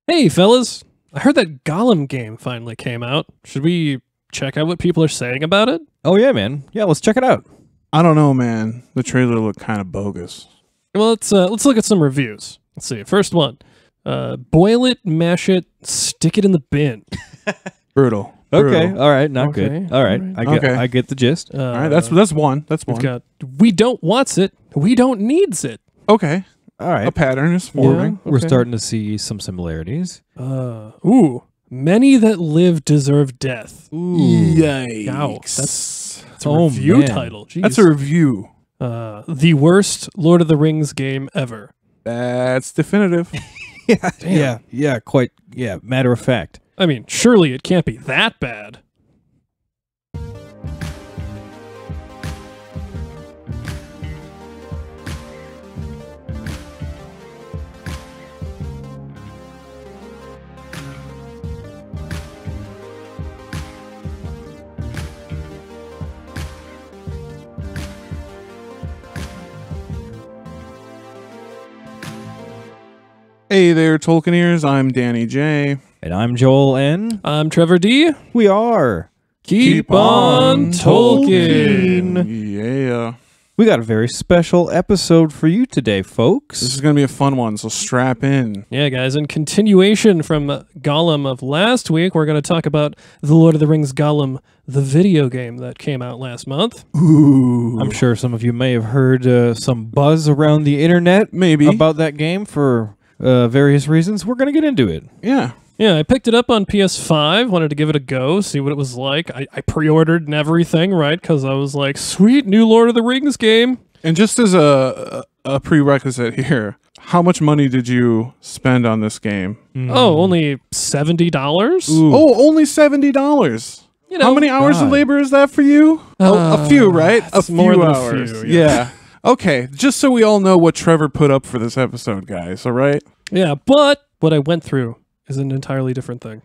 Hey, fellas. I heard that Gollum game finally came out. Should we check out what people are saying about it? Oh, yeah, man. Yeah, let's check it out. I don't know, man. The trailer looked kind of bogus. Well, let's look at some reviews. Let's see. First one. Boil it, mash it, stick it in the bin. Brutal. Okay, Brutal. all right, not Okay, good. All right, all right. I get the gist. All right, that's one. That's We've one. got we don't wants it, we don't needs it. Okay, All right, a pattern is forming. we're okay. starting to see some similarities. Many that live deserve death. Yikes! Ow, that's a Oh, review man. title. Jeez. That's a review. The worst Lord of the Rings game ever. That's definitive. Yeah, quite. Yeah, matter of fact. I mean, surely it can't be that bad. Hey there, Tolkieneers. I'm Danny J. And I'm Joel N. I'm Trevor D. We are. Keep on Tolkien. Yeah. We got a very special episode for you today, folks. This is going to be a fun one, so strap in. Yeah, guys, in continuation from Gollum of last week, we're going to talk about The Lord of the Rings Gollum, the video game that came out last month. Ooh. I'm sure some of you may have heard some buzz around the internet Maybe. about that game for various reasons. We're going to get into it. Yeah. Yeah, I picked it up on PS5, wanted to give it a go, see what it was like. I pre-ordered and everything, right? Because I was like, sweet, new Lord of the Rings game. And just as a prerequisite here, how much money did you spend on this game? Oh, only $70? Ooh. Oh, only $70. You know, How many hours of God. labor is that for you? A few, right? it's A more few than a hours. few, yeah. Okay, just so we all know what Trevor put up for this episode, guys, all right? Yeah, but what I went through is an entirely different thing.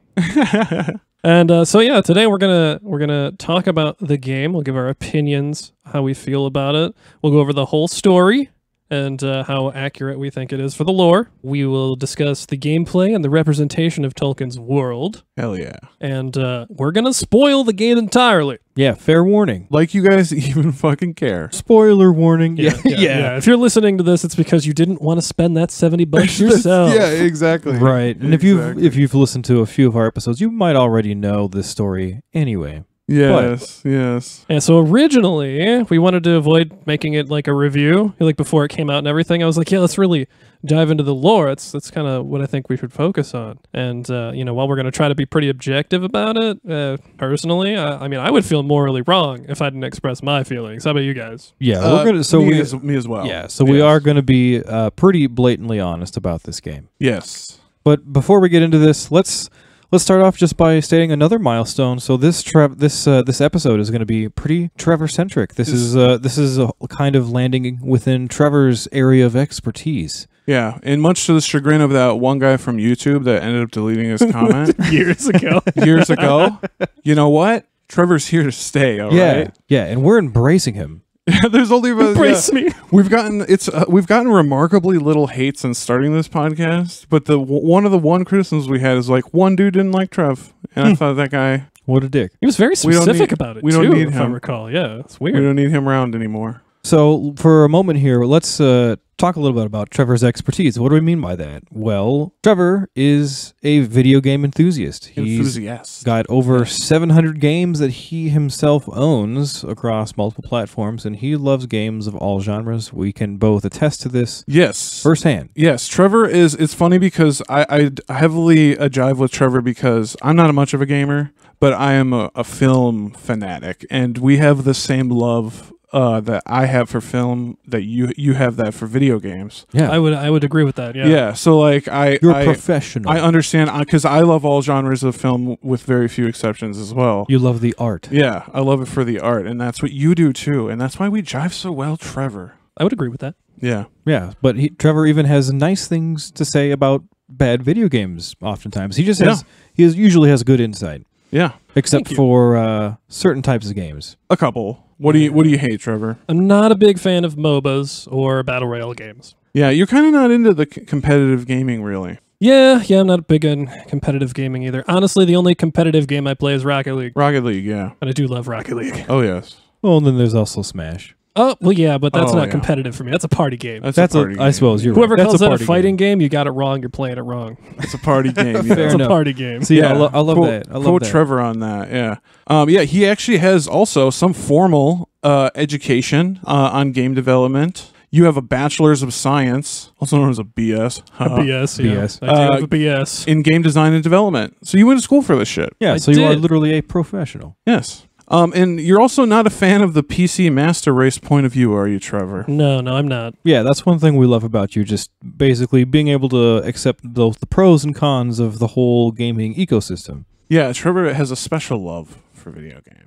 And so yeah, today we're gonna talk about the game. We'll give our opinions, how we feel about it. We'll go over the whole story and how accurate we think it is for the lore. We will discuss the gameplay and the representation of Tolkien's world. Hell yeah. And we're gonna spoil the game entirely. Yeah, fair warning. Like you guys even fucking care. Spoiler warning. Yeah. If you're listening to this, it's because you didn't want to spend that $70 yourself. Yeah, exactly. Right. And if you've listened to a few of our episodes, you might already know this story anyway. Yes, yes. And so originally, we wanted to avoid making it like a review, like before it came out and everything. I was like, yeah, let's really dive into the lore. That's kind of what I think we should focus on. And, while we're going to try to be pretty objective about it, personally, I mean, I would feel morally wrong if I didn't express my feelings. How about you guys? Yeah, we're gonna. So me as well. Yeah, so we are going to be pretty blatantly honest about this game. Yes. But before we get into this, let's start off just by stating another milestone. So this episode is going to be pretty Trevor centric. This is a kind of landing within Trevor's area of expertise. Yeah, and much to the chagrin of that one guy from YouTube that ended up deleting his comment Years ago. years ago, you know what? Trevor's here to stay, all right? Yeah, and we're embracing him. There's only Embrace me. We've gotten remarkably little hate since starting this podcast, but one of the criticisms we had is like one dude didn't like Trev, and I thought that guy, What a dick. He was very We don't specific need- about it, we don't too, need if I him. recall. Yeah, it's we weird. don't need him around anymore. So for a moment here, let's talk a little bit about Trevor's expertise. What do we mean by that? Well, Trevor is a video game enthusiast. He's Enthusiast. got over 700 games that he himself owns across multiple platforms, and he loves games of all genres. We can both attest to this Yes. firsthand. Yes, Trevor is. It's funny because I heavily jive with Trevor because I'm not much of a gamer, but I am a film fanatic, and we have the same love that I have for film that you have that for video games. Yeah, I would agree with that. Yeah. Yeah. So like you're a professional. I understand because I love all genres of film with very few exceptions as well. You love the art. Yeah, I love it for the art, and that's what you do too, and that's why we jive so well, Trevor. I would agree with that. Yeah. Yeah, but Trevor even has nice things to say about bad video games. Oftentimes, he just has. He usually has good insight. Yeah. Except for certain types of games. A couple. What do you hate, Trevor? I'm not a big fan of MOBAs or battle royale games. Yeah, you're kind of not into the competitive gaming, really. Yeah, I'm not big on competitive gaming either. Honestly, the only competitive game I play is Rocket League. Rocket League, yeah. And I do love Rocket League. Oh, yes. Well, then there's also Smash. Oh, well, yeah, but that's Oh, not yeah. competitive for me. That's a party game. That's a party game. I suppose you're Whoever right. calls that a party fighting game. game, you got it wrong. You're playing it wrong. It's a party game. Yeah. Fair It's enough. a party game. See, I love that. I love quote that. Trever on that. Yeah. He actually has also some formal education on game development. You have a bachelor's of science, also known as a BS. A BS, yeah. BS. I do have a BS. In game design and development. So you went to school for this shit. Yeah, I so you are did. literally a professional. Yes. And you're also not a fan of the PC master race point of view, are you, Trevor? No, I'm not. Yeah, that's one thing we love about you, just basically being able to accept the pros and cons of the whole gaming ecosystem. Yeah, Trevor has a special love for video games.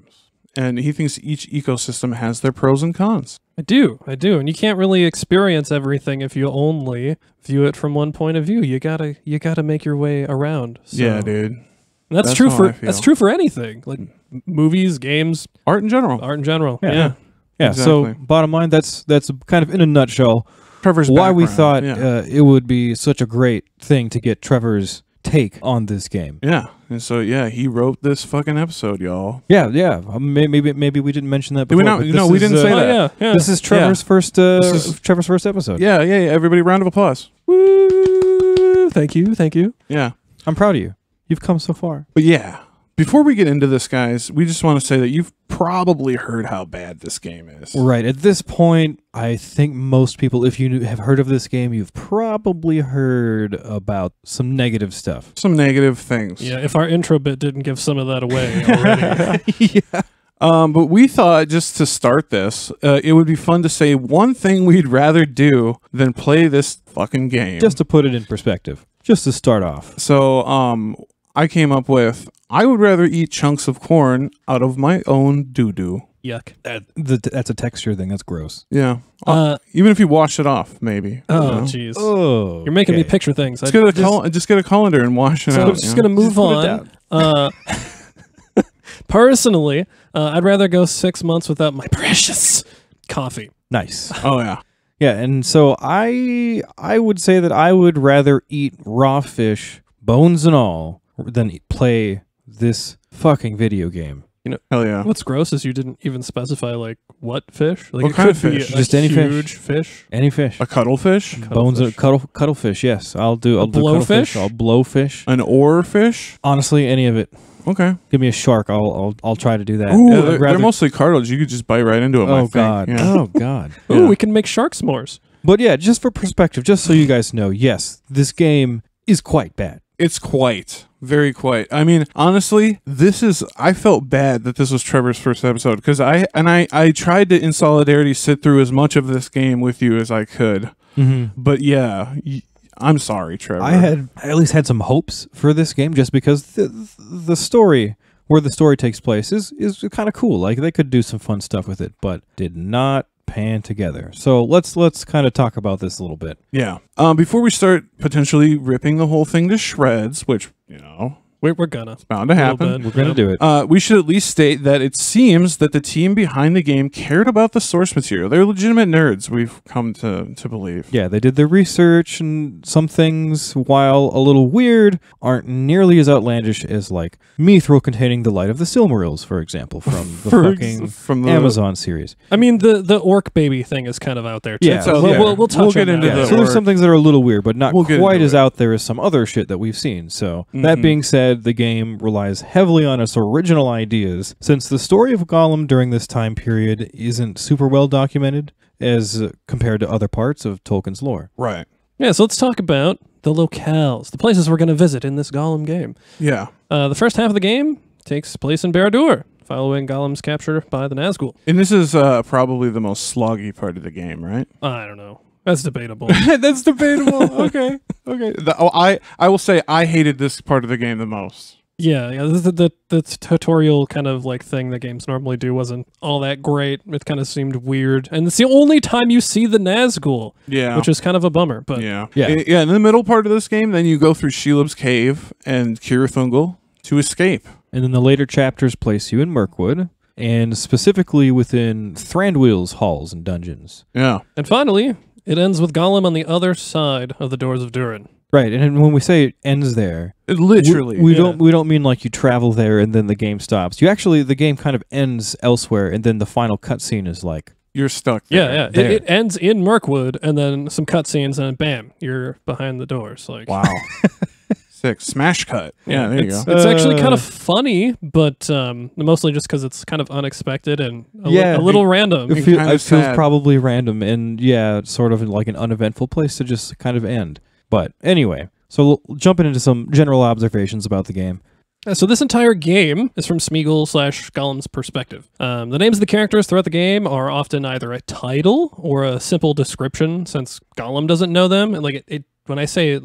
And he thinks each ecosystem has their pros and cons. I do. And you can't really experience everything if you only view it from one point of view. You gotta make your way around. So. Yeah, dude. And that's That's true how I feel. that's true for anything. Like movies, games, Art in general. art in general. Yeah. Yeah, Exactly. so bottom line, that's kind of in a nutshell Trevor's why we background. thought it would be such a great thing to get Trevor's take on this game. Yeah. And so, he wrote this fucking episode, y'all. Yeah. Maybe we didn't mention that Did we before. not? but No, this we is, didn't say Oh, that. yeah. This is Trevor's first Trevor's first episode. Yeah. Everybody, round of applause. Woo! Thank you. Yeah. I'm proud of you. You've come so far. But yeah, before we get into this, guys, we just want to say that you've probably heard how bad this game is. Right. At this point, I think most people, if you have heard of this game, you've probably heard about some negative stuff. Some negative things. Yeah, if our intro bit didn't give some of that away already. Yeah. But we thought just to start this, it would be fun to say one thing we'd rather do than play this fucking game. Just to put it in perspective. Just to start off. So, I came up with, I would rather eat chunks of corn out of my own doo-doo. Yuck. That's a texture thing. That's gross. Yeah. Uh, Even if you wash it off, maybe. Oh, jeez. Oh. You're making me okay. picture things. Just get a colander and wash it So out. I'm just going to move put it on. Personally, I'd rather go 6 months without my precious coffee. Nice. Oh, yeah. Yeah, and so I would say that I would rather eat raw fish, bones and all, than play this fucking video game. Hell yeah. What's gross is you didn't even specify, like, what fish? Like, What it kind could of be fish? a Just any fish. huge fish. Any fish. A cuttlefish? Bones and cuttlefish, yes. I'll do blowfish? cuttlefish. I'll blowfish. An oarfish? Honestly, any of it. Okay. Give me a shark. I'll try to do that. Ooh, I'd they're rather- mostly cartilage. You could just bite right into them, I Oh think. god. Yeah. Oh god. Ooh, Yeah. we can make shark s'mores. But yeah, just for perspective, just so you guys know, yes, this game is quite bad. It's quite. Very quite. I mean, honestly, I felt bad that this was Trevor's first episode because I tried to, in solidarity, sit through as much of this game with you as I could. Mm-hmm. But yeah, I'm sorry, Trevor. I at least had some hopes for this game just because the story, where the story takes place, is kind of cool. Like they could do some fun stuff with it, but did not pan together. So let's kind of talk about this a little bit. Yeah. Before we start potentially ripping the whole thing to shreds, which, We're gonna. bound to A little happen. bit. We're gonna do it. We should at least state that it seems that the team behind the game cared about the source material. They're legitimate nerds, we've come to believe. Yeah, they did their research, and some things, while a little weird, aren't nearly as outlandish as like Mithril containing the light of the Silmarils, for example, from the From the Amazon series. I mean, the orc baby thing is kind of out there, too. Yeah, So yeah. we'll touch We'll get on into that. the So there's orc. some things that are a little weird, but not We'll get quite into as it. out there as some other shit that we've seen. So that Mhm. being said, the game relies heavily on its original ideas, since the story of Gollum during this time period isn't super well documented as compared to other parts of Tolkien's lore. Right. Yeah, so let's talk about the locales, the places we're going to visit in this Gollum game. Yeah. The first half of the game takes place in Barad-dûr, following Gollum's capture by the Nazgul. And this is probably the most sloggy part of the game, right? I don't know. That's debatable. That's debatable. Okay. I will say I hated this part of the game the most. Yeah, the tutorial kind of like thing that games normally do wasn't all that great. It kind of seemed weird, and it's the only time you see the Nazgul, Yeah. which is kind of a bummer. But Yeah. Yeah. In the middle part of this game, then you go through Shelob's cave and Cirithungol to escape. And then the later chapters place you in Mirkwood, and specifically within Thranduil's halls and dungeons. Yeah. and finally, it ends with Gollum on the other side of the doors of Durin. Right, and when we say it ends there, Literally, we don't mean like you travel there and then the game stops. The game kind of ends elsewhere, and then the final cutscene is like you're stuck there. Yeah. It ends in Mirkwood, and then some cutscenes, and bam, you're behind the doors. Like, wow. Sick. Smash cut. Yeah, there you go. It's actually kind of funny, but mostly just because it's kind of unexpected and a little random. It feels probably random, and sort of like an uneventful place to just kind of end. But anyway, so jumping into some general observations about the game. So this entire game is from Smeagol/Gollum's perspective. The names of the characters throughout the game are often either a title or a simple description, since Gollum doesn't know them. And like when I say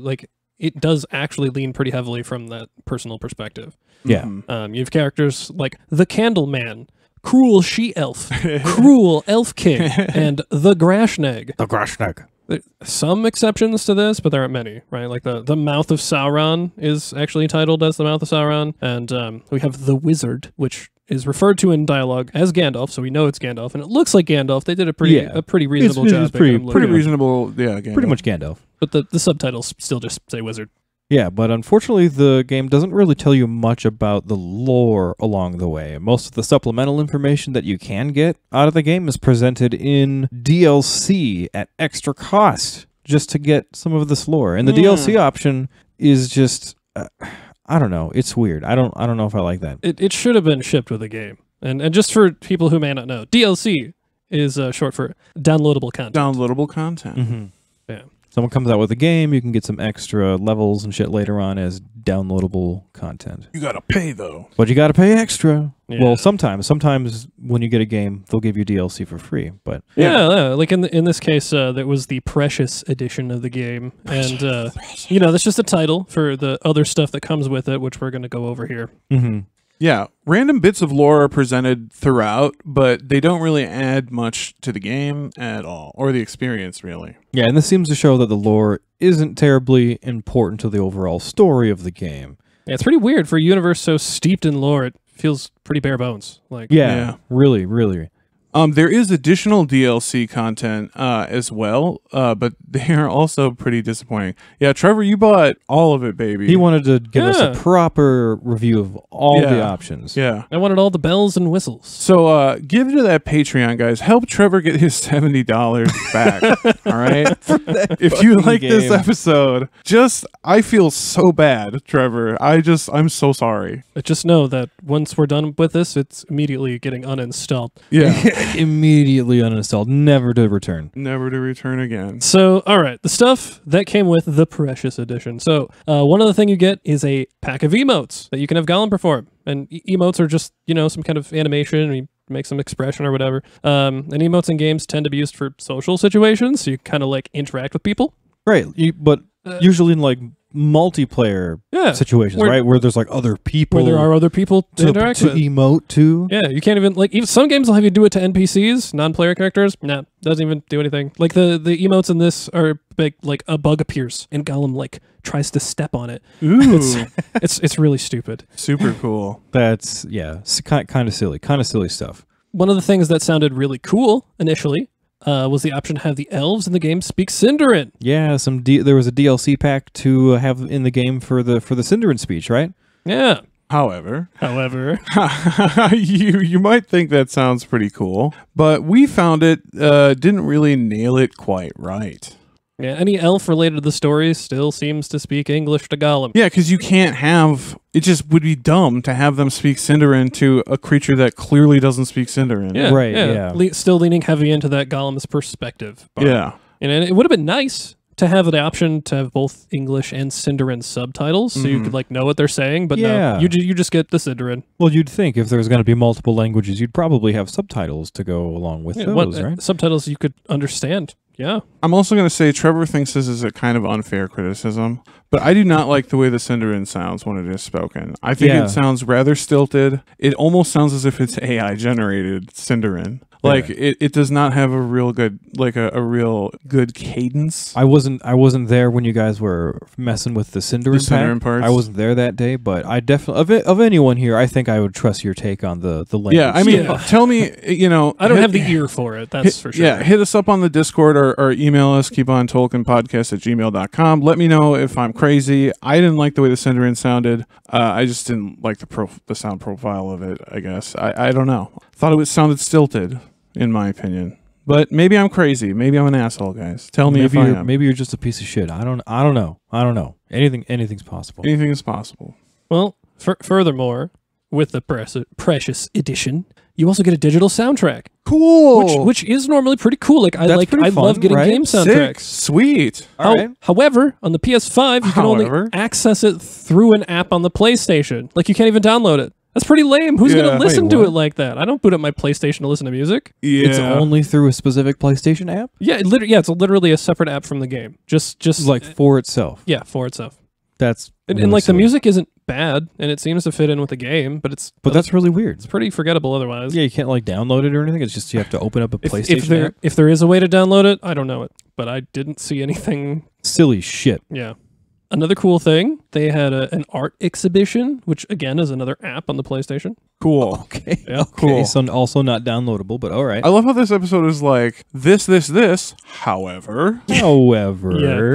it does actually lean pretty heavily from that personal perspective. Yeah. You have characters like the Candleman, Cruel She-Elf, Cruel Elf King, and the Grashnag. The Grashnag. Some exceptions to this, but there aren't many, right? Like the Mouth of Sauron is actually titled as the Mouth of Sauron, and we have the Wizard, which is referred to in dialogue as Gandalf, so we know it's Gandalf, and it looks like Gandalf. They did a pretty reasonable job. It's pretty reasonable, Gandalf. Pretty much Gandalf. But the subtitles still just say Wizard. Yeah, but unfortunately the game doesn't really tell you much about the lore along the way. Most of the supplemental information that you can get out of the game is presented in DLC at extra cost just to get some of this lore. And the DLC option is just I don't know, it's weird. I don't know if I like that. It should have been shipped with the game. And just for people who may not know, DLC is short for downloadable content. Downloadable content. Mm-hmm. Yeah. Someone comes out with a game, you can get some extra levels and shit later on as downloadable content. You gotta pay, though. But you gotta pay extra. Yeah. Well, sometimes when you get a game, they'll give you DLC for free. But yeah. Like in this case, that was the Precious edition of the game. And, that's just a title for the other stuff that comes with it, which we're going to go over here. Mm-hmm. Yeah, random bits of lore are presented throughout, but they don't really add much to the game at all, or the experience, really. Yeah, and this seems to show that the lore isn't terribly important to the overall story of the game. Yeah, it's pretty weird for a universe so steeped in lore. It feels pretty bare bones. Really, really. There is additional DLC content as well, but they are also pretty disappointing. Yeah, Trevor, you bought all of it, baby. He wanted to give us a proper review of all the options. Yeah. I wanted all the bells and whistles. So give to that Patreon, guys. Help Trevor get his $70 back. All right? If you like this episode, I feel so bad, Trevor. I'm so sorry. But just know that once we're done with this, it's immediately getting uninstalled. Yeah. Immediately uninstalled, never to return. Never to return again. So, all right, the stuff that came with the Precious Edition. So, one of the things you get is a pack of emotes that you can have Gollum perform. And emotes are just, some kind of animation, and you make some expression or whatever. And emotes in games tend to be used for social situations, so you kind of like interact with people. Right, but usually in like multiplayer situations, right? Where there's like other people. Where there are other people to interact with. Emote to. Yeah, you can't even some games will have you do it to NPCs, non-player characters. Nah, doesn't even do anything. Like the emotes in this are big, like a bug appears and Gollum tries to step on it. Ooh. It's really stupid. Super cool. That's kind of silly stuff. One of the things that sounded really cool initially was the option to have the elves in the game speak Sindarin. Yeah, there was a DLC pack to have in the game for the Sindarin speech, right? Yeah. However, you might think that sounds pretty cool, but we found it didn't really nail it quite right. Yeah, any elf related to the story still seems to speak English to Gollum. Yeah, because you can't have... It just would be dumb to have them speak Sindarin to a creature that clearly doesn't speak Sindarin. Yeah, right, yeah. Still leaning heavy into that Gollum's perspective. Yeah. And it would have been nice to have the option to have both English and Sindarin subtitles, so you could know what they're saying, but no, you just get the Sindarin. Well, you'd think if there's going to be multiple languages, you'd probably have subtitles to go along with those, right? Subtitles you could understand. Yeah. I'm also going to say Trevor thinks this is a kind of unfair criticism, but I do not like the way the Sindarin sounds when it is spoken. I think it sounds rather stilted. It almost sounds as if it's AI generated Sindarin. Like it does not have a real good a real good cadence. I wasn't there when you guys were messing with the Cinderin parts. I wasn't there that day, but I definitely of anyone here, I think I would trust your take on the language. Yeah, I mean, tell me, I don't have the ear for it. That's for sure. Yeah, hit us up on the Discord or email us, keepontolkienpodcast@gmail.com. Let me know if I'm crazy. I didn't like the way the Cinderin sounded. I just didn't like the sound profile of it, I guess. I don't know. Thought it sounded stilted, in my opinion. But maybe I'm crazy. Maybe I'm an asshole, guys. Tell me if I am. Maybe you're just a piece of shit. I don't know. Anything's possible. Anything is possible. Well, furthermore, with the precious edition, you also get a digital soundtrack. Cool. Which is normally pretty cool. Like I fun, love getting right? game soundtracks. Sick. Sweet. All right. However, on the PS5, you can only access it through an app on the PlayStation. Like you can't even download it. That's pretty lame. Who's going to listen to it like that? I don't boot up my PlayStation to listen to music. Yeah. It's only through a specific PlayStation app? Yeah, it's literally a separate app from the game. Just like for itself. Yeah, for itself. That's and really like silly. the music isn't bad, and it seems to fit in with the game, but that's really weird. It's pretty forgettable otherwise. Yeah, you can't like download it or anything. It's just you have to open up a PlayStation app. If there is a way to download it, I don't know it, but I didn't see anything. Silly shit. Yeah. Another cool thing, they had an art exhibition, which again is another app on the PlayStation. Cool. Okay. Yeah. Cool. So also not downloadable, but all right. I love how this episode is like this. However, Yeah.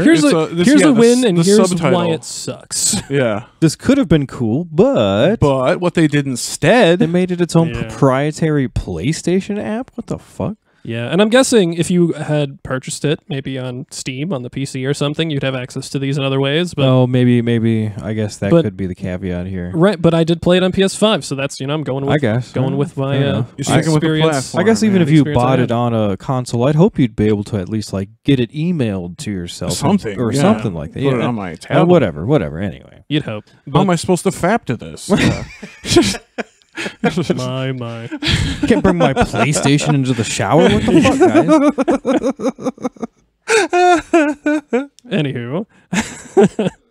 Here's a win, and here's subtitle. why it sucks. Yeah. This could have been cool, but what they did instead, they made it its own proprietary PlayStation app. What the fuck? Yeah, and I'm guessing if you had purchased it, maybe on Steam, on the PC or something, you'd have access to these in other ways. But maybe. I guess that could be the caveat here. Right, but I did play it on PS5, so that's, I'm going with my You're sticking with the platform. I guess even if you bought it on a console, I'd hope you'd be able to at least like get it emailed to yourself something like that. Put it on my tablet. Whatever. Anyway, you'd hope. How am I supposed to fap to this? my. Can't bring my PlayStation into the shower. What the fuck, guys? Anywho,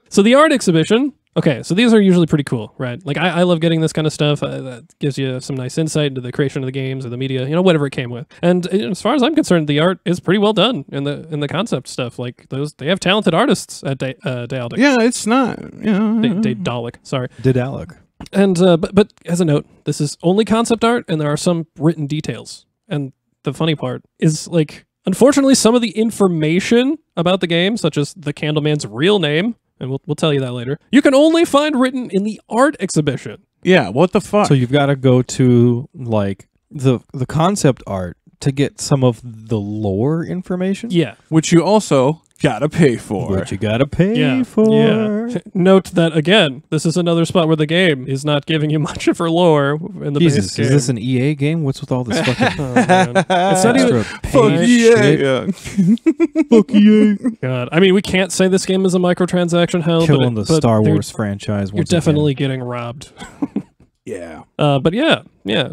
so the art exhibition. Okay, so these are usually pretty cool, right? Like I love getting this kind of stuff. That gives you some nice insight into the creation of the games or the media, whatever it came with. And as far as I'm concerned, the art is pretty well done in the concept stuff. Like they have talented artists at Daedalic. Yeah, it's not. Daedalic. Sorry, Daedalic. And but as a note, this is only concept art, and there are some written details. And the funny part is, like, unfortunately, some of the information about the game, such as the Candleman's real name, and we'll tell you that later, you can only find written in the art exhibition. Yeah, what the fuck? So you've got to go to like the concept art to get some of the lore information. Yeah, which you also gotta pay for. Which you gotta pay for. Yeah. Note that again, this is another spot where the game is not giving you much of her lore in the base game. Is this an EA game? What's with all this fucking it's not even fuck EA. Fuck EA. God, I mean, we can't say this game is a microtransaction hell, Killing the Star Wars franchise. You're definitely getting robbed. Yeah. But yeah.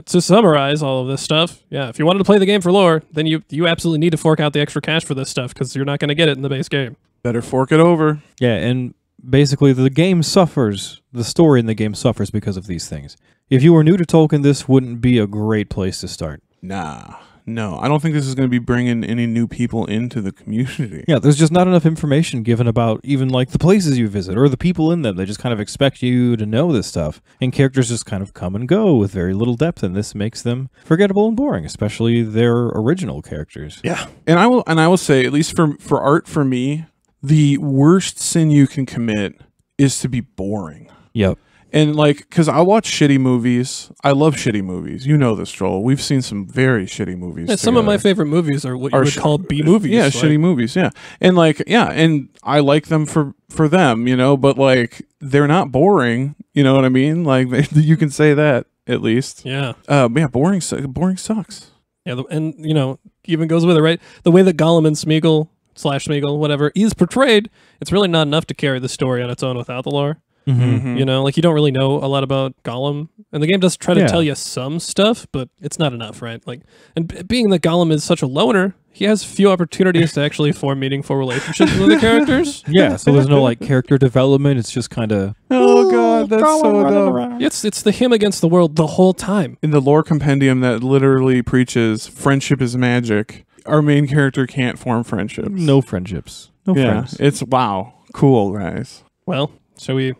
To summarize all of this stuff, if you wanted to play the game for lore, then you absolutely need to fork out the extra cash for this stuff because you're not going to get it in the base game. Better fork it over. Yeah, and basically the game suffers. The story in the game suffers because of these things. If you were new to Tolkien, this wouldn't be a great place to start. Nah. No, I don't think this is going to be bringing any new people into the community. Yeah, there's just not enough information given about even like the places you visit or the people in them. They just kind of expect you to know this stuff. And characters just kind of come and go with very little depth, and this makes them forgettable and boring, especially their original characters. Yeah. And I will say, at least for art for me, the worst sin you can commit is to be boring. Yep. And like, because I watch shitty movies. I love shitty movies. You know this, Joel. We've seen some very shitty movies. Yeah, some of my favorite movies are what you would call B movies. Yeah, shitty movies. Yeah, and like, and I like them for them, but like they're not boring. You know what I mean? Like you can say that at least. Yeah. Boring sucks. Yeah, and even goes with it, right? The way that Gollum and Smeagol / Smeagol, whatever, is portrayed, it's really not enough to carry the story on its own without the lore. Mhm. You know, like you don't really know a lot about Gollum, and the game does try to Yeah. tell you some stuff, but it's not enough, right? Like, and being that Gollum is such a loner, he has few opportunities to actually form meaningful relationships with the characters. Yeah, so there's no like character development. It's just kind of Oh god, that's so dumb. It's the him against the world the whole time. In the lore compendium that literally preaches friendship is magic, our main character can't form friendships. no friendships, no Yeah, friends. it's wow, cool guys. Well, shall we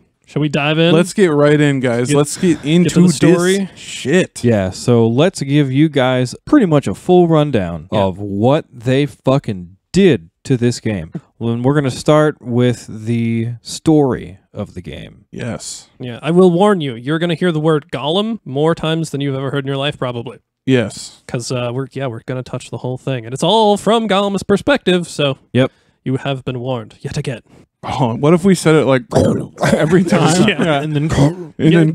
dive in? Let's get right in, guys. Let's get into to the story. this shit. Yeah, so let's give you guys pretty much a full rundown Yeah. of what they fucking did to this game. And we're going to start with the story of the game. Yes. Yeah, I will warn you. You're going to hear the word Gollum more times than you've ever heard in your life, probably. Yes. Because we're going to touch the whole thing, and it's all from Gollum's perspective. So Yep. you have been warned yet again. Oh, what if we said it like every time? Yeah. And then And then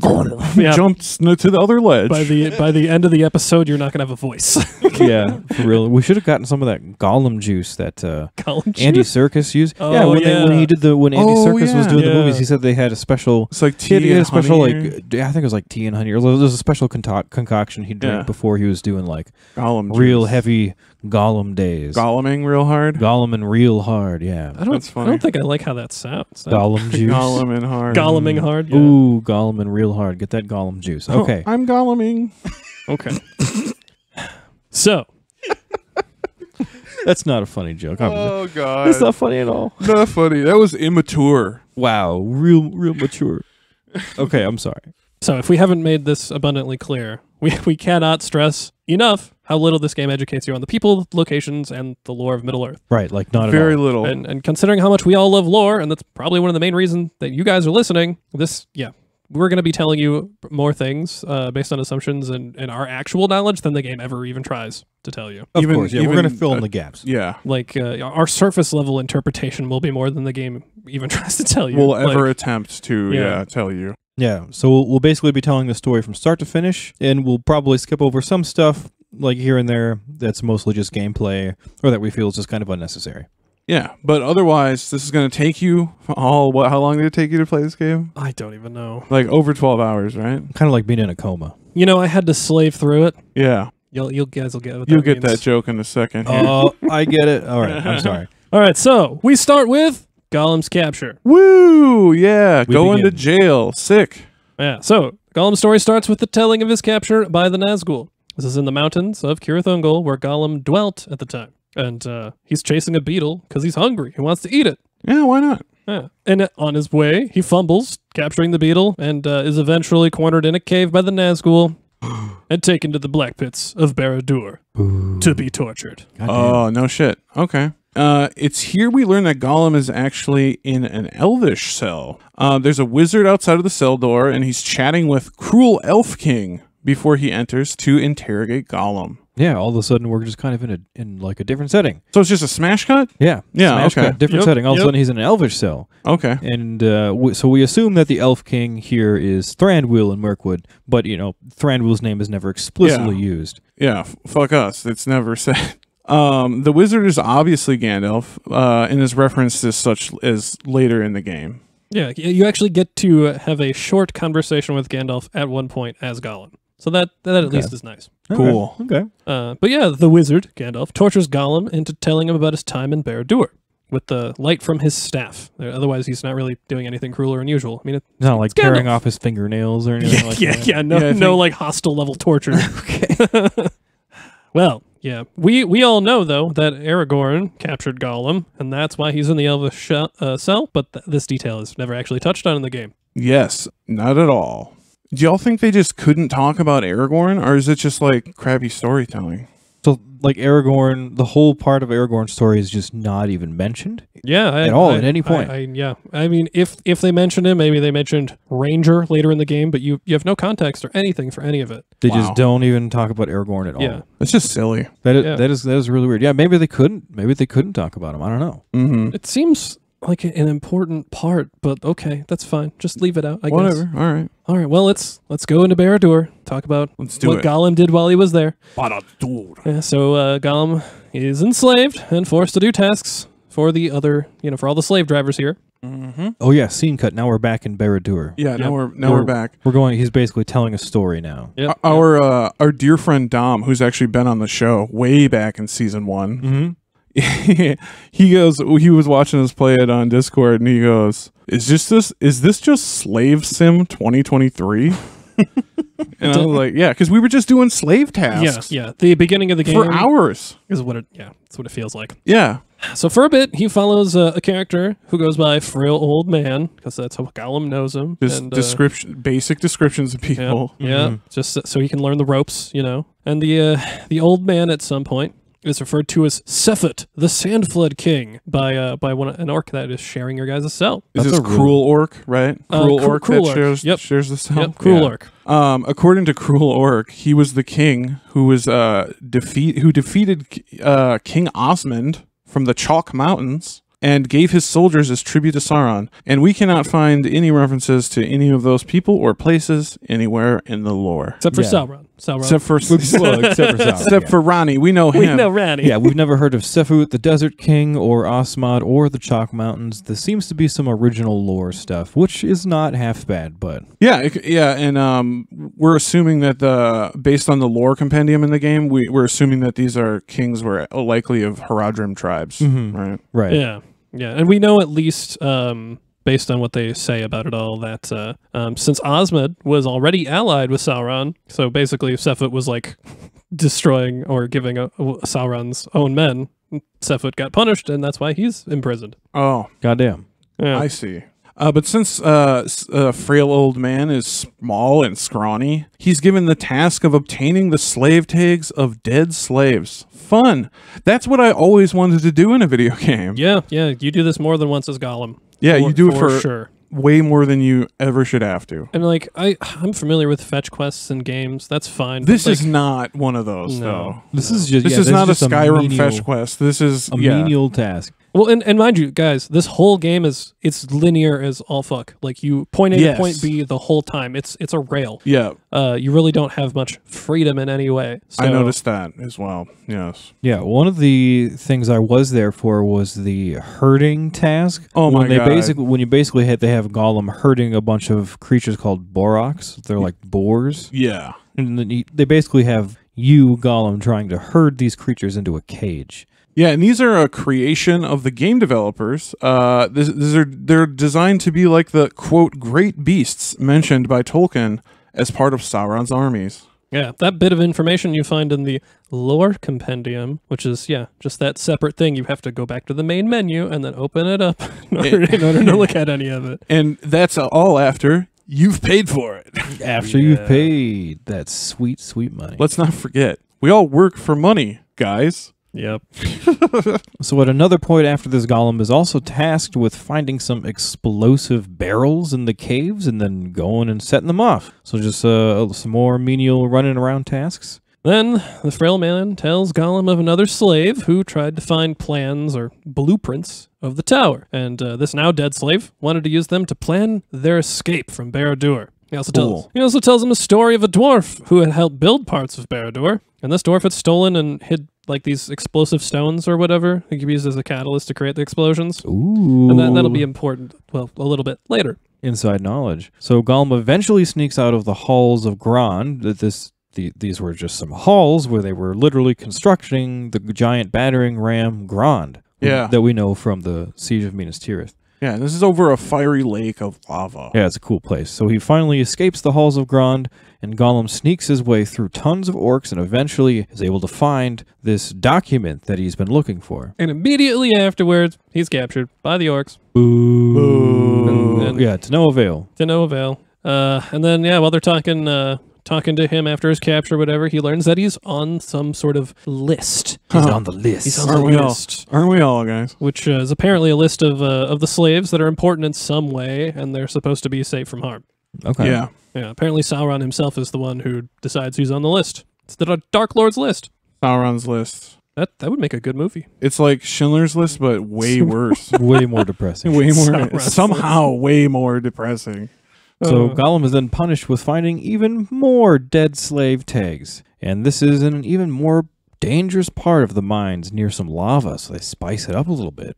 Yeah. jumped to the other ledge. By the end of the episode, you're not going to have a voice. yeah, for real. We should have gotten some of that Gollum juice that Gollum Andy juice? Serkis used. Oh, yeah, when yeah. when he did when Andy Oh, Serkis was yeah. doing the Yeah. movies, he said they had a special. It's like He tea had, and a special honey. I think it was like tea and honey. Or there was a special concoction he drank Yeah. before he was doing like Gollum real juice. heavy Gollum days. Golluming real hard. Gollum and real hard, yeah. I That's funny. don't think I like how that sounds. Gollum juice. Golluming hard. Golluming hard. Yeah. Ooh, Gollum and real hard. Get that Gollum juice. Oh, Okay. I'm Golluming. Okay. So That's not a funny joke. Oh god. That's not funny at all. Not funny. That was immature. Wow, real mature. Okay, I'm sorry. So if we haven't made this abundantly clear, we cannot stress enough how little this game educates you on the people, locations, and the lore of Middle Earth. Right, like not Very at all. little. And considering how much we all love lore, and that's probably one of the main reasons that you guys are listening, we're going to be telling you more things based on assumptions and our actual knowledge than the game ever even tries to tell you. Of Even- course, yeah, we're even, going to fill in the gaps. Yeah. Like our surface level interpretation will be more than the game even tries to tell you. We'll Like, ever attempt to Yeah. tell you. Yeah, so we'll basically be telling the story from start to finish, and we'll probably skip over some stuff like here and there that's mostly just gameplay or that we feel is just kind of unnecessary. Yeah, but otherwise, this is going to take you how long did it take you to play this game? I don't even know. Like over 12 hours, right? Kind of like being in a coma. You know, I had to slave through it. Yeah. You guys will get what You'll that get that means. joke in a second. Oh, I get it. All right, I'm sorry. All right, so we start with Gollum's capture. Woo! Yeah, We going to begin. jail. Sick. Yeah, so Gollum's story starts with the telling of his capture by the Nazgul. This is in the mountains of Cirith where Gollum dwelt at the time. And he's chasing a beetle because he's hungry. He wants to eat it. Yeah, why not? Yeah. And on his way, he fumbles, capturing the beetle, and is eventually cornered in a cave by the Nazgul and taken to the black pits of Barad-dûr to be tortured. Goddamn. Oh, no shit. Okay. It's here we learn that Gollum is actually in an elvish cell. There's a wizard outside of the cell door, and he's chatting with Cruel Elf King before he enters to interrogate Gollum. Yeah, all of a sudden we're just kind of in like a different setting. So it's just a smash cut? Yeah. Yeah, Smash okay. cut, different Yep, setting. All of a yep. sudden he's in an elvish cell. Okay. And so we assume that the Elf King here is Thranduil in Mirkwood, but, you know, Thranduil's name is never explicitly used. Yeah, fuck us. It's never said. The wizard is obviously Gandalf, and is referenced as such as later in the game. Yeah, you actually get to have a short conversation with Gandalf at one point as Gollum. So that at least is nice. Cool. Okay. But yeah, the wizard, Gandalf, tortures Gollum into telling him about his time in Barad-dûr with the light from his staff. Otherwise, he's not really doing anything cruel or unusual. I mean, It's not like Gandalf. tearing off his fingernails or anything like that. no, Yeah, I no, think- like hostile level torture. Okay. Well, yeah, we all know though that Aragorn captured Gollum, and that's why he's in the Elvish cell. But this detail is never actually touched on in the game. Yes, not at all. Do y'all think they just couldn't talk about Aragorn, or is it just like crappy storytelling? So, like, Aragorn, the whole part of Aragorn's story is just not even mentioned? Yeah, At any point. I mean, if they mentioned him, maybe they mentioned Ranger later in the game, but you have no context or anything for any of it. They Wow. just don't even talk about Aragorn at all. Yeah. It's just silly. Yeah. That is really weird. Yeah, maybe they couldn't talk about him. I don't know. Mm-hmm. It seems like an important part, but okay, that's fine. Just leave it out, I guess. Whatever. All right. All right, well, let's go into Barad-dûr, talk about Let's do what it. Gollum did while he was there. Barad-dûr. Yeah, so Gollum is enslaved and forced to do tasks for the other, for all the slave drivers here. Mm-hmm. Oh yeah, scene cut. Now we're back in Barad-dûr. Yeah, Yep. now we're back. We're going. He's basically telling a story now. Yep. Our dear friend Dom, who's actually been on the show way back in season 1. Mm-hmm. He was watching us play it on Discord, and he goes, is this just Slave Sim 2023? And I was like, yeah, because we were just doing slave tasks. Yeah. The beginning of the game For hours. is what it. Yeah, that's what it feels like. Yeah. So for a bit, he follows a character who goes by Frail Old Man, because that's how Gollum knows him. Just basic descriptions of people. Yeah, just so he can learn the ropes, you know. And the old man at some point is referred to as Sefut, the Sandflood King, by an orc that is sharing your guys' cell. Is That's this a real- Cruel Orc, right? Cruel Orc Cruel that Orc. shares the cell? Yep, Cruel Orc. According to Cruel Orc, he was the king who was defeated King Osmond from the Chalk Mountains and gave his soldiers as tribute to Sauron. And we cannot find any references to any of those people or places anywhere in the lore. Except for Yeah. Sauron. Except for Except for Sauron, except yeah. for Ronnie. We know him. We know Ranny. Yeah, we've never heard of Sefut, the Desert King, or Osmod, or the Chalk Mountains. There seems to be some original lore stuff, which is not half bad, but... Yeah, and we're assuming that based on the lore compendium in the game, we're assuming that these are kings were likely of Haradrim tribes, right? Right. Yeah, and we know at least, based on what they say about it all, that since Osmond was already allied with Sauron, so basically Sefut was like destroying or giving Sauron's own men, Sefut got punished, and that's why he's imprisoned. Oh, Goddamn. Yeah. I see. But since Frail Old Man is small and scrawny, he's given the task of obtaining the slave tags of dead slaves. Fun. That's what I always wanted to do in a video game. Yeah, you do this more than once as Gollum. Yeah, you do it for sure. way more than you ever should have to. And like I'm familiar with fetch quests in games. That's fine. This but, is like, not one of those, No. though. This is just... This yeah, is not a just Skyrim menial- fetch quest. This is A menial task. Well, and mind you, guys, this whole game it's linear as all fuck. Like you point A Yes. to point B the whole time. It's a rail. Yeah, You really don't have much freedom in any way. So, I noticed that as well. Yes. Yeah, one of the things I was there for was the herding task. Oh my God. When you basically they have Gollum herding a bunch of creatures called Boroks. They're like boars. Yeah. And then they basically have you, Gollum, trying to herd these creatures into a cage. Yeah, and these are a creation of the game developers. They're designed to be like the, quote, great beasts mentioned by Tolkien as part of Sauron's armies. Yeah, that bit of information you find in the lore compendium, which is, just that separate thing. You have to go back to the main menu and then open it up in order to look at any of it. And that's all after you've paid for it. After you've paid that sweet, sweet money. Let's not forget, we all work for money, guys. Yep. So at another point after this, Gollum is also tasked with finding some explosive barrels in the caves and then going and setting them off. So just some more menial running around tasks. Then the frail man tells Gollum of another slave who tried to find plans or blueprints of the tower. And this now dead slave wanted to use them to plan their escape from Barad-dûr. He also tells him a story of a dwarf who had helped build parts of Barad-dûr. And this dwarf had stolen and hid like these explosive stones or whatever. He could be used as a catalyst to create the explosions. Ooh. And that'll be important, well, a little bit later. Inside knowledge. So Gollum eventually sneaks out of the halls of Grond. These were just some halls where they were literally constructing the giant battering ram Grond. Yeah. That we know from the Siege of Minas Tirith. Yeah, this is over a fiery lake of lava. Yeah, it's a cool place. So he finally escapes the halls of Grond, and Gollum sneaks his way through tons of orcs and eventually is able to find this document that he's been looking for. And immediately afterwards, he's captured by the orcs. Boo. And Yeah, to no avail. to no avail. And then, while they're talking to him after his capture, whatever, he learns that he's on some sort of list. He's on the list. He's on Aren't the we all? list, Aren't we all, guys? which is apparently a list of the slaves that are important in some way, and they're supposed to be safe from harm. Okay. Yeah. Yeah, apparently Sauron himself is the one who decides who's on the list. It's the Dark Lord's list. Sauron's list. That would make a good movie. It's like Schindler's List, but way worse. Way more depressing. way more. Sauron's Somehow way more depressing. So Gollum is then punished with finding even more dead slave tags. And this is an even more dangerous part of the mines near some lava, so they spice it up a little bit.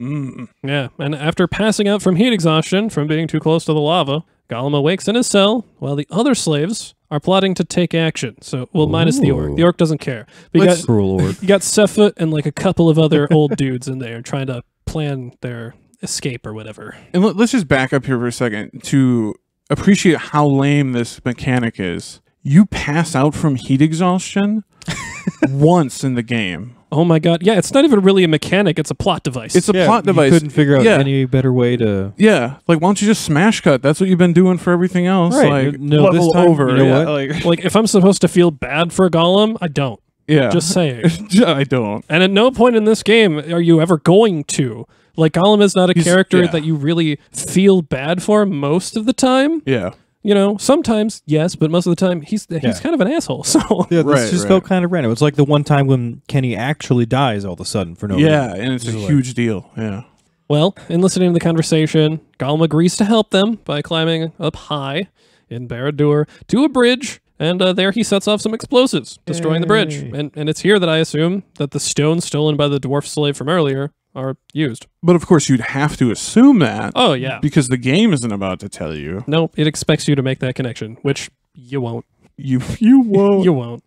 Yeah, and after passing out from heat exhaustion from being too close to the lava, Gollum awakes in his cell while the other slaves are plotting to take action. So, well, minus the orc. The orc doesn't care. But Cruel orc. you got Sephoot and like a couple of other old dudes in there trying to plan their escape or whatever. And let's just back up here for a second to appreciate how lame this mechanic is. You pass out from heat exhaustion once in the game. Oh my god. Yeah, it's not even really a mechanic, it's a plot device. It's a plot device. You couldn't figure out any better way to... Yeah, like, why don't you just smash cut? That's what you've been doing for everything else. Right. Like, No, level this time, over. you know yeah, what? like, if I'm supposed to feel bad for Gollum, I don't. Yeah. Just saying. I don't. And at no point in this game are you ever going to. Like, Gollum is not a character that you really feel bad for most of the time. Yeah. You know, sometimes, yes, but most of the time, he's kind of an asshole. So Yeah, this just felt kind of random. It's like the one time when Kenny actually dies all of a sudden for no reason. Yeah, and it's a huge deal. Yeah. Well, in listening to the conversation, Gollum agrees to help them by climbing up high in Barad-dûr to a bridge, and there he sets off some explosives, destroying the bridge. And it's here that I assume that the stones stolen by the dwarf slave from earlier are used. But of course, you'd have to assume that. Oh, yeah. Because the game isn't about to tell you. No, it expects you to make that connection, which you won't. You won't. You won't.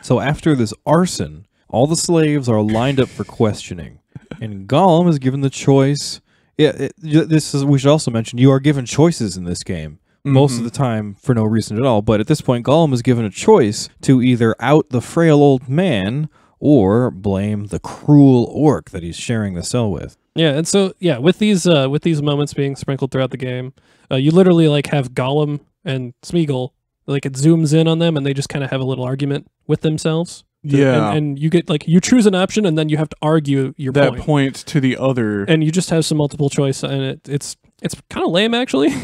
So after this arson, all the slaves are lined up for questioning, and Gollum is given the choice. We should also mention, you are given choices in this game. Most of the time for no reason at all, but at this point, Gollum is given a choice to either out the frail old man or blame the cruel orc that he's sharing the cell with. Yeah, and so with these moments being sprinkled throughout the game, you literally like have Gollum and Smeagol, like it zooms in on them and they just kind of have a little argument with themselves. And you get like you choose an option and then you have to argue your point to the other, and you just have some multiple choice, and it's kind of lame actually.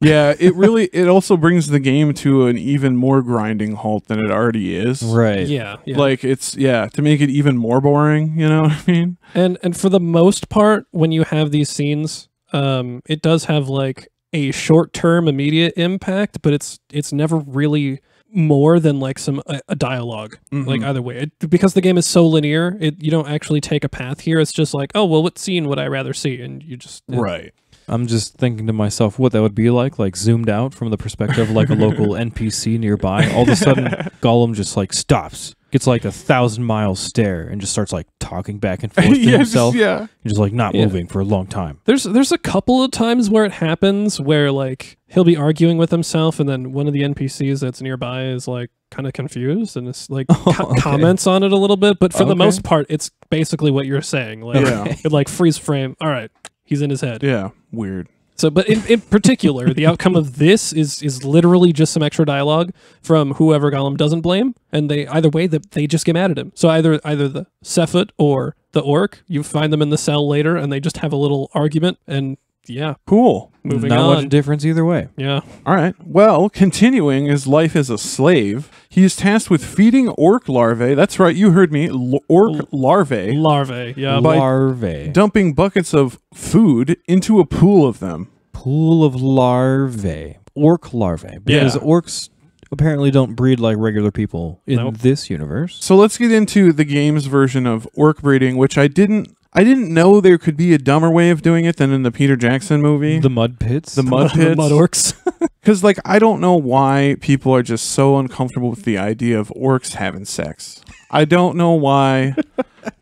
Yeah, it also brings the game to an even more grinding halt than it already is. Right. Yeah. Like to make it even more boring, you know what I mean? And for the most part, when you have these scenes, it does have like a short-term immediate impact, but it's never really more than like a dialogue, like either way. Because the game is so linear, you don't actually take a path here. It's just like, oh, well, what scene would I rather see? And you just... Right. I'm just thinking to myself what that would be like zoomed out from the perspective of like a local NPC nearby. All of a sudden, Gollum just like stops, gets like 1,000-mile stare, and just starts like talking back and forth to himself. And just like not moving for a long time. There's a couple of times where it happens where like he'll be arguing with himself, and then one of the NPCs that's nearby is like kind of confused and it's like comments on it a little bit. But for the most part, it's basically what you're saying. Like it like freeze frame. All right. He's in his head. Yeah, weird. So, but in particular, the outcome of this is literally just some extra dialogue from whoever Gollum doesn't blame, and either way they just get mad at him. So either the Sephoot or the orc, you find them in the cell later, and they just have a little argument, and cool. Moving on. Not much difference either way. Yeah. All right. Well, continuing his life as a slave, he is tasked with feeding orc larvae. That's right, you heard me. Orc larvae. Larvae, yeah. Larvae. Dumping buckets of food into a pool of them. Pool of larvae. Orc larvae. Because orcs apparently don't breed like regular people in this universe. So let's get into the game's version of orc breeding, which I didn't know there could be a dumber way of doing it than in the Peter Jackson movie. The mud pits? The mud pits. The mud orcs. Because, like, I don't know why people are just so uncomfortable with the idea of orcs having sex. I don't know why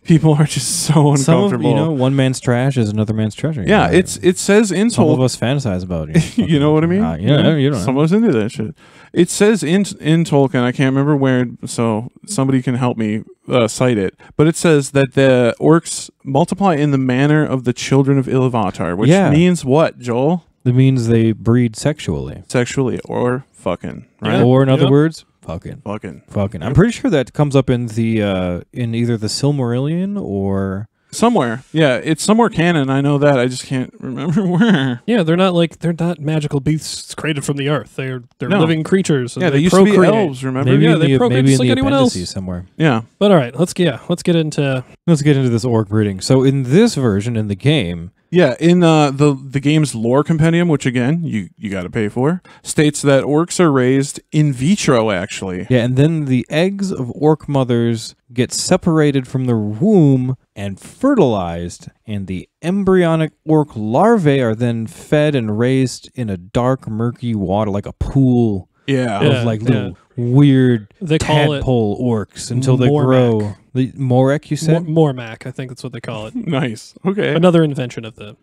people are just so uncomfortable. One man's trash is another man's treasure. Yeah, it says in Some of us fantasize about it. You know what I mean? You don't know. Some of us into that shit. It says in Tolkien, I can't remember where, so somebody can help me cite it, but it says that the orcs multiply in the manner of the children of Iluvatar, which means what, Joel? It means they breed sexually. Sexually or fucking, right? Or in other words, fucking. Fucking. I'm pretty sure that comes up in the in either the Silmarillion or somewhere. Yeah, it's somewhere canon. I know that. I just can't remember where. Yeah, they're not magical beasts created from the earth. They're living creatures. And they used procreate. to be elves. Remember? Maybe they procreate maybe just like in the anyone else. appendices somewhere. Yeah. But all right, let's get into this orc breeding. So in this version in the game, Yeah, in the game's lore compendium, which again you got to pay for, states that orcs are raised in vitro. Actually, Yeah, and then the eggs of orc mothers get separated from the womb and fertilized, and the embryonic orc larvae are then fed and raised in a dark, murky water, like a pool yeah, of like little weird They call it tadpole orcs until they Mormac. grow. The Morek, you said? Mormac, I think that's what they call it. nice. Okay, Another invention of the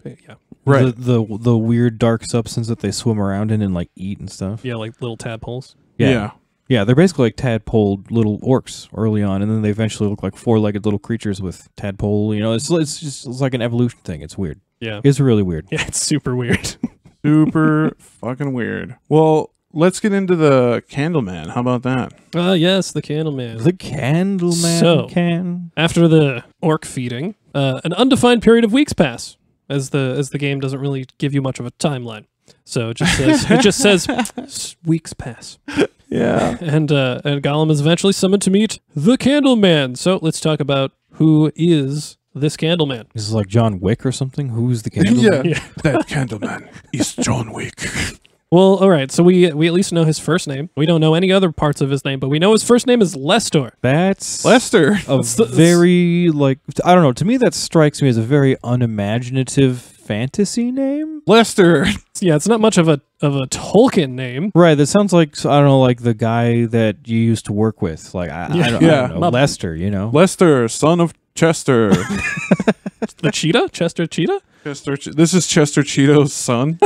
right. The weird dark substance that they swim around in and like eat and stuff. yeah, like little tadpoles. Yeah. Yeah, they're basically like tadpole little orcs early on, and then they eventually look like four-legged little creatures with tadpole. You know, it's just it's like an evolution thing. It's weird. Yeah, It's really weird. yeah, it's super weird. Super fucking weird. Well, let's get into the Candleman. How about that? Yes, the Candleman. The Candleman So- can. After the orc feeding, an undefined period of weeks pass, as the game doesn't really give you much of a timeline. So it just says weeks pass. Yeah. And Gollum is eventually summoned to meet the Candleman. So let's talk about who is this Candleman. This is like John Wick or something. Who's the Candleman? Yeah. That Candleman is John Wick. Well, all right. So we at least know his first name. We don't know any other parts of his name, but we know his first name is Lestor. That's Lester. a very like I don't know. To me, that strikes me as a very unimaginative fantasy name. Lester. Yeah, it's not much of a Tolkien name. Right. That sounds like I don't know, like the guy that you used to work with. Like I don't know, Muppet. Lester. You know. Lester, son of Chester. The cheetah? Chester Cheetah? This is Chester Cheeto's son.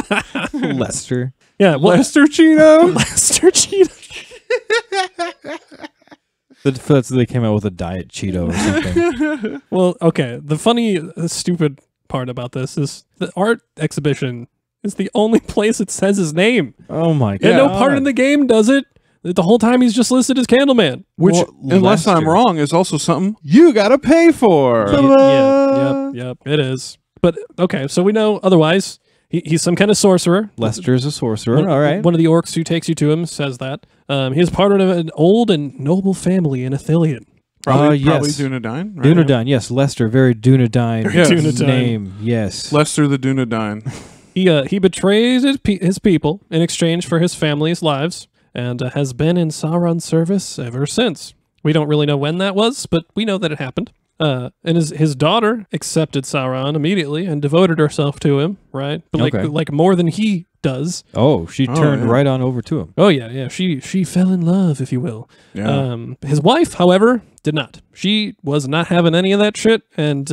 Lester. Yeah, well, Lester Cheeto. Lester Cheetah. They came out with a diet Cheeto or something. Well, okay. The funny, stupid part about this is the art exhibition is the only place it says his name. Oh my god! And no part in the game does it. The whole time he's just listed as Candleman. Which, Well, unless I'm Lester. wrong, is also something you gotta pay for. Yep, it is. But okay, so we know otherwise. He's some kind of sorcerer. Lester is a sorcerer. All right. One of the orcs who takes you to him says that. He's part of an old and noble family in Ithilien. Probably yes. Dunedain. Right? Dunedain, yes, Lester, very Dunedain Yes. Dunedain. name, yes. Lester the Dunedain. He betrays his people in exchange for his family's lives, and has been in Sauron's service ever since. We don't really know when that was, but we know that it happened. And his daughter accepted Sauron immediately and devoted herself to him, right? But Okay. like more than he does. Oh, she turned yeah. right on over to him. Oh yeah. She fell in love, if you will. Yeah. His wife, however, did not. She was not having any of that shit, and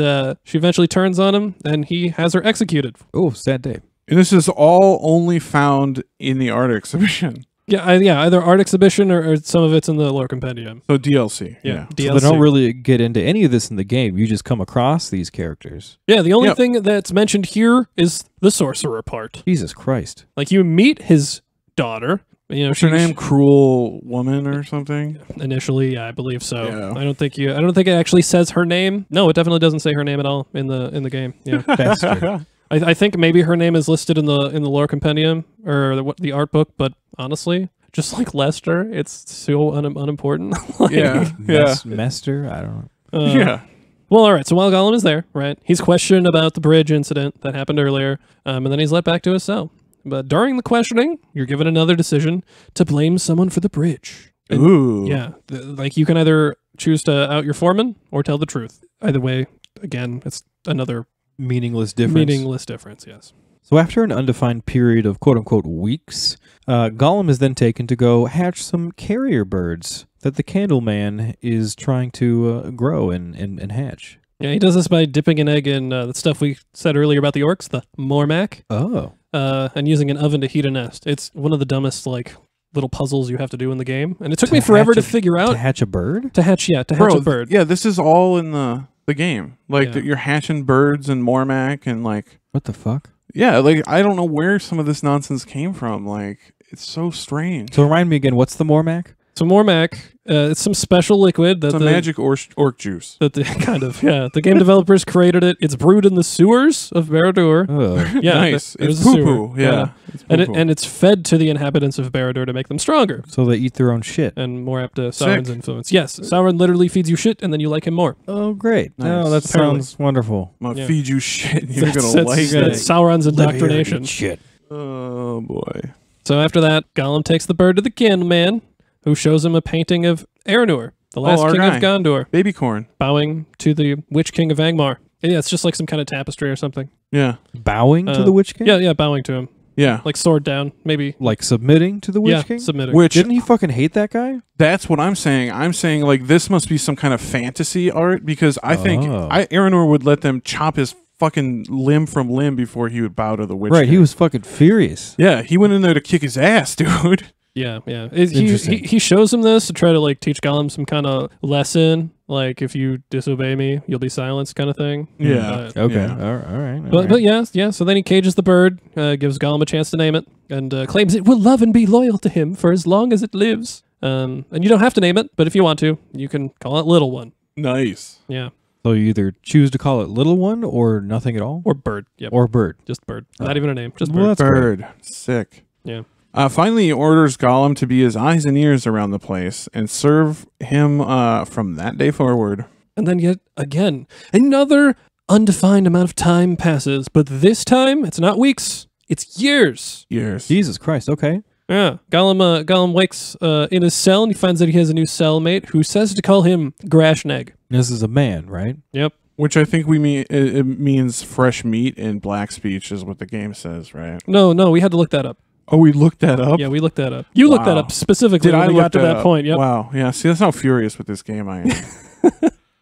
she eventually turns on him, and he has her executed. Oh, sad day. And this is all only found in the art exhibition. Yeah, either art exhibition or some of it's in the lore compendium. So DLC. Yeah, So DLC. they don't really get into any of this in the game. You just come across these characters. Yeah, the only Yep. thing that's mentioned here is the sorcerer part. Jesus Christ. Like you meet his daughter. You know, What's her name? Cruel Woman or something? Initially, yeah, I believe so. Yeah. I don't think it actually says her name. No, it definitely doesn't say her name at all in the game. Yeah. Bastard. I think maybe her name is listed in the lore compendium or the art book, but honestly, just like Lester, it's so unimportant. Like, Yeah. Yeah. Mester? I don't know. Yeah. Well, all right. So while Gollum is there, right, he's questioned about the bridge incident that happened earlier, and then he's let back to his cell. But during the questioning, you're given another decision to blame someone for the bridge. And, Ooh. yeah, like you can either choose to out your foreman or tell the truth. Either way, again, it's another Meaningless difference. meaningless difference. Yes. So after an undefined period of quote-unquote weeks, Gollum is then taken to go hatch some carrier birds that the Candleman is trying to grow and hatch. Yeah, he does this by dipping an egg in the stuff we said earlier about the orcs, the Mormac, Oh. and using an oven to heat a nest. It's one of the dumbest little puzzles you have to do in the game, and it took To me forever hatch to a- figure out To hatch a bird? to hatch a bird. Yeah, this is all in the game. Like Yeah. you're hatching birds and Mormac and like What the fuck? yeah, like I don't know where some of this nonsense came from. Like it's so strange. So remind me again, what's the Mormac? Some more Mac. It's some special liquid that It's a magic orc juice. That the kind of the game developers created it. It's brewed in the sewers of Barad-dûr. Yeah, Nice. there's It's a sewer. poo-poo. Yeah. It's And poo-poo. it's fed to the inhabitants of Barad-dûr to make them stronger So they eat their own shit. and more apt to Sauron's Sick. influence. Yes, Sauron literally feeds you shit, and then you like him more. Oh, great. Nice. No, that Apparently. sounds wonderful. I'm gonna Yeah. feed you shit and you're That's- gonna like that's it. Sauron's indoctrination. Shit. Oh boy. So after that, Gollum takes the bird to the Candleman, who shows him a painting of Aranur, the last our king guy. of Gondor, Baby corn. bowing to the Witch King of Angmar. Yeah, it's just like some kind of tapestry or something. Yeah. Bowing to the Witch King? Yeah, bowing to him. Yeah. Like sword down, maybe. Like submitting to the Witch King? Submitting. Which Didn't he fucking hate that guy? that's what I'm saying. I'm saying like this must be some kind of fantasy art because I think Oh. Aranor would let them chop his fucking limb from limb before he would bow to the witch. Right, king. he was fucking furious. Yeah, he went in there to kick his ass, dude. Yeah. Interesting. He shows him this to try to like teach Gollum some kind of lesson, like if you disobey me, you'll be silenced, kind of thing. Yeah. Okay. Yeah. All right. But yeah. So then he cages the bird, gives Gollum a chance to name it, and claims it will love and be loyal to him for as long as it lives. And you don't have to name it, but if you want to, you can call it Little One. Nice. Yeah, So you either choose to call it Little One or nothing at all? or Bird. Yep, Or Bird. just Bird. Not even a name, just Well, Bird. that's great. Bird. Sick. Yeah. Finally, he orders Gollum to be his eyes and ears around the place and serve him from that day forward. And then yet again, another undefined amount of time passes, but this time it's not weeks, it's years. Years. Jesus Christ, okay. Yeah. Gollum wakes in his cell and he finds that he has a new cellmate who says to call him Grashneg. This is a man, right? Yep. Which I think we mean it means fresh meat in black speech is what the game says, right? No, we had to look that up. Oh, we looked that up? Yeah, we looked that up. You looked that Wow. up specifically Did when I we look got to that up? point. Yep. Wow. Yeah, see, that's how furious with this game I am.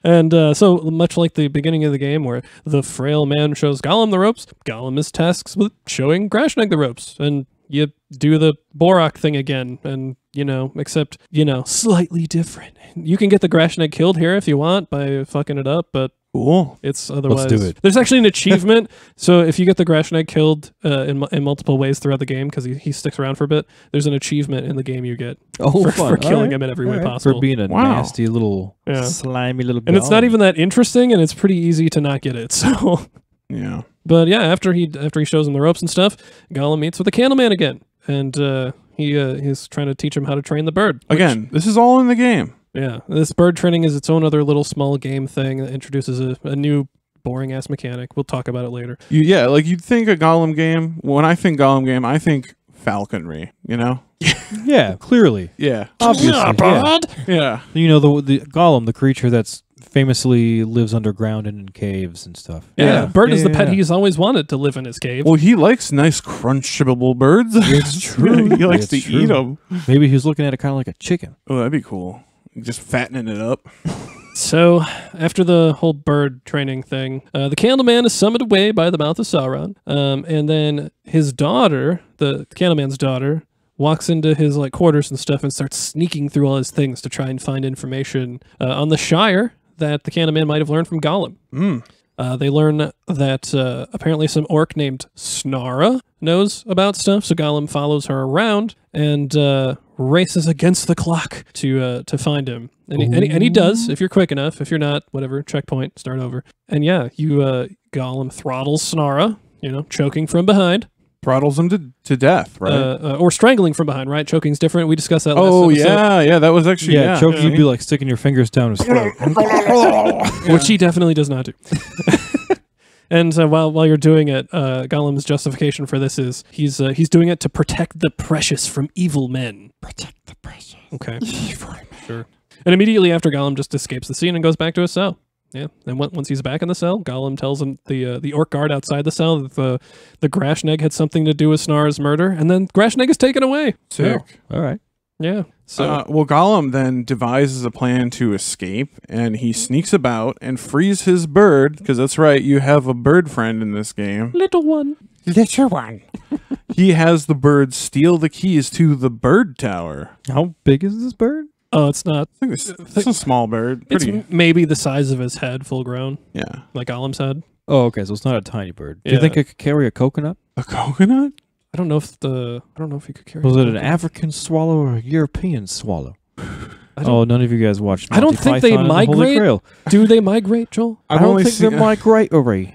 And so much like the beginning of the game where the frail man shows Gollum the ropes, Gollum is tasked with showing Grashneg the ropes. And you do the Borak thing again, and, except, slightly different. You can get the Grashneg killed here if you want by fucking it up, but Cool. it's otherwise. do it. There's actually an achievement. So if you get the Grashneg killed in multiple ways throughout the game, because he sticks around for a bit, there's an achievement in the game you get Oh, for killing him in every way possible. For being a Wow. nasty little, Yeah. slimy little And it's not dog. even that interesting, and it's pretty easy to not get it. So, Yeah. but yeah, after he shows him the ropes and stuff, Gollum meets with the Candleman again, and he's trying to teach him how to train the bird. which- Again, this is all in the game. yeah, this bird training is its own other little small game thing that introduces a new boring ass mechanic. We'll talk about it later. Like you'd think a Gollum game. When I think Gollum game, I think falconry, Yeah, clearly. Yeah. Obviously. Yeah. Yeah. You know, the Gollum, the creature that's famously lives underground and in caves and stuff. Yeah. Bird is the pet yeah. he's always wanted to live in his cave. Well, he likes nice crunchable birds. It's true. He likes It's to true. eat them. Maybe he was looking at it kind of like a chicken. Oh, that'd be cool. Just fattening it up. So, after the whole bird training thing, the Candleman is summoned away by the mouth of Sauron, and then his daughter, the Candleman's daughter, walks into his quarters and stuff and starts sneaking through all his things to try and find information on the Shire that the Candleman might have learned from Gollum. They learn that apparently some orc named Snara knows about stuff, so Gollum follows her around and races against the clock to find him. And he does, if you're quick enough. If you're not, whatever, checkpoint, start over. And yeah, Gollum throttles Snara, choking from behind. Throttles him to death, right? Or strangling from behind, right? Choking's different. We discussed that last oh, episode. yeah. That was actually, Yeah, choking, you'd be like sticking your fingers down his throat. Which he definitely does not do. And while you're doing it, Gollum's justification for this is he's doing it to protect the precious from evil men. Protect the precious. Okay, sure. And immediately after, Gollum just escapes the scene and goes back to his cell. Yeah, and once he's back in the cell, Gollum tells him the orc guard outside the cell that the Grashneg had something to do with Snar's murder, and then Grashneg is taken away. Sick. All right. Yeah. So Well, Gollum then devises a plan to escape, and he sneaks about and frees his bird, because that's right, you have a bird friend in this game. little one. Little one. He has the bird steal the keys to the bird tower. How big is this bird? Oh, it's not. I think it's a small bird. Pretty. It's maybe the size of his head, full grown, Yeah. like Gollum's head. Oh, okay. So it's not a tiny bird. Do Yeah. you think it could carry a coconut? A I don't know if he could carry. Was it an coconut. African swallow or a European swallow? Oh, none of you guys watched I don't Monty think they Python and the Holy migrate. Grail. Do they migrate, Joel? I don't think they're migratory.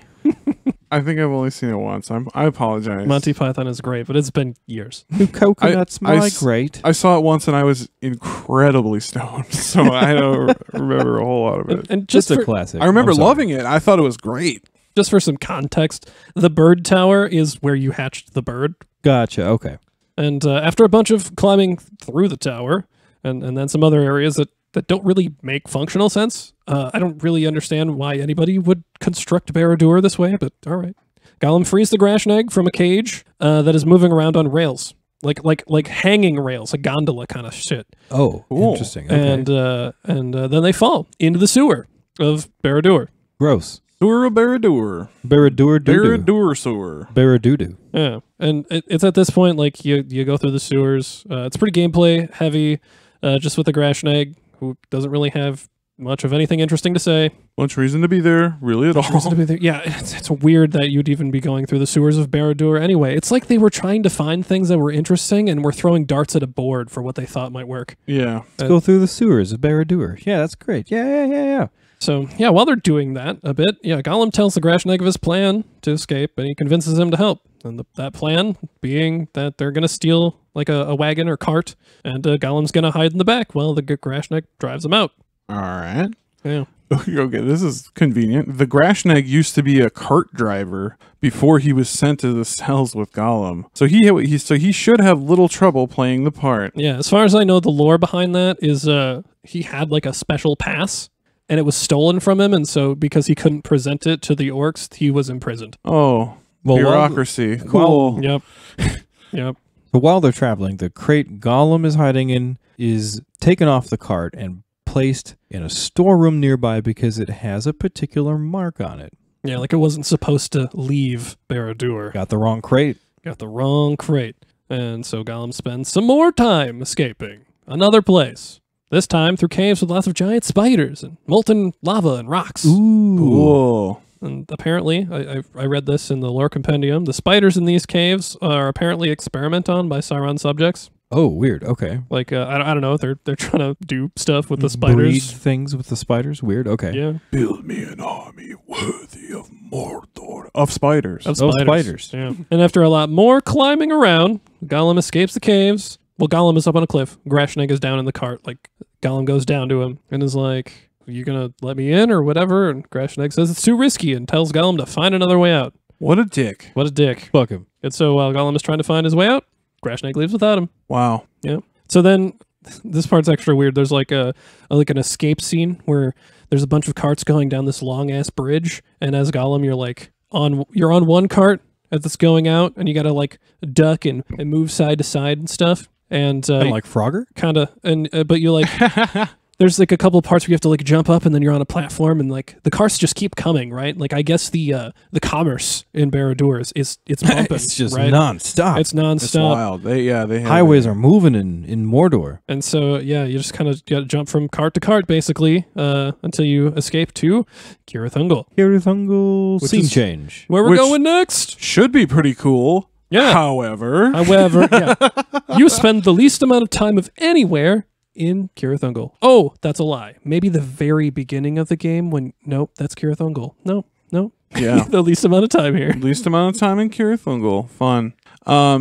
I think I've only seen it once. I apologize. Monty Python is great, but it's been years. Do coconuts I migrate? I saw it once and I was incredibly stoned, so I don't remember a whole lot of it. And Just just a for, classic. I remember I'm sorry. loving it. I thought it was great. just for some context, the bird tower is where you hatched the bird. Gotcha. Okay. And after a bunch of climbing through the tower, and then some other areas that don't really make functional sense, I don't really understand why anybody would construct Barad-dûr this way, but all right. Gollum frees the Grashnag from a cage that is moving around on rails, like hanging rails, a gondola kind of shit. Oh, Cool. interesting. Okay. And then they fall into the sewer of Barad-dûr. Gross. Sewer of Barad-dûr. Barad-dûr doo-doo. Barad-dûr sewer. Barad-doo-doo. Yeah, and it's at this point like you go through the sewers. It's pretty gameplay heavy, just with the Grashnag, who doesn't really have much of anything interesting to say. Much reason to be there, really at all. Reason to be there. Yeah, it's weird that you'd even be going through the sewers of Barad-dûr anyway. It's like they were trying to find things that were interesting and were throwing darts at a board for what they thought might work. Yeah. Let's go through the sewers of Barad-dûr. Yeah, that's great. Yeah. So, yeah, while they're doing that a bit, Gollum tells the Grashnag of his plan to escape, and he convinces him to help. And that plan being that they're going to steal like a wagon or cart, and Gollum's going to hide in the back while the Grashnag drives them out. All right. Yeah. Okay, this is convenient. The Grashnag used to be a cart driver before he was sent to the cells with Gollum. So he should have little trouble playing the part. Yeah, as far as I know, the lore behind that is he had like a special pass, and it was stolen from him, and so because he couldn't present it to the orcs, he was imprisoned. Oh, Well, bureaucracy. Cool. Yep. Yep. So while they're traveling, the crate Gollum is hiding in is taken off the cart and placed in a storeroom nearby because it has a particular mark on it. Yeah, like it wasn't supposed to leave Barad-dûr. Got the wrong crate. Got the wrong crate. And so Gollum spends some more time escaping another place. This time through caves with lots of giant spiders and molten lava and rocks. Ooh. Cool. And apparently, I read this in the lore compendium, the spiders in these caves are apparently experimented on by Sauron subjects. Oh, weird. Okay. Like, I don't know, they're trying to do stuff with the Breed spiders. things with the spiders. Weird. Okay. Yeah. Build me an army worthy of Mordor. Of spiders. Of Oh, spiders. spiders. Yeah. And after a lot more climbing around, Gollum escapes the caves. Well, Gollum is up on a cliff. Grashnag is down in the cart. Like, Gollum goes down to him and is like, "Are you gonna let me in or whatever?" And Grashnag says it's too risky and tells Gollum to find another way out. What a dick. What a dick. Fuck him. And so while Gollum is trying to find his way out, Grashnag leaves without him. Wow. Yeah. So then, this part's extra weird. There's like an escape scene where there's a bunch of carts going down this long ass bridge, and as Gollum, you're on one cart as it's going out, and you gotta like duck and move side to side and stuff. And Kinda like Frogger? kind of, and but you like. There's like a couple parts where you have to like jump up and then you're on a platform and like the cars just keep coming, right? Like I guess the commerce in Barad-dûr is it's bumping, It's just right? nonstop. It's It's nonstop. wild. They have Highways are moving in Mordor. And so, yeah, you just kind of got to jump from cart to cart, basically, until you escape to Cirith Ungol, Cirith Which scene is- change. where we're Which- going next. should be pretty cool. Yeah. However, Yeah, you spend the least amount of time of anywhere in Cirith Ungol. Oh, that's a lie. Maybe the very beginning of the game when, nope, that's Cirith Ungol. No. yeah. The least amount of time here. Least amount of time in Cirith Ungol. Fun.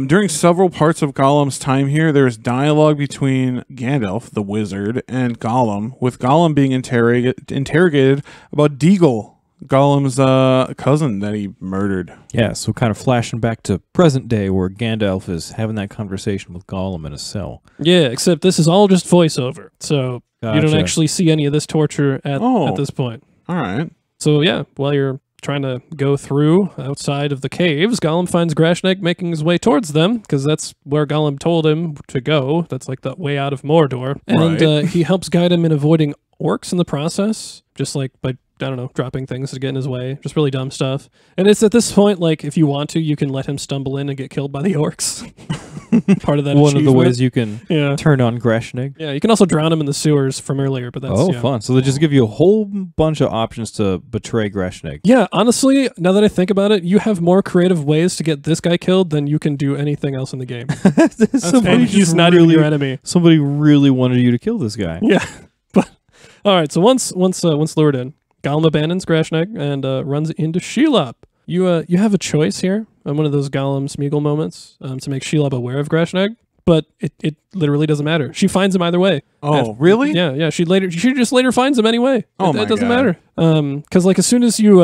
During several parts of Gollum's time here, there is dialogue between Gandalf, the wizard, and Gollum, with Gollum being interrogated about Deagle, Gollum's cousin that he murdered. Yeah, so kind of flashing back to present day where Gandalf is having that conversation with Gollum in a cell. Yeah, except this is all just voiceover. So you don't Gotcha. actually see any of this torture at this point. All right. So yeah, while you're trying to go through outside of the caves, Gollum finds Grashnag making his way towards them, because that's where Gollum told him to go. That's like the way out of Mordor. And Right. he helps guide him in avoiding orcs in the process, just like by, I don't know, dropping things to get in his way. Just really dumb stuff. And it's at this point, like, if you want to, you can let him stumble in and get killed by the orcs. part of that. One of the achievement. ways you can turn on Grashnig. Yeah, you can also drown him in the sewers from earlier, but that's fun. So they just give you a whole bunch of options to betray Grashnig. Yeah, honestly, now that I think about it, you have more creative ways to get this guy killed than you can do anything else in the game. Somebody And he's not even your enemy. Somebody really wanted you to kill this guy. Yeah, but all right. So once lured in, Gollum abandons Grashnig and runs into Shelob. You have a choice here on one of those Gollum Smeagol moments to make Shelob aware of Grashnig, but it literally doesn't matter. She finds him either way. Oh, really? Yeah. She just later finds him anyway. Oh It doesn't matter. Because like as soon as you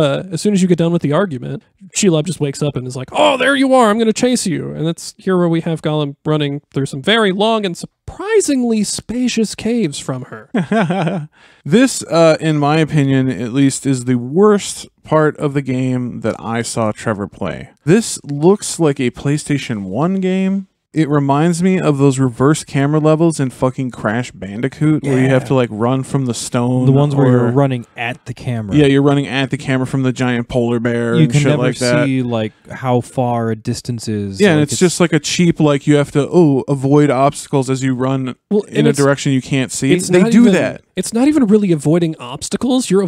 get done with the argument, Shelob just wakes up and is like, "Oh, there you are! I'm going to chase you." And that's here where we have Gollum running through some very long and surprisingly spacious caves from her. This, in my opinion, at least, is the worst part of the game that I saw Trever play. This looks like a PlayStation 1 game. It reminds me of those reverse camera levels in fucking Crash Bandicoot where you have to like run from the stone. The ones where you're running at the camera. Yeah, you're running at the camera from the giant polar bear you and can shit never like that. see like how far a distance is. Yeah, like, and it's just like a cheap, like you have to avoid obstacles as you run in a direction you can't see. They do that. It's not even really avoiding obstacles. You're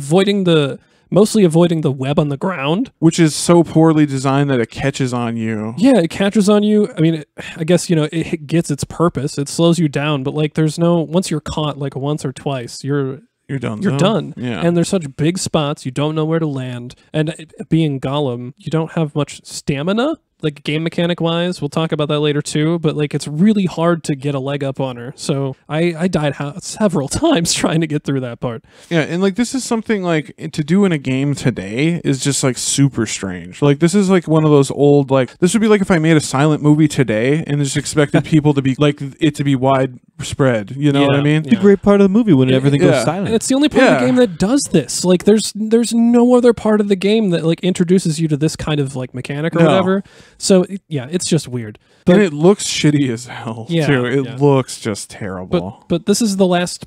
mostly avoiding the web on the ground, which is so poorly designed that it catches on you. Yeah, it catches on you. I mean, I guess, it gets its purpose. It slows you down, but like once you're caught like once or twice, you're done. You're done. Yeah. And there's such big spots, you don't know where to land. And being Gollum, you don't have much stamina. Like game mechanic wise, we'll talk about that later too, but like it's really hard to get a leg up on her. So I died several times trying to get through that part. Yeah, and like this is something like to do in a game today is just like super strange. Like this is like one of those old, like this would be like if I made a silent movie today and just expected people to be like it to be widespread. You know what I mean? It's a great part of the movie when everything goes silent. And it's the only part of the game that does this. Like there's no other part of the game that like introduces you to this kind of like mechanic or whatever. So yeah, it's just weird. But, and it looks shitty as hell too. It looks just terrible. But this is the last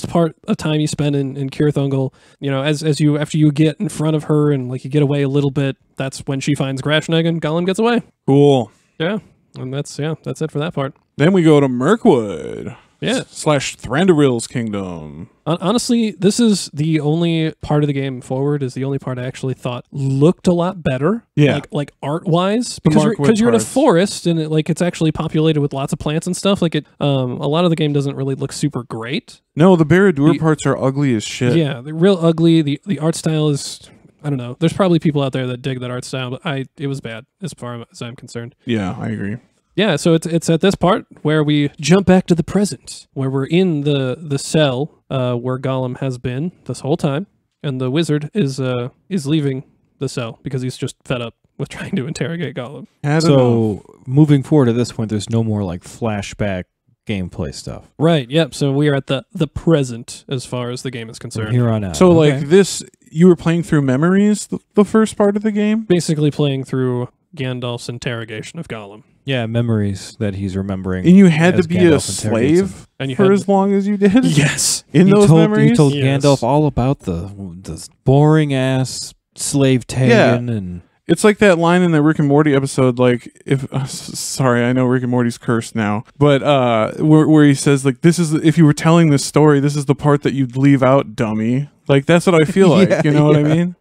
part of time you spend in Kirthungel. After you get in front of her and like you get away a little bit, that's when she finds Grashnig and Gollum gets away. Cool. Yeah. And that's it for that part. Then we go to Mirkwood. Yeah. / Thranduil's kingdom. Honestly, this is the only part of the game forward is the only part I actually thought looked a lot better. Yeah. Like art wise, because you're in a forest and it's actually populated with lots of plants and stuff. Like a lot of the game doesn't really look super great. No, the Barad-dûr parts are ugly as shit. Yeah, they're real ugly. The art style is, I don't know. There's probably people out there that dig that art style, but it was bad as far as I'm concerned. Yeah, I agree. Yeah, so it's at this part where we jump back to the present, where we're in the cell where Gollum has been this whole time, and the wizard is leaving the cell because he's just fed up with trying to interrogate Gollum. So moving forward at this point, there's no more like flashback gameplay stuff. Right. Yep. So we are at the present as far as the game is concerned. From here on out. So like this, you were playing through memories the first part of the game? Basically playing through Gandalf's interrogation of Gollum. Yeah, memories that he's remembering. And you had to be Gandalf a slave for as long as you did? Yes. In those memories? He told Gandalf all about the boring-ass slave tagging and... It's like that line in the Rick and Morty episode, like, sorry, I know Rick and Morty's cursed now, but where he says, like, if you were telling this story, this is the part that you'd leave out, dummy. Like, that's what I feel like, you know what I mean?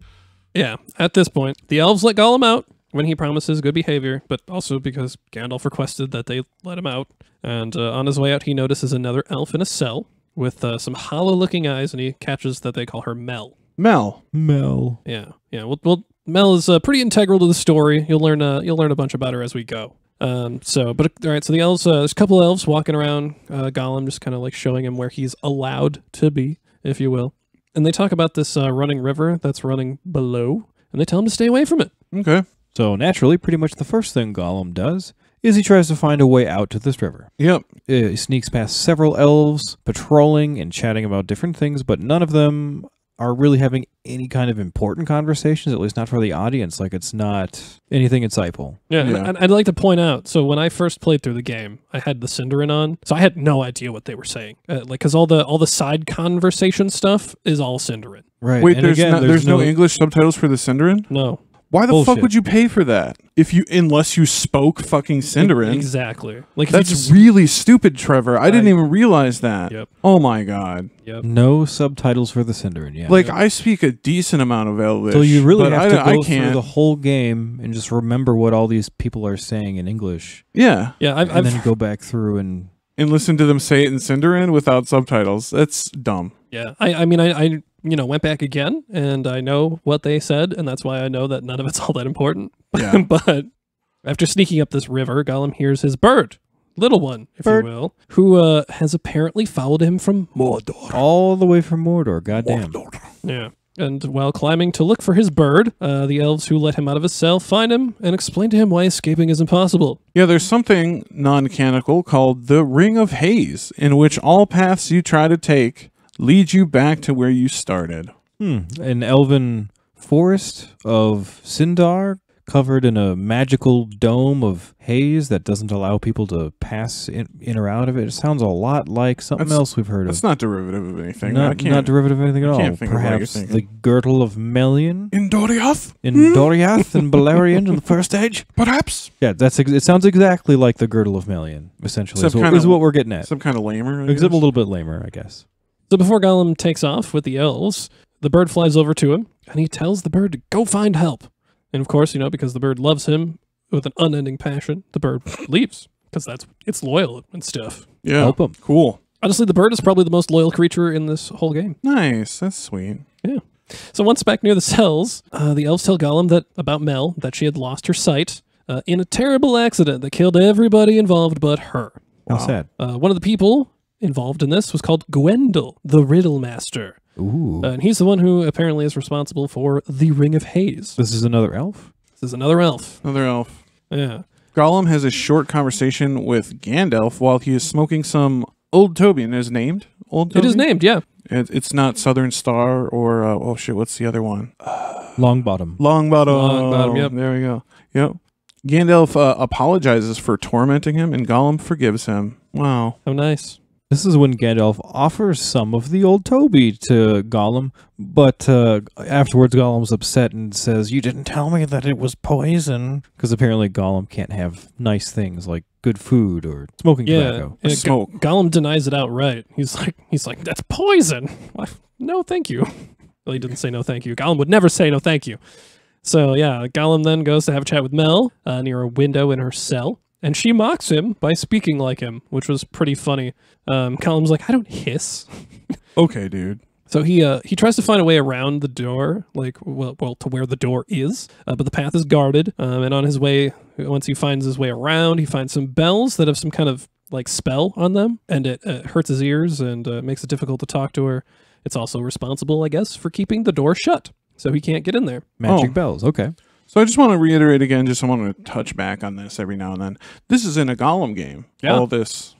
Yeah, at this point, the elves let Gollum out when he promises good behavior, but also because Gandalf requested that they let him out. And on his way out, he notices another elf in a cell with some hollow-looking eyes, and he catches that they call her Mel. Mel. Yeah. Well, Mel is pretty integral to the story. You'll learn a bunch about her as we go. All right. So the elves, there's a couple of elves walking around Gollum, just kind of like showing him where he's allowed to be, if you will. And they talk about this running river that's running below, and they tell him to stay away from it. Okay. So naturally, pretty much the first thing Gollum does is he tries to find a way out to this river. Yep. He sneaks past several elves, patrolling and chatting about different things, but none of them are really having any kind of important conversations, at least not for the audience. Like, it's not anything insightful. Yeah. And I'd like to point out, so when I first played through the game, I had the Sindarin on, so I had no idea what they were saying. Because all the side conversation stuff is all Sindarin. Right. Wait, and there's no English subtitles for the Sindarin? No. Why the Bullshit. fuck would you pay for that unless you spoke fucking Sindarin? Exactly. Like if That's you just, really stupid, Trevor. I didn't even realize that. Yep. Oh my god. Yep. No subtitles for the Sindarin, yeah. Like I speak a decent amount of Elvish. so you really but have to I go through can't. the whole game and just remember what all these people are saying in English. Yeah. Yeah, And then go back through and... And listen to them say it in Sindarin without subtitles. That's dumb. yeah. I mean, I went back again, and I know what they said, and that's why I know that none of it's all that important. Yeah. But after sneaking up this river, Gollum hears his bird, little one, if Bird. you will, who has apparently followed him from Mordor. all the way from Mordor, goddamn. Yeah. And while climbing to look for his bird, the elves who let him out of his cell find him and explain to him why escaping is impossible. Yeah, there's something non-canonical called the Ring of Haze, in which all paths you try to take lead you back to where you started. An elven forest of Sindar covered in a magical dome of haze that doesn't allow people to pass in or out of it. It sounds a lot like something else we've heard of. That's not derivative of anything. Not derivative of anything at all. can't think of what you're Perhaps thinking. the girdle of Melian In Doriath? in Doriath and Beleriand in the first age. Perhaps? Yeah, it sounds exactly like the girdle of Melian. Essentially, is what we're getting at. Some kind of lamer. I Except a guess? little bit lamer, I guess. So before Gollum takes off with the elves, the bird flies over to him, and he tells the bird to go find help. And of course, because the bird loves him with an unending passion, the bird leaves, because it's loyal and stuff. Yeah. Help him. Cool. Honestly, the bird is probably the most loyal creature in this whole game. Nice. That's sweet. Yeah. So once back near the cells, the elves tell Gollum about Mel, that she had lost her sight in a terrible accident that killed everybody involved but her. How Wow. sad. One of the people involved in this was called Gwendol, the Riddle Master. Ooh. And he's the one who apparently is responsible for the Ring of Haze. This is another elf? This is another elf. Another elf. Yeah. Gollum has a short conversation with Gandalf while he is smoking some Old Toby, and it is named Old Toby? It is named, yeah. It's not Southern Star or, oh shit, what's the other one? Longbottom. Longbottom. Longbottom, yep. There we go. Yep. Gandalf apologizes for tormenting him, and Gollum forgives him. Wow. Oh, nice. This is when Gandalf offers some of the old Toby to Gollum, but afterwards Gollum's upset and says, "You didn't tell me that it was poison." Because apparently Gollum can't have nice things like good food or smoking tobacco. Yeah, Smoke. Gollum denies it outright. He's like, that's poison. Why? No, thank you. Well, he didn't say no, thank you. Gollum would never say no, thank you. So yeah, Gollum then goes to have a chat with Mel near a window in her cell. And she mocks him by speaking like him, which was pretty funny. Gollum's like, I don't hiss. Okay, dude. So he tries to find a way around the door, to where the door is, but the path is guarded. And on his way, once he finds his way around, he finds some bells that have some kind of like spell on them, and it hurts his ears and makes it difficult to talk to her. It's also responsible, I guess, for keeping the door shut, so he can't get in there. Magic bells, okay. So I just want to reiterate again, I want to touch back on this every now and then. This is in a Gollum game. Yeah. All this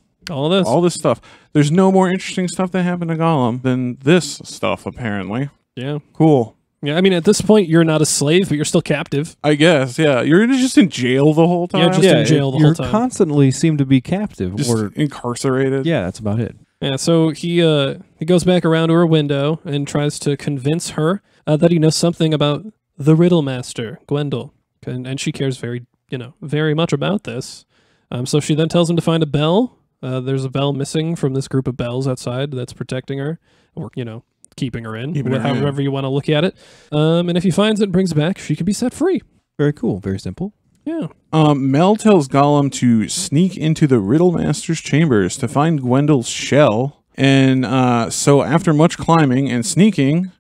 stuff. There's no more interesting stuff that happened to Gollum than this stuff, apparently. Yeah. Cool. Yeah, I mean, at this point, you're not a slave, but you're still captive. I guess, yeah. You're just in jail the whole time? Yeah, just in jail the whole time. You constantly seem to be captive. Just incarcerated? Yeah, that's about it. Yeah, so he goes back around to her window and tries to convince her that he knows something about the Riddle Master, Gwendol. And she cares very much about this. So she then tells him to find a bell. There's a bell missing from this group of bells outside that's protecting her, or, keeping her in, however you want to look at it. And if he finds it and brings it back, she can be set free. Very cool. Very simple. Yeah. Mel tells Gollum to sneak into the Riddle Master's chambers to find Gwendol's shell. And so after much climbing and sneaking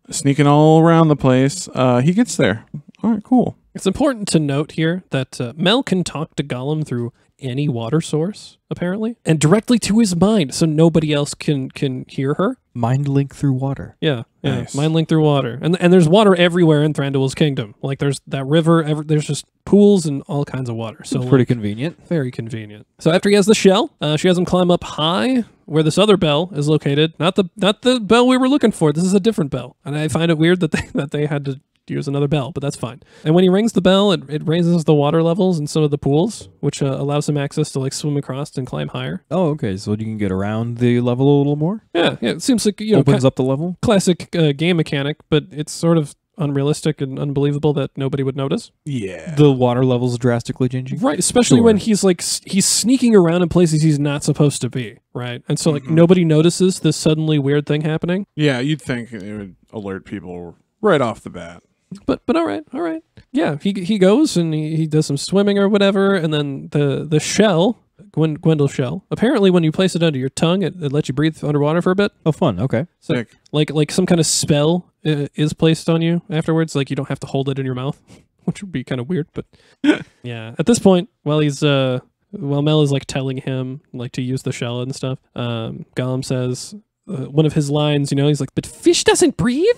all around the place, he gets there. All right, cool. It's important to note here that Mel can talk to Gollum through any water source, apparently, and directly to his mind, so nobody else can hear her. Mind link through water. Yeah, Nice. mind link through water. And there's water everywhere in Thranduil's kingdom. Like, there's that river, there's just pools and all kinds of water. So It's pretty convenient. very convenient. So after he has the shell, she has him climb up high where this other bell is located. Not the bell we were looking for. This is a different bell. And I find it weird that they had to use another bell, but that's fine. And when he rings the bell, it raises the water levels in some of the pools, which allows him access to like swim across and climb higher. Oh, okay. So you can get around the level a little more? Yeah, it seems like Opens up the level? classic game mechanic, but it's sort of unrealistic and unbelievable that nobody would notice. Yeah. The water levels drastically changing. Right, especially Sure. when he's like he's sneaking around in places he's not supposed to be, right? And so like nobody notices this suddenly weird thing happening. Yeah, you'd think it would alert people right off the bat. But all right. Yeah, he goes and he does some swimming or whatever, and then the shell, Gwendol's shell. Apparently, when you place it under your tongue, it lets you breathe underwater for a bit. Oh, fun. Okay. So, Sick. like some kind of spell is placed on you afterwards. Like you don't have to hold it in your mouth, which would be kind of weird. But yeah, at this point, while Mel is like telling him like to use the shell and stuff, Gollum says one of his lines. He's like, "But fish doesn't breathe.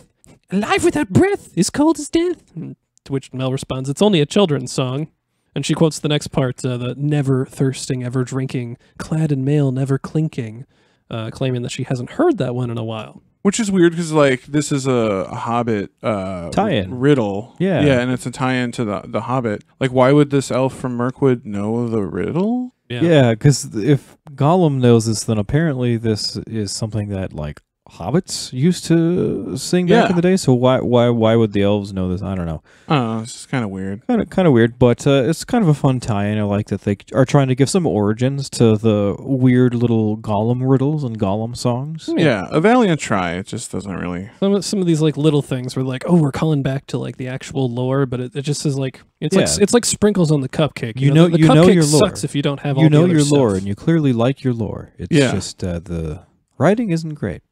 Alive without breath is cold as death." To which Mel responds, "It's only a children's song." And she quotes the next part, the never thirsting, ever drinking, clad in mail, never clinking, claiming that she hasn't heard that one in a while. Which is weird because like this is a Hobbit Tie-in. riddle. Yeah. Yeah, and it's a tie-in to the Hobbit. Like, why would this elf from Mirkwood know the riddle? Yeah, because if Gollum knows this, then apparently this is something that like hobbits used to sing back in the day. So why would the elves know this? I don't know. It's just kind of weird. Kind of weird, but it's kind of a fun tie-in. I like that they are trying to give some origins to the weird little Gollum riddles and Gollum songs. Yeah, a valiant try. It just doesn't really. Some of these like little things were like, oh, we're calling back to like the actual lore, but it just is like it's like sprinkles on the cupcake. You know the you cupcake know your lore. sucks if you don't have all you the know other your stuff. lore, and you clearly like your lore. It's just the writing isn't great.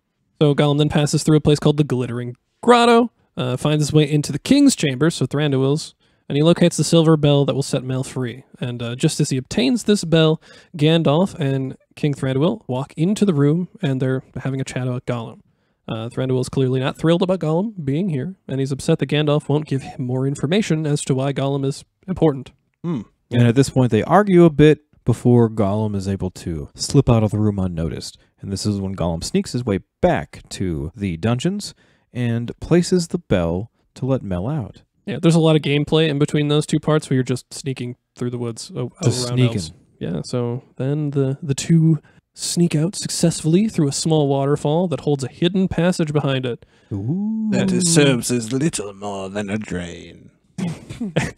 So Gollum then passes through a place called the Glittering Grotto, finds his way into the king's chamber, so Thranduil's, and he locates the silver bell that will set Mel free. And just as he obtains this bell, Gandalf and King Thranduil walk into the room, and they're having a chat about Gollum. Thranduil is clearly not thrilled about Gollum being here, and he's upset that Gandalf won't give him more information as to why Gollum is important. And at this point, they argue a bit before Gollum is able to slip out of the room unnoticed. And this is when Gollum sneaks his way back to the dungeons and places the bell to let Mel out. Yeah, there's a lot of gameplay in between those two parts where you're just sneaking through the woods around elves. Yeah, so then the two sneak out successfully through a small waterfall that holds a hidden passage behind it. Ooh. That serves as little more than a drain.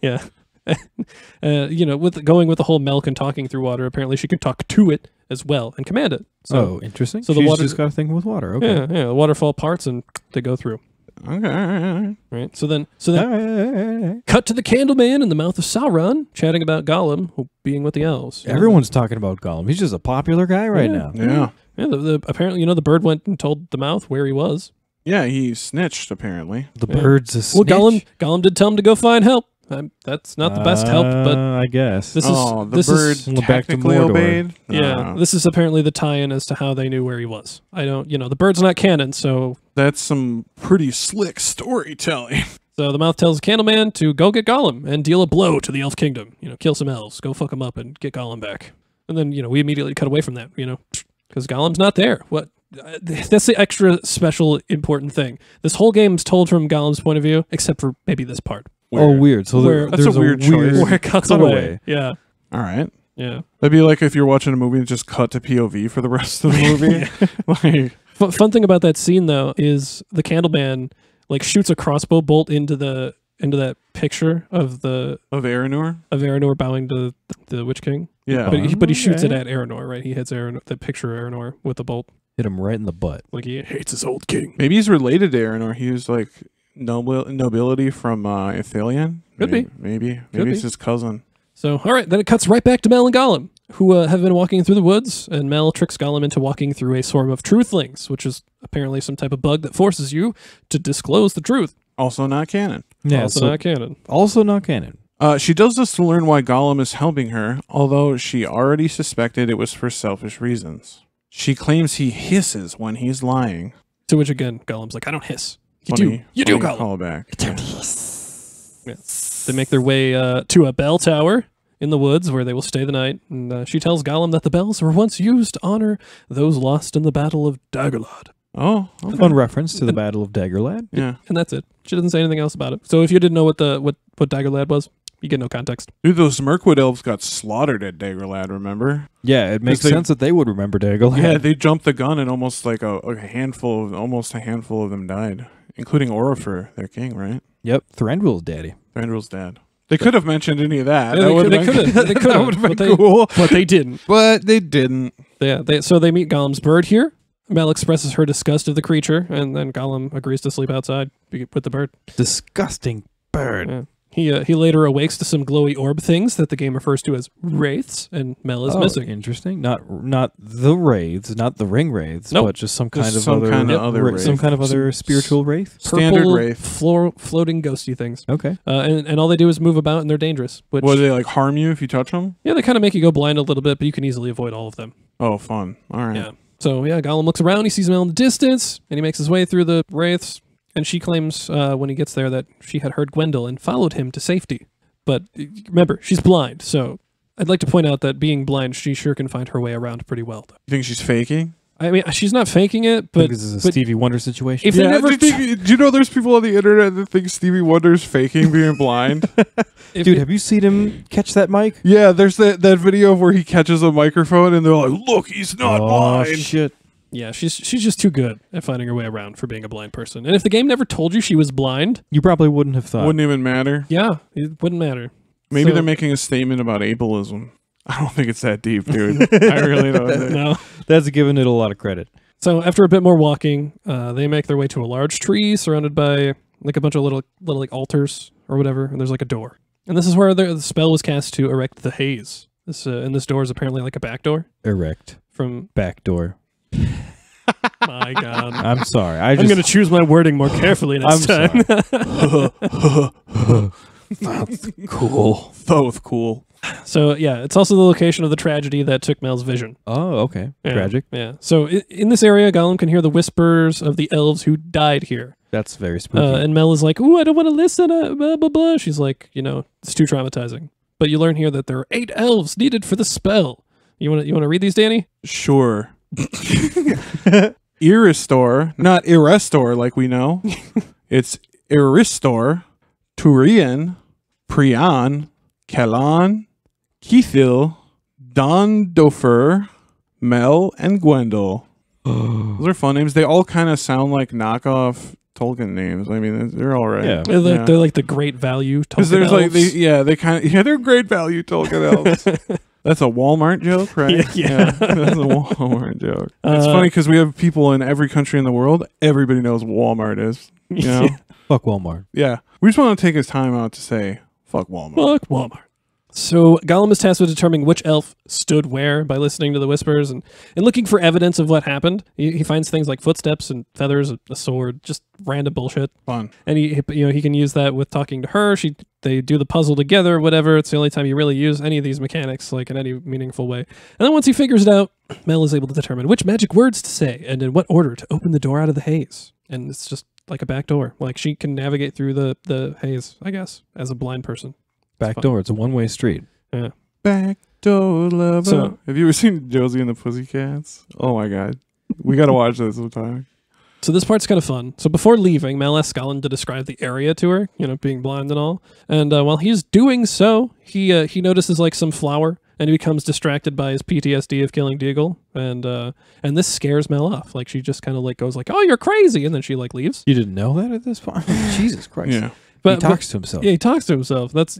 Yeah. With going with the whole Melk and talking through water, apparently she can talk to it as well and command it. So, interesting. So She's the water just got a thing with water. Okay. Yeah, the waterfall parts and they go through. Okay. Right. So then cut to the Candleman in the mouth of Sauron, chatting about Gollum being with the elves. Everyone's talking about Gollum. He's just a popular guy right now. Yeah. Yeah. Apparently, the bird went and told the mouth where he was. Yeah, he snitched apparently. The bird's a snitch. Well, Gollum did tell him to go find help. That's not the best help, but I guess this the is bird back to technically Mordor. obeyed. Yeah, this is apparently the tie-in as to how they knew where he was. The bird's not canon, so That's some pretty slick storytelling. so the mouth tells Candleman to go get Gollum and deal a blow to the elf kingdom. Kill some elves, go fuck them up, and get Gollum back. And then we immediately cut away from that. Because Gollum's not there. What? That's the extra special important thing. This whole game's told from Gollum's point of view, except for maybe this part. Weird. So That's there's a weird choice. Where it cuts away. Yeah. All right. Yeah. That'd be like if you're watching a movie and just cut to POV for the rest of the movie. Fun thing about that scene though is the Candleman like shoots a crossbow bolt into that picture of Aranor bowing to the Witch King. Yeah. But he shoots it at Aranor, right? He hits the picture of Aranor with the bolt. Hit him right in the butt. Like he hates his old king. Maybe he's related to Aranor. He was like nobility from Ithilien. Could Maybe be. it's his cousin. So, all right, then it cuts right back to Mel and Gollum, who have been walking through the woods, and Mel tricks Gollum into walking through a swarm of truthlings, which is apparently some type of bug that forces you to disclose the truth. Also not canon. Yeah, Also not canon. Also not canon. She does this to learn why Gollum is helping her, although she already suspected it was for selfish reasons. She claims he hisses when he's lying. To which, again, Gollum's like, I don't hiss. You Funny do, Gollum. Callback. Yeah. They make their way to a bell tower in the woods where they will stay the night, and she tells Gollum that the bells were once used to honor those lost in the Battle of Daggerlad. Oh, okay. Fun reference to the Battle of Daggerlad. Yeah. And that's it. She doesn't say anything else about it. So if you didn't know what Daggerlad was, you get no context. Dude, those Mirkwood elves got slaughtered at Daggerlad, remember? Yeah, it makes sense that they would remember Daggerlad. Yeah, they jumped the gun and almost like a handful of them died including Orifer, their king, right? Yep, Thranduil's daddy. Thranduil's dad. They could have mentioned any of that. Yeah, That they would could have. They could have. have been cool. But they didn't. But they didn't. Yeah. So they meet Gollum's bird here. Mel expresses her disgust of the creature, and then Gollum agrees to sleep outside with the bird. Disgusting bird. Yeah. He later awakes to some glowy orb things that the game refers to as wraiths, and Mel is missing. Interesting. Not the wraiths, not the ring wraiths, Nope. but just some kind Just of some other, kind of other wraith. some kind of other spiritual wraith. Standard Purple, wraith. floating ghosty things. Okay. And all they do is move about, and they're dangerous. Which, Would they like harm you if you touch them? yeah, they kind of make you go blind a little bit, but you can easily avoid all of them. Oh, fun. All right. Yeah. So yeah, Gollum looks around. He sees Mel in the distance, and he makes his way through the wraiths. And she claims when he gets there that she had heard Gwendol and followed him to safety. But remember, she's blind, so I'd like to point out that being blind, she sure can find her way around pretty well. Though. You think she's faking? I mean, she's not faking it, I but think this is a Stevie Wonder situation. if they never, do you know there's people on the internet that think Stevie Wonder's faking being blind? Dude, have you seen him catch that mic? Yeah, there's that video of where he catches a microphone and they're like, look, he's not blind. Shit. yeah, she's just too good at finding her way around for being a blind person. And if the game never told you she was blind, You probably wouldn't have thought. Wouldn't even matter. yeah, it wouldn't matter. Maybe So- they're making a statement about ableism. I don't think it's that deep, dude. I really don't think. No. That's giving it a lot of credit. So after a bit more walking, they make their way to a large tree surrounded by like a bunch of little like altars or whatever, and there's like a door. And this is where the spell was cast to erect the haze. And this door is apparently like a back door Erect. from. Back door. My God. I'm sorry. I'm going to choose my wording more carefully next I'm time. That's cool. Both cool. So yeah, it's also the location of the tragedy that took Mel's vision. Oh, okay. Yeah, Tragic. Yeah. So in this area, Gollum can hear the whispers of the elves who died here. That's very spooky. And Mel is like, "Ooh, I don't want to listen." Blah blah blah. She's like, it's too traumatizing. But you learn here that there are 8 elves needed for the spell. You want to read these, Danny? Sure. Iristor, not Irestor like we know. It's Iristor, Turian, Prian, Kalan, Kethil, Dondofer, Mel, and Gwendol. Those are fun names. They all kind of sound like knockoff Tolkien names. I mean, they're all right. Yeah. They're like the great value Because Tolkien there's elves. like they're great value Tolkien elves. That's a Walmart joke, right? Yeah. That's a Walmart joke. It's funny because we have people in every country in the world. Everybody knows what Walmart is. You know? Fuck Walmart. Yeah. We just want to take his time out to say, fuck Walmart. Fuck Walmart. So Gollum is tasked with determining which elf stood where by listening to the whispers and looking for evidence of what happened. He finds things like footsteps and feathers, a sword, just random bullshit. Fun. And he can use that with talking to her. They do the puzzle together, whatever. It's the only time you really use any of these mechanics like in any meaningful way. And then once he figures it out, Mel is able to determine which magic words to say and in what order to open the door out of the haze. And it's just like a back door. Like she can navigate through the haze, I guess, as a blind person. Back door. It's a one-way street. Yeah. Back door lover. So- have you ever seen Josie and the Pussycats? Oh my God. We got to watch that sometime. So this part's kind of fun. So before leaving, Mel asks Gollum to describe the area to her, being blind and all. And while he's doing so, he notices like some flower, and he becomes distracted by his PTSD of killing Deagle. And this scares Mel off. Like she just kind of like goes like, "Oh, you're crazy," and then she like leaves. You didn't know that at this point? Jesus Christ. Yeah. He talks to himself. Yeah, he talks to himself. It's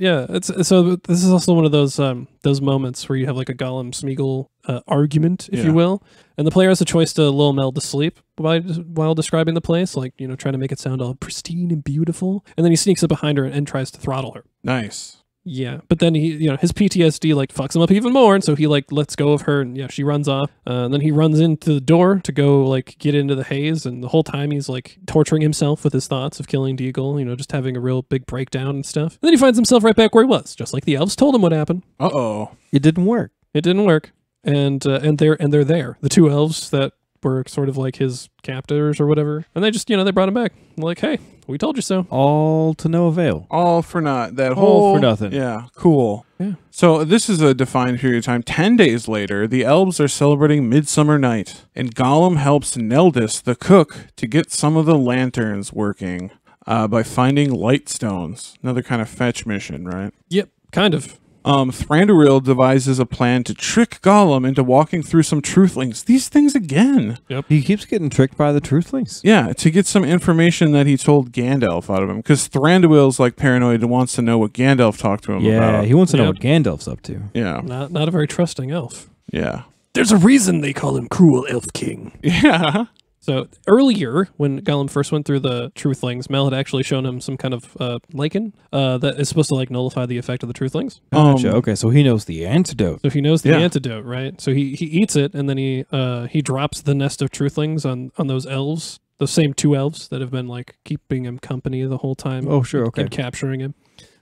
so this is also one of those moments where you have like a Gollum Smeagol argument, if you will, and the player has a choice to lull Mel to sleep while describing the place, like trying to make it sound all pristine and beautiful, and then he sneaks up behind her and tries to throttle her. Nice. Yeah, but then he, his PTSD like fucks him up even more, and so he like lets go of her, and she runs off. And then he runs into the door to go like get into the haze, and the whole time he's like torturing himself with his thoughts of killing Deagle, just having a real big breakdown and stuff. And then he finds himself right back where he was, just like the elves told him what happened. Uh-oh. It didn't work. It didn't work, and they're there, the 2 elves that were sort of like his captors or whatever, and they just they brought him back. Like, hey, we told you so. All to no avail. All for naught. That All whole for nothing. Yeah, cool. Yeah. So this is a defined period of time. 10 days later, the elves are celebrating Midsummer Night, and Gollum helps Neldis, the cook, to get some of the lanterns working by finding light stones. Another kind of fetch mission, right? Yep, kind of. Thranduil devises a plan to trick Gollum into walking through some truthlings. These things again. Yep. He keeps getting tricked by the truthlings. Yeah, to get some information that he told Gandalf out of him. Because Thranduil's like paranoid and wants to know what Gandalf talked to him Yeah, about. he wants to know Yep. what Gandalf's up to. Yeah. Not a very trusting elf. Yeah. There's a reason they call him Cruel Elf King. Yeah. So earlier, when Gollum first went through the Truthlings, Mel had actually shown him some kind of lichen that is supposed to like nullify the effect of the Truthlings. Gotcha. Okay, so he knows the antidote. So he knows the Yeah. antidote, right? So he eats it, and then he drops the nest of Truthlings on those elves, those same 2 elves that have been like keeping him company the whole time. Oh, sure, okay. And capturing him.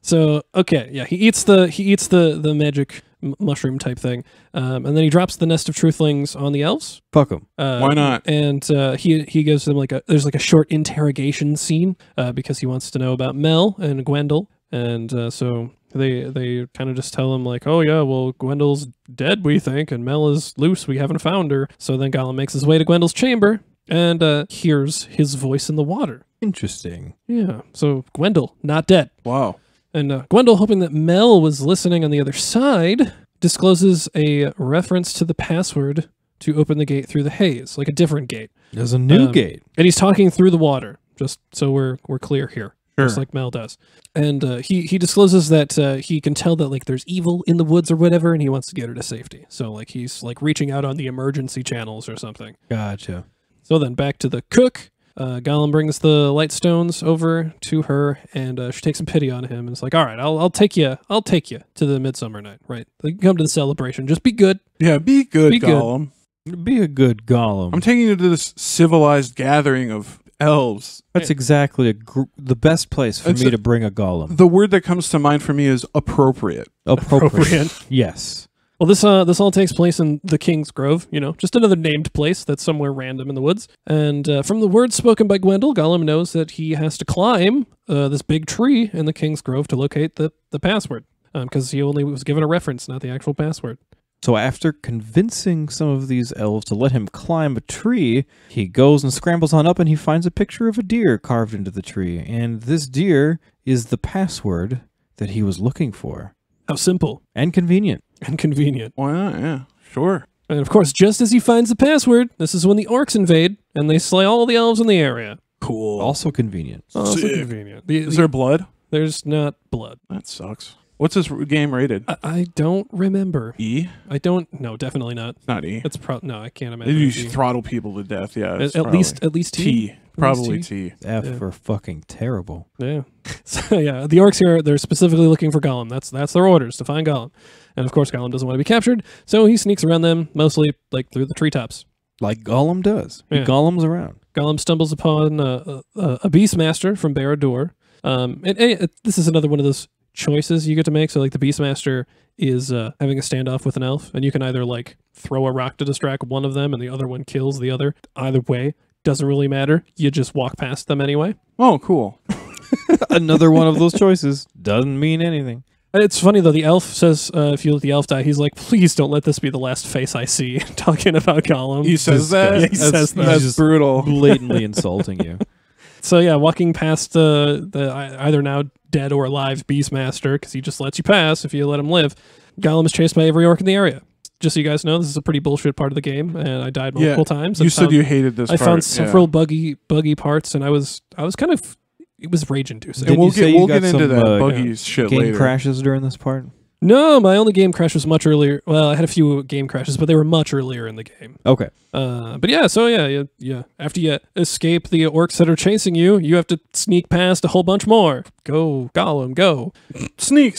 So okay, yeah, he eats the magic mushroom type thing, and then he drops the nest of Truthlings on the elves. Fuck him. Why not? And he gives them there's like a short interrogation scene because he wants to know about Mel and Gwendol, and so they kind of just tell him like, oh yeah, well Gwendol's dead, we think, and Mel is loose, we haven't found her. So then Gollum makes his way to Gwendol's chamber and hears his voice in the water. Interesting. Yeah, so Gwendol not dead. Wow. And Gwendol, hoping that Mel was listening on the other side, discloses a reference to the password to open the gate through the haze, like a different gate. There's a new gate. And he's talking through the water, just so we're clear here, Sure. just like Mel does. And he discloses that he can tell that like there's evil in the woods or whatever, and he wants to get her to safety. So like he's like reaching out on the emergency channels or something. Gotcha. So then back to the cook. Gollum brings the light stones over to her, and she takes some pity on him, and it's like, all right, I'll take you to the Midsummer Night, right? Like, come to the celebration, just be good. Yeah, be good, Be good. Gollum. Be a good Gollum. I'm taking you to this civilized gathering of elves. That's exactly the best place for It's me to bring a Gollum. The word that comes to mind for me is appropriate. Appropriate. Yes. Well, this all takes place in the King's Grove, just another named place that's somewhere random in the woods. And from the words spoken by Gwendol, Gollum knows that he has to climb this big tree in the King's Grove to locate the password, because he only was given a reference, not the actual password. So after convincing some of these elves to let him climb a tree, he goes and scrambles on up and he finds a picture of a deer carved into the tree. And this deer is the password that he was looking for. How simple And convenient. and convenient. Why not? Yeah, sure. And of course, just as he finds the password, this is when the orcs invade, and they slay all the elves in the area. Cool. Also convenient. Also Sick. convenient. Is there blood? There's not blood. That sucks. What's this game rated? I don't remember. E? No, definitely not. It's not E. It's no, I can't imagine. You it's E. throttle people to death. Yeah. it's at probably least T. T. Probably T. T. F Yeah. for fucking terrible. Yeah. So yeah, the orcs here, they're specifically looking for Gollum. That's their orders, to find Gollum. And of course Gollum doesn't want to be captured, so he sneaks around them, mostly like through the treetops. Like Gollum does. He Yeah. Gollum's around. Gollum stumbles upon a Beastmaster from Barad-dûr. And this is another one of those choices you get to make. So like the Beastmaster is having a standoff with an elf, and you can either like throw a rock to distract one of them and the other one kills the other. Either way, doesn't really matter. You just walk past them anyway. Oh, cool. Another one of those choices. Doesn't mean anything. It's funny though, the elf says, if you let the elf die, he's like, please don't let this be the last face I see, talking about Gollum. He says that? Yeah, he says that. That's Just brutal. Blatantly insulting you. So yeah, walking past the either now dead or alive Beastmaster, because he just lets you pass if you let him live, Gollum is chased by every orc in the area. Just so you guys know, this is a pretty bullshit part of the game, and I died multiple times. You said you hated this I part. found several buggy parts, and I was kind of, it was rage inducing. And Did we'll you say get, you we'll got get into some, that buggy shit Game later. crashes during this part? No, my only game crash was much earlier. Well, I had a few game crashes, but they were much earlier in the game. Okay. But yeah, so yeah. After you escape the orcs that are chasing you, you have to sneak past a whole bunch more. Go, Gollum, go. Sneak.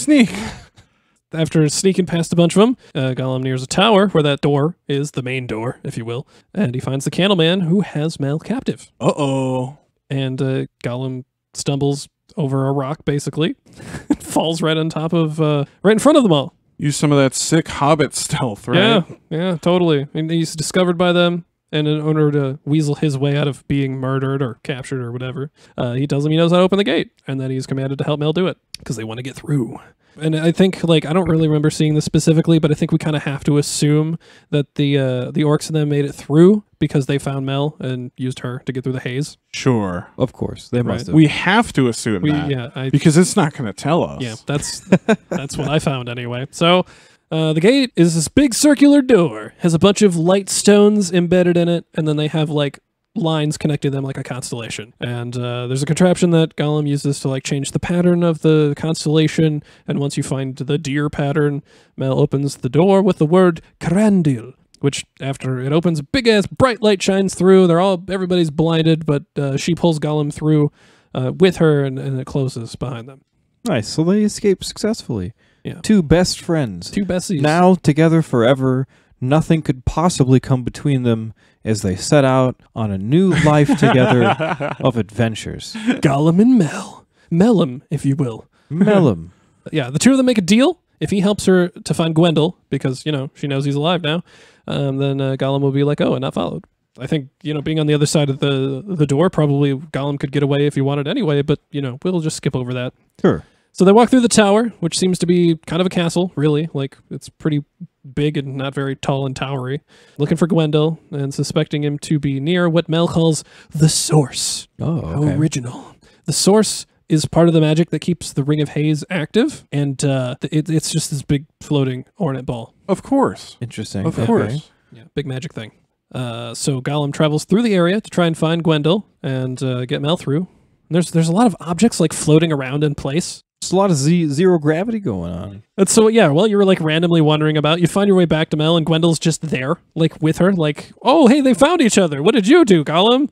After sneaking past a bunch of them, Gollum nears a tower where that door is, the main door, if you will, and he finds the Candleman who has Mel captive. Uh-oh. And Gollum stumbles over a rock, basically, falls right on top of, right in front of them all. Use some of that sick Hobbit stealth, right? Yeah, totally. And he's discovered by them, and in order to weasel his way out of being murdered or captured or whatever, he tells them he knows how to open the gate, and that he's commanded to help Mel do it, because they want to get through. And I think, like, I don't really remember seeing this specifically, but I think we kind of have to assume that the orcs and them made it through because they found Mel and used her to get through the haze. Sure. Of course, they must have. We have to assume that. Because it's not going to tell us. Yeah, that's what I found anyway. So the gate is this big circular door, has a bunch of light stones embedded in it, and then they have, like, lines connecting them like a constellation. And there's a contraption that Gollum uses to like change the pattern of the constellation. And once you find the deer pattern, Mel opens the door with the word Crandil, which after it opens, a big ass bright light shines through. Everybody's blinded, but she pulls Gollum through with her, and it closes behind them. Nice. So they escape successfully. Yeah. Two best friends. Two besties. Now together forever. Nothing could possibly come between them as they set out on a new life together of adventures. Gollum and Mel. Mellum, if you will. Mellum. Yeah, the two of them make a deal. If he helps her to find Gwendol, because, you know, she knows he's alive now, then Gollum will be like, oh, and not followed. I think, you know, being on the other side of the door, probably Gollum could get away if he wanted anyway, but, you know, we'll just skip over that. Sure. So they walk through the tower, which seems to be kind of a castle, really. Like, it's pretty big and not very tall and towery. Looking for Gwendol and suspecting him to be near what Mel calls the source. Oh, How okay. original. The source is part of the magic that keeps the Ring of Haze active, and it's just this big floating ornate ball. Of course. Interesting. Of course. Yeah, big magic thing. So Gollum travels through the area to try and find Gwendol and get Mel through. There's a lot of objects like floating around in place. There's a lot of zero gravity going on. And so, yeah, well, you were like randomly wandering about. You find your way back to Mel, and Gwendol's just there, like with her, like, oh, hey, they found each other. What did you do, Gollum?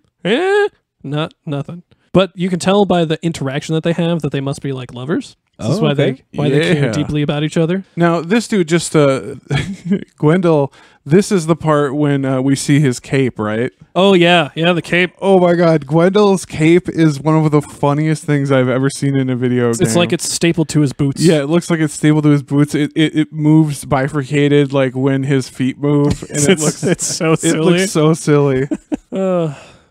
Nothing. But you can tell by the interaction that they have that they must be like lovers. This is why they care deeply about each other. Now, this dude just, Gwendol, this is the part when we see his cape, right? Oh, yeah. Yeah, the cape. Oh, my God. Gwendol's cape is one of the funniest things I've ever seen in a video game. It's like it's stapled to his boots. Yeah, it looks like it's stapled to his boots. It moves bifurcated like when his feet move. And it's so silly. It looks so silly.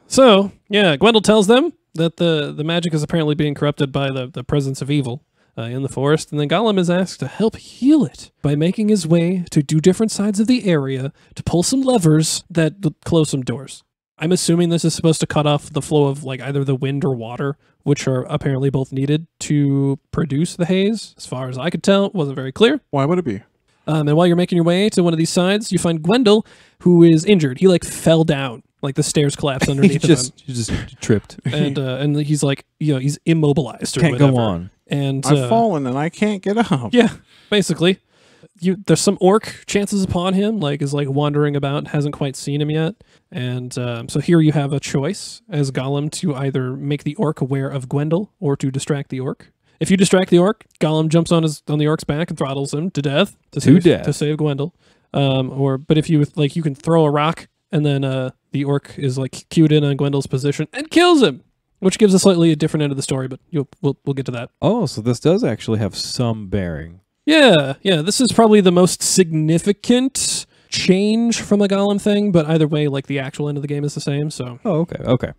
So, yeah, Gwendol tells them that the magic is apparently being corrupted by the presence of evil in the forest, and then Gollum is asked to help heal it by making his way to two different sides of the area to pull some levers that close some doors. I'm assuming this is supposed to cut off the flow of like either the wind or water, which are apparently both needed to produce the haze. As far as I could tell, it wasn't very clear. Why would it be? And while you're making your way to one of these sides, you find Gwendol, who is injured. He like fell down. Like the stairs collapsed underneath him. He just tripped. And he's like, you know, he's immobilized or Can't whatever. go on. And I've fallen and I can't get up. Yeah, basically. There's some orc chances upon him, like is like wandering about, hasn't quite seen him yet. And so here you have a choice as Gollum to either make the orc aware of Gwendol or to distract the orc. If you distract the orc, Gollum jumps on the orc's back and throttles him to death to save Gwendol. But if you like, you can throw a rock and then the orc is like cued in on Gwendol's position and kills him, which gives a slightly different end of the story. But we'll get to that. Oh, so this does actually have some bearing. Yeah. This is probably the most significant change from a Gollum thing, but either way, like the actual end of the game is the same. So. Oh, okay.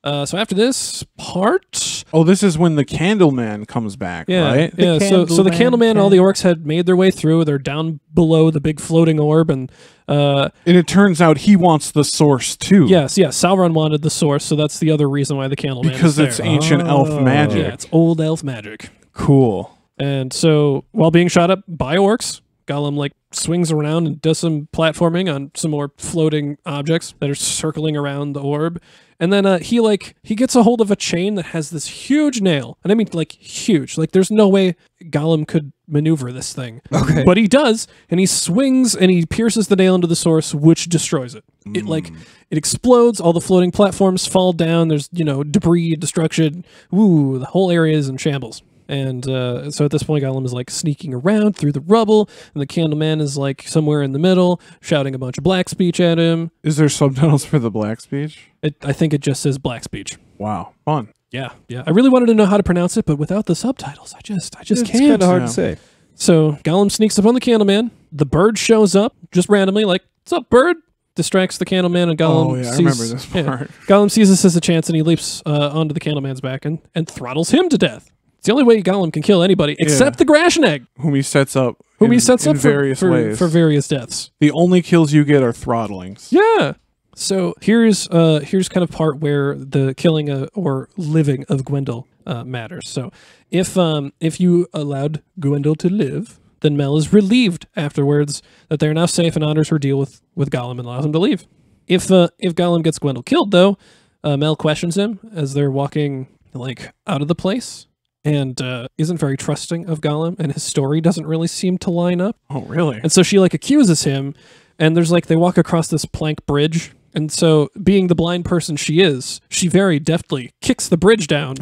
So after this part... Oh, this is when the Candleman comes back, right? Yeah, so the Candleman and all the orcs had made their way through. They're down below the big floating orb, and it turns out he wants the source, too. Yes, Sauron wanted the source, so that's the other reason why the Candleman because is it's there. ancient elf magic. Yeah, it's old elf magic. Cool. And so, while being shot up by orcs, Gollum like swings around and does some platforming on some more floating objects that are circling around the orb. And then he gets a hold of a chain that has this huge nail. And I mean like huge. Like there's no way Gollum could maneuver this thing. Okay. But he does, and he swings and he pierces the nail into the source, which destroys it. It explodes, all the floating platforms fall down, there's, debris, destruction. Ooh, the whole area is in shambles. And so at this point, Gollum is like sneaking around through the rubble, and the Candleman is like somewhere in the middle, shouting a bunch of black speech at him. Is there subtitles for the black speech? I think it just says black speech. Wow, fun. Yeah. I really wanted to know how to pronounce it, but without the subtitles, I just can't. It's kind of hard to say. So Gollum sneaks up on the Candleman. The bird shows up just randomly, like, "What's up, bird?" Distracts the Candleman, and Gollum I remember this part. Gollum sees this as a chance, and he leaps onto the Candleman's back and throttles him to death. It's the only way Gollum can kill anybody except the Grashnig, whom he sets up whom he sets in up various ways. for various deaths. The only kills you get are throttlings. Yeah. So here's kind of part where the killing or living of Gwendol matters. So if you allowed Gwendol to live, then Mel is relieved afterwards that they're now safe and honors her deal with Gollum and allows him to leave. If Gollum gets Gwendol killed, though, Mel questions him as they're walking like out of the place and isn't very trusting of Gollum, and his story doesn't really seem to line up. Oh, really? And so she like accuses him, and there's like they walk across this plank bridge. And so, being the blind person she is, she very deftly kicks the bridge down.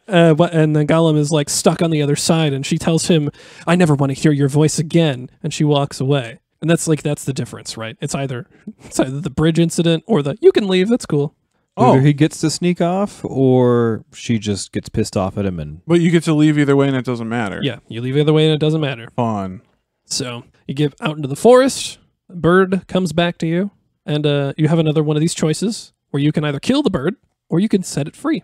And then Gollum is like stuck on the other side, and she tells him, "I never want to hear your voice again." And she walks away. And that's the difference, right? It's either the bridge incident or the "you can leave, that's cool." Either he gets to sneak off, or she just gets pissed off at him. And But you get to leave either way, and it doesn't matter. Yeah, you leave either way, and it doesn't matter. Fun. So you get out into the forest. A bird comes back to you, and you have another one of these choices where you can either kill the bird or you can set it free.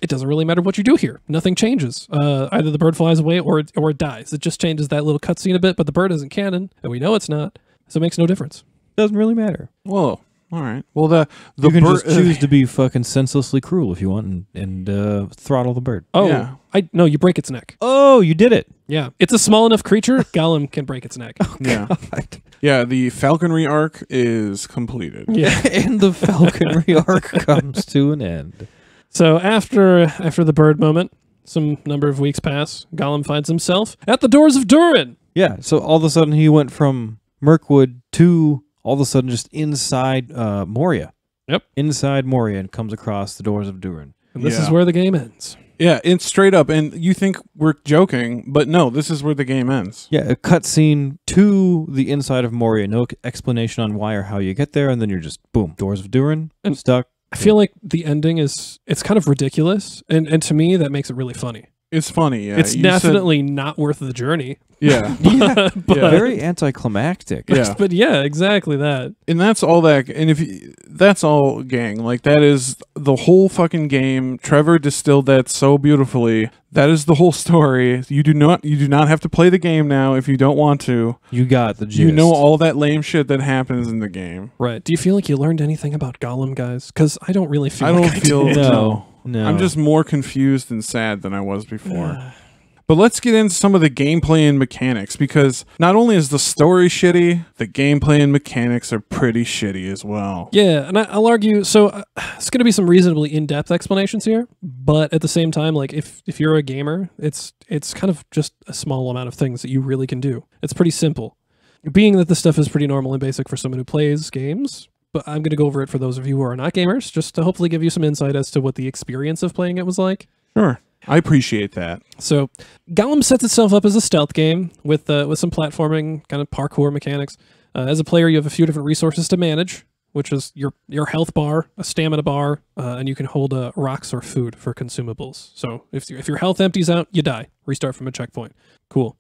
It doesn't really matter what you do here. Nothing changes. Either the bird flies away or it dies. It just changes that little cutscene a bit, but the bird isn't canon, and we know it's not, so it makes no difference. doesn't really matter. Whoa. All right. Well, the You can bird just choose to be fucking senselessly cruel if you want, and throttle the bird. Oh, Yeah. no, you break its neck. Oh, you did it. Yeah, it's a small enough creature, Gollum can break its neck. Yeah. Yeah, the falconry arc is completed. Yeah. And the falconry arc comes to an end. So after the bird moment, some number of weeks pass. Gollum finds himself at the doors of Durin. Yeah, so all of a sudden he went from Mirkwood to all of a sudden just inside Moria. Yep. Inside Moria, and comes across the doors of Durin. And this Yeah. is where the game ends. Yeah, it's straight up. And you think we're joking, but no, this is where the game ends. Yeah, a cutscene to the inside of Moria. No explanation on why or how you get there, and then you're just, boom, doors of Durin, And stuck. I feel like the ending it's kind of ridiculous, and to me that makes it really funny. It's funny. Yeah, It's You definitely not worth the journey. Said, But, Yeah. Very anticlimactic. Yeah. but yeah, exactly that. and that's all that. And that's all, gang. Like that is the whole fucking game. Trever distilled that so beautifully. That is the whole story. You do not have to play the game now if you don't want to. You got the gist. You know all that lame shit that happens in the game. Right. Do you feel like you learned anything about Gollum, guys? Because I don't really feel I like don't feel did. No. I'm just more confused and sad than I was before. But let's get into some of the gameplay and mechanics, because not only is the story shitty, the gameplay and mechanics are pretty shitty as well. Yeah, and I'll argue, so it's going to be some reasonably in-depth explanations here, but at the same time, like, if you're a gamer, it's kind of just a small amount of things that you really can do. It's pretty simple. Being that this stuff is pretty normal and basic for someone who plays games, but I'm going to go over it for those of you who are not gamers, just to hopefully give you some insight as to what the experience of playing it was like. Sure. I appreciate that. So, Gollum sets itself up as a stealth game with some platforming, kind of parkour mechanics. As a player, you have a few different resources to manage, which is your health bar, a stamina bar, and you can hold rocks or food for consumables. So, if your health empties out, you die. Restart from a checkpoint. Cool.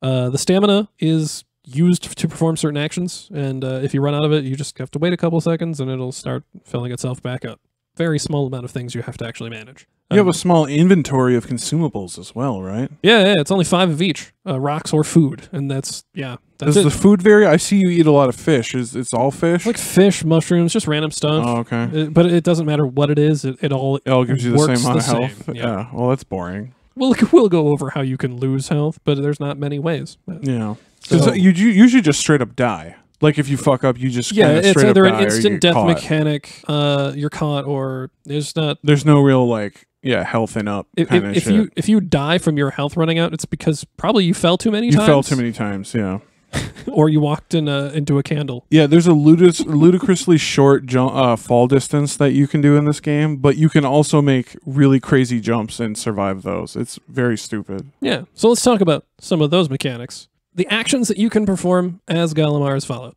The stamina is used to perform certain actions, and if you run out of it, you just have to wait a couple seconds, and it'll start filling itself back up. Very small amount of things you have to actually manage. You have a small inventory of consumables as well, right? Yeah, it's only 5 of each, rocks or food, and that's Does it. the food vary? I see you eat a lot of fish. It's all fish? Like fish, mushrooms, just random stuff. Oh, okay. But it doesn't matter what it is. It all gives you the works same amount of the health? same, Yeah. Well, that's boring. We'll go over how you can lose health, but there's not many ways. Yeah. Because So- you usually just straight up die. Like if you fuck up, you just Yeah, kinda it's straight either up an die or you instant get death caught. mechanic, you're caught, or there's not. There's no real health and up kind of shit. If you die from your health running out, it's because probably you fell too many You times. fell too many times, yeah. Or you walked into a candle. Yeah, there's a ludicrously short fall distance that you can do in this game, but you can also make really crazy jumps and survive those. It's very stupid. Yeah. So let's talk about some of those mechanics. The actions that you can perform as Gollum are as follow.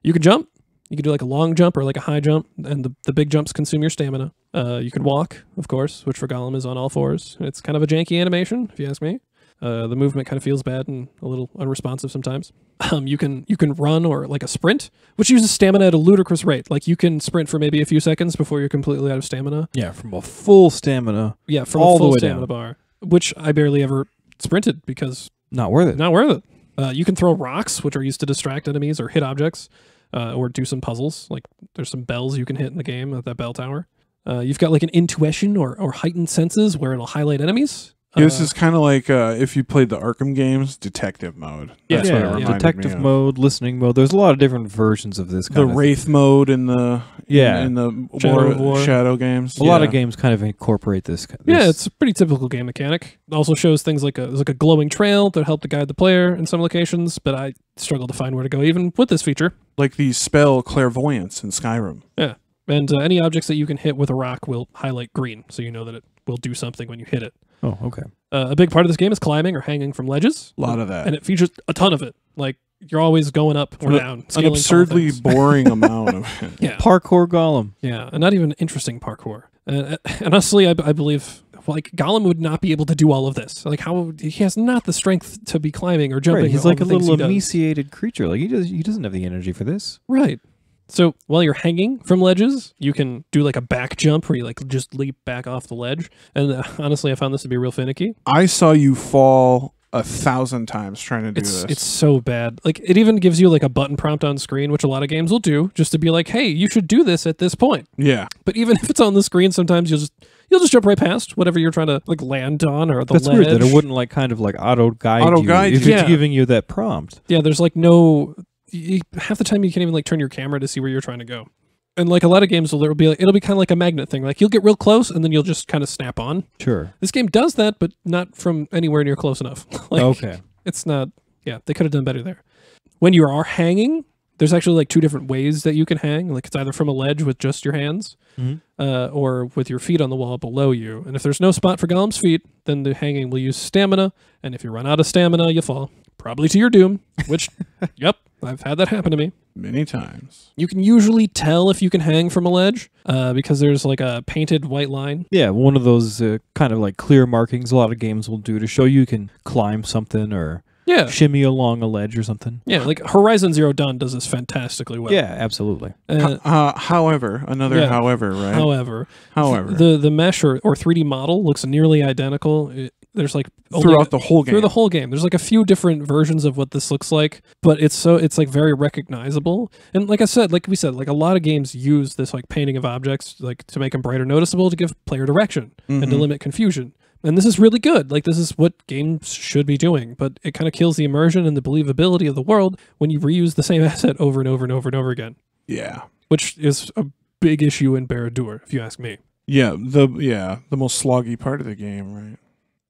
You can jump. You can do like a long jump or like a high jump, and the big jumps consume your stamina. You can walk, of course, which for Gollum is on all fours. It's kind of a janky animation, if you ask me. The movement kind of feels bad and a little unresponsive sometimes. You can run or like a sprint, which uses stamina at a ludicrous rate. Like you can sprint for maybe a few seconds before you're completely out of stamina. Yeah, from a full stamina. Yeah, from all a full the way stamina down. bar, which I barely ever sprinted because Not worth it. not worth it. You can throw rocks, which are used to distract enemies or hit objects, or do some puzzles. Like there's some bells you can hit in the game at that bell tower. You've got like an intuition or heightened senses where it'll highlight enemies. Yeah, this is kind of like if you played the Arkham games, detective mode. That's what it reminded me detective of. mode, listening mode. There's a lot of different versions of this. The Kind of Wraith mode in the in the Shadow of War. Shadow games. A lot of games kind of incorporate this. Yeah, it's a pretty typical game mechanic. It also shows things like there's like a glowing trail that help to guide the player in some locations, but I struggle to find where to go even with this feature. like the spell clairvoyance in Skyrim. Yeah. And any objects that you can hit with a rock will highlight green, so you know that it will do something when you hit it. Oh, okay. A big part of this game is climbing or hanging from ledges. A lot of that. And it features a ton of it. Like, you're always going up or down. An scaling tall absurdly things. boring amount of it. Yeah. Parkour Gollum. Yeah, and not even interesting parkour. And honestly, I believe like Gollum would not be able to do all of this. Like how he has not the strength to be climbing or jumping. Right, he's all like the a things little he does. emaciated creature. Like he doesn't have the energy for this. Right. So while you're hanging from ledges, you can do like a back jump where you like just leap back off the ledge. And honestly, I found this to be real finicky. I saw you fall 1,000 times trying to do this. It's so bad. Like it even gives you like a button prompt on screen, which a lot of games will do, just to be like, hey, you should do this at this point. Yeah. But even if it's on the screen, sometimes you'll just jump right past whatever you're trying to like land on or the That's ledge. weird that it wouldn't like kind of like auto guide Auto-guide you if you. it's Yeah. giving you that prompt. Yeah, there's like no. Half the time you can't even like turn your camera to see where you're trying to go. And like a lot of games, it'll be kind of like a magnet thing. Like you'll get real close and then you'll just kind of snap on. Sure. This game does that, but not from anywhere near close enough. Like, Okay. It's not. Yeah, they could have done better there. When you are hanging, there's actually like two different ways that you can hang. Like it's either from a ledge with just your hands, or with your feet on the wall below you. And if there's no spot for Gollum's feet, then the hanging will use stamina. And if you run out of stamina, you fall, probably to your doom. Which, yep, I've had that happen to me. Many times. You can usually tell if you can hang from a ledge because there's like a painted white line. Yeah, one of those kind of like clear markings a lot of games will do to show you can climb something or Yeah. shimmy along a ledge or something. Yeah, like Horizon Zero Dawn does this fantastically well. Yeah, absolutely. However, another Yeah. however, right? However, However. the mesh or 3D model looks nearly identical. There's like Throughout the whole game. through the whole game. There's like a few different versions of what this looks like, but it's like very recognizable. And like we said, like a lot of games use this like painting of objects like to make them brighter noticeable to give player direction and to limit confusion. And this is really good. Like this is what games should be doing, but it kind of kills the immersion and the believability of the world when you reuse the same asset over and over and over and over again, Yeah. which is a big issue in Barad-dûr, if you ask me. Yeah, the most sloggy part of the game, right?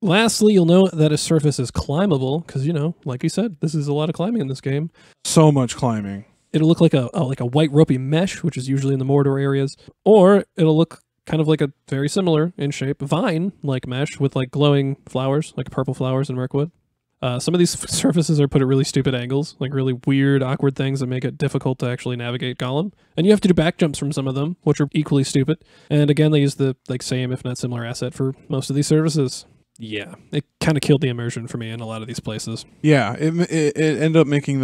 Lastly, you'll know that a surface is climbable because, like you said, this is a lot of climbing in this game. So much climbing. It'll look like a white ropey mesh, which is usually in the mortar areas, or it'll look kind of like a very similar in shape vine-like mesh with like glowing flowers, like purple flowers in Mirkwood. Some of these surfaces are put at really stupid angles, like really weird, awkward things that make it difficult to actually navigate Gollum. And you have to do back jumps from some of them, which are equally stupid. And again, they use the like same, if not similar, asset for most of these surfaces. Yeah, it kind of killed the immersion for me in a lot of these places. Yeah, it ended up making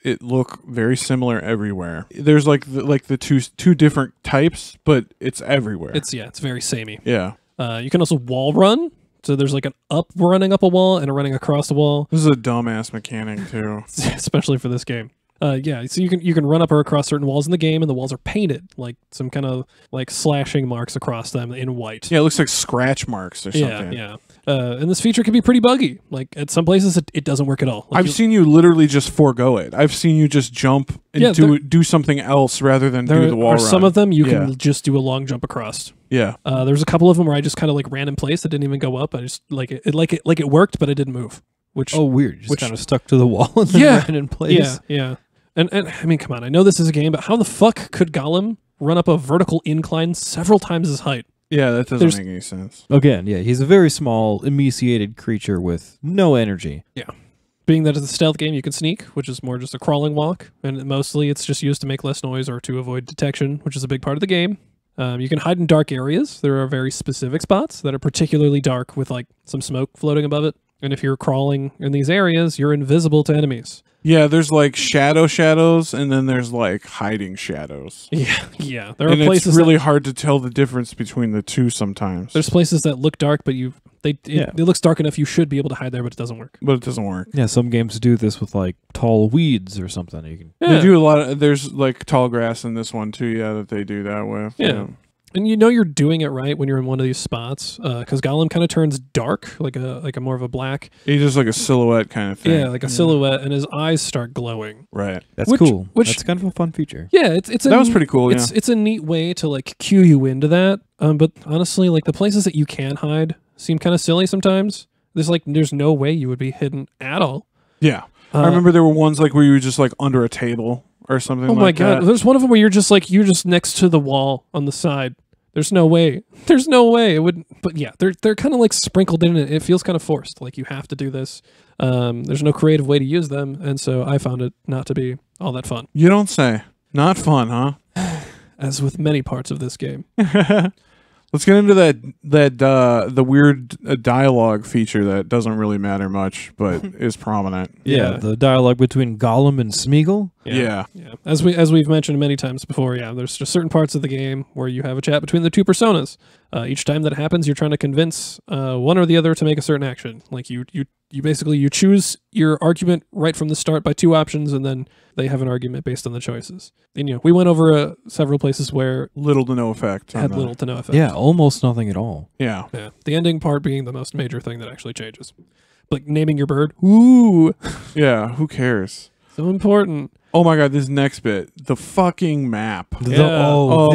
it look very similar everywhere. There's like the two different types, but it's everywhere. It's very samey. Yeah. You can also wall run. So there's like an running up a wall and a running across a wall, This is a dumbass mechanic too. especially for this game. Yeah, so you can run up or across certain walls in the game, and the walls are painted like some kind of like slashing marks across them in white. Yeah, it looks like scratch marks or something. Yeah. And this feature can be pretty buggy. Like at some places, it doesn't work at all. Like I've seen you literally just forego it. I've seen you just jump and do something else rather than do the wall are run. some of them you can just do a long jump across. Yeah. There's a couple of them where I just kind of like ran in place. I didn't even go up. I just it worked, but it didn't move. Which Weird. Just kind of stuck to the wall and then ran in place. Yeah. And I mean, come on. I know this is a game, but how the fuck could Gollum run up a vertical incline several times his height? Yeah, that doesn't make any sense. Again, yeah, he's a very small, emaciated creature with no energy. Yeah. Being that it's a stealth game, you can sneak, which is more just a crawling walk, and mostly it's just used to make less noise or to avoid detection, which is a big part of the game. You can hide in dark areas. There are very specific spots that are particularly dark with like some smoke floating above it. And if you're crawling in these areas, you're invisible to enemies. Yeah, there's like shadows, and then there's like hiding shadows. Yeah. There are And places it's really hard to tell the difference between the two sometimes. there's places that look dark, but it looks dark enough you should be able to hide there, but it doesn't work. But it doesn't work. Yeah, some games do this with like tall weeds or something. You can. Yeah. They do a lot of, there's like tall grass in this one too, that they do that with. Yeah. And you know you're doing it right when you're in one of these spots, because Gollum kind of turns dark, like a more of a black. He's just like a silhouette kind of thing. Yeah, like a silhouette, and his eyes start glowing. Right. That's Which- cool. which- That's kind of a fun feature. Yeah, it's That was pretty cool, It's a neat way to like cue you into that. But honestly, like the places that you can hide seem kind of silly sometimes. There's no way you would be hidden at all. Yeah. I remember there were ones like where you were just like under a table or something Oh like my god, that. there's one of them where you're just next to the wall on the side. There's no way. There's no way it would. But yeah, they're kind of like sprinkled in it. It feels kind of forced. Like you have to do this. There's no creative way to use them, and so I found it not to be all that fun. You don't say. Not fun, huh? As with many parts of this game. Let's get into the weird dialogue feature that doesn't really matter much, but is prominent. Yeah, the dialogue between Gollum and Smeagol. Yeah. Yeah. As we've mentioned many times before, there's just certain parts of the game where you have a chat between the two personas. Each time that happens, you're trying to convince one or the other to make a certain action. Like you basically choose your argument right from the start by two options, and then they have an argument based on the choices. And we went over several places where Little to no effect. it had little to no effect. Yeah, almost nothing at all. Yeah. Yeah. The ending part being the most major thing that actually changes. Like naming your bird. Ooh, Yeah. Who cares? so important. Oh my god, this next bit. The fucking map. Yeah.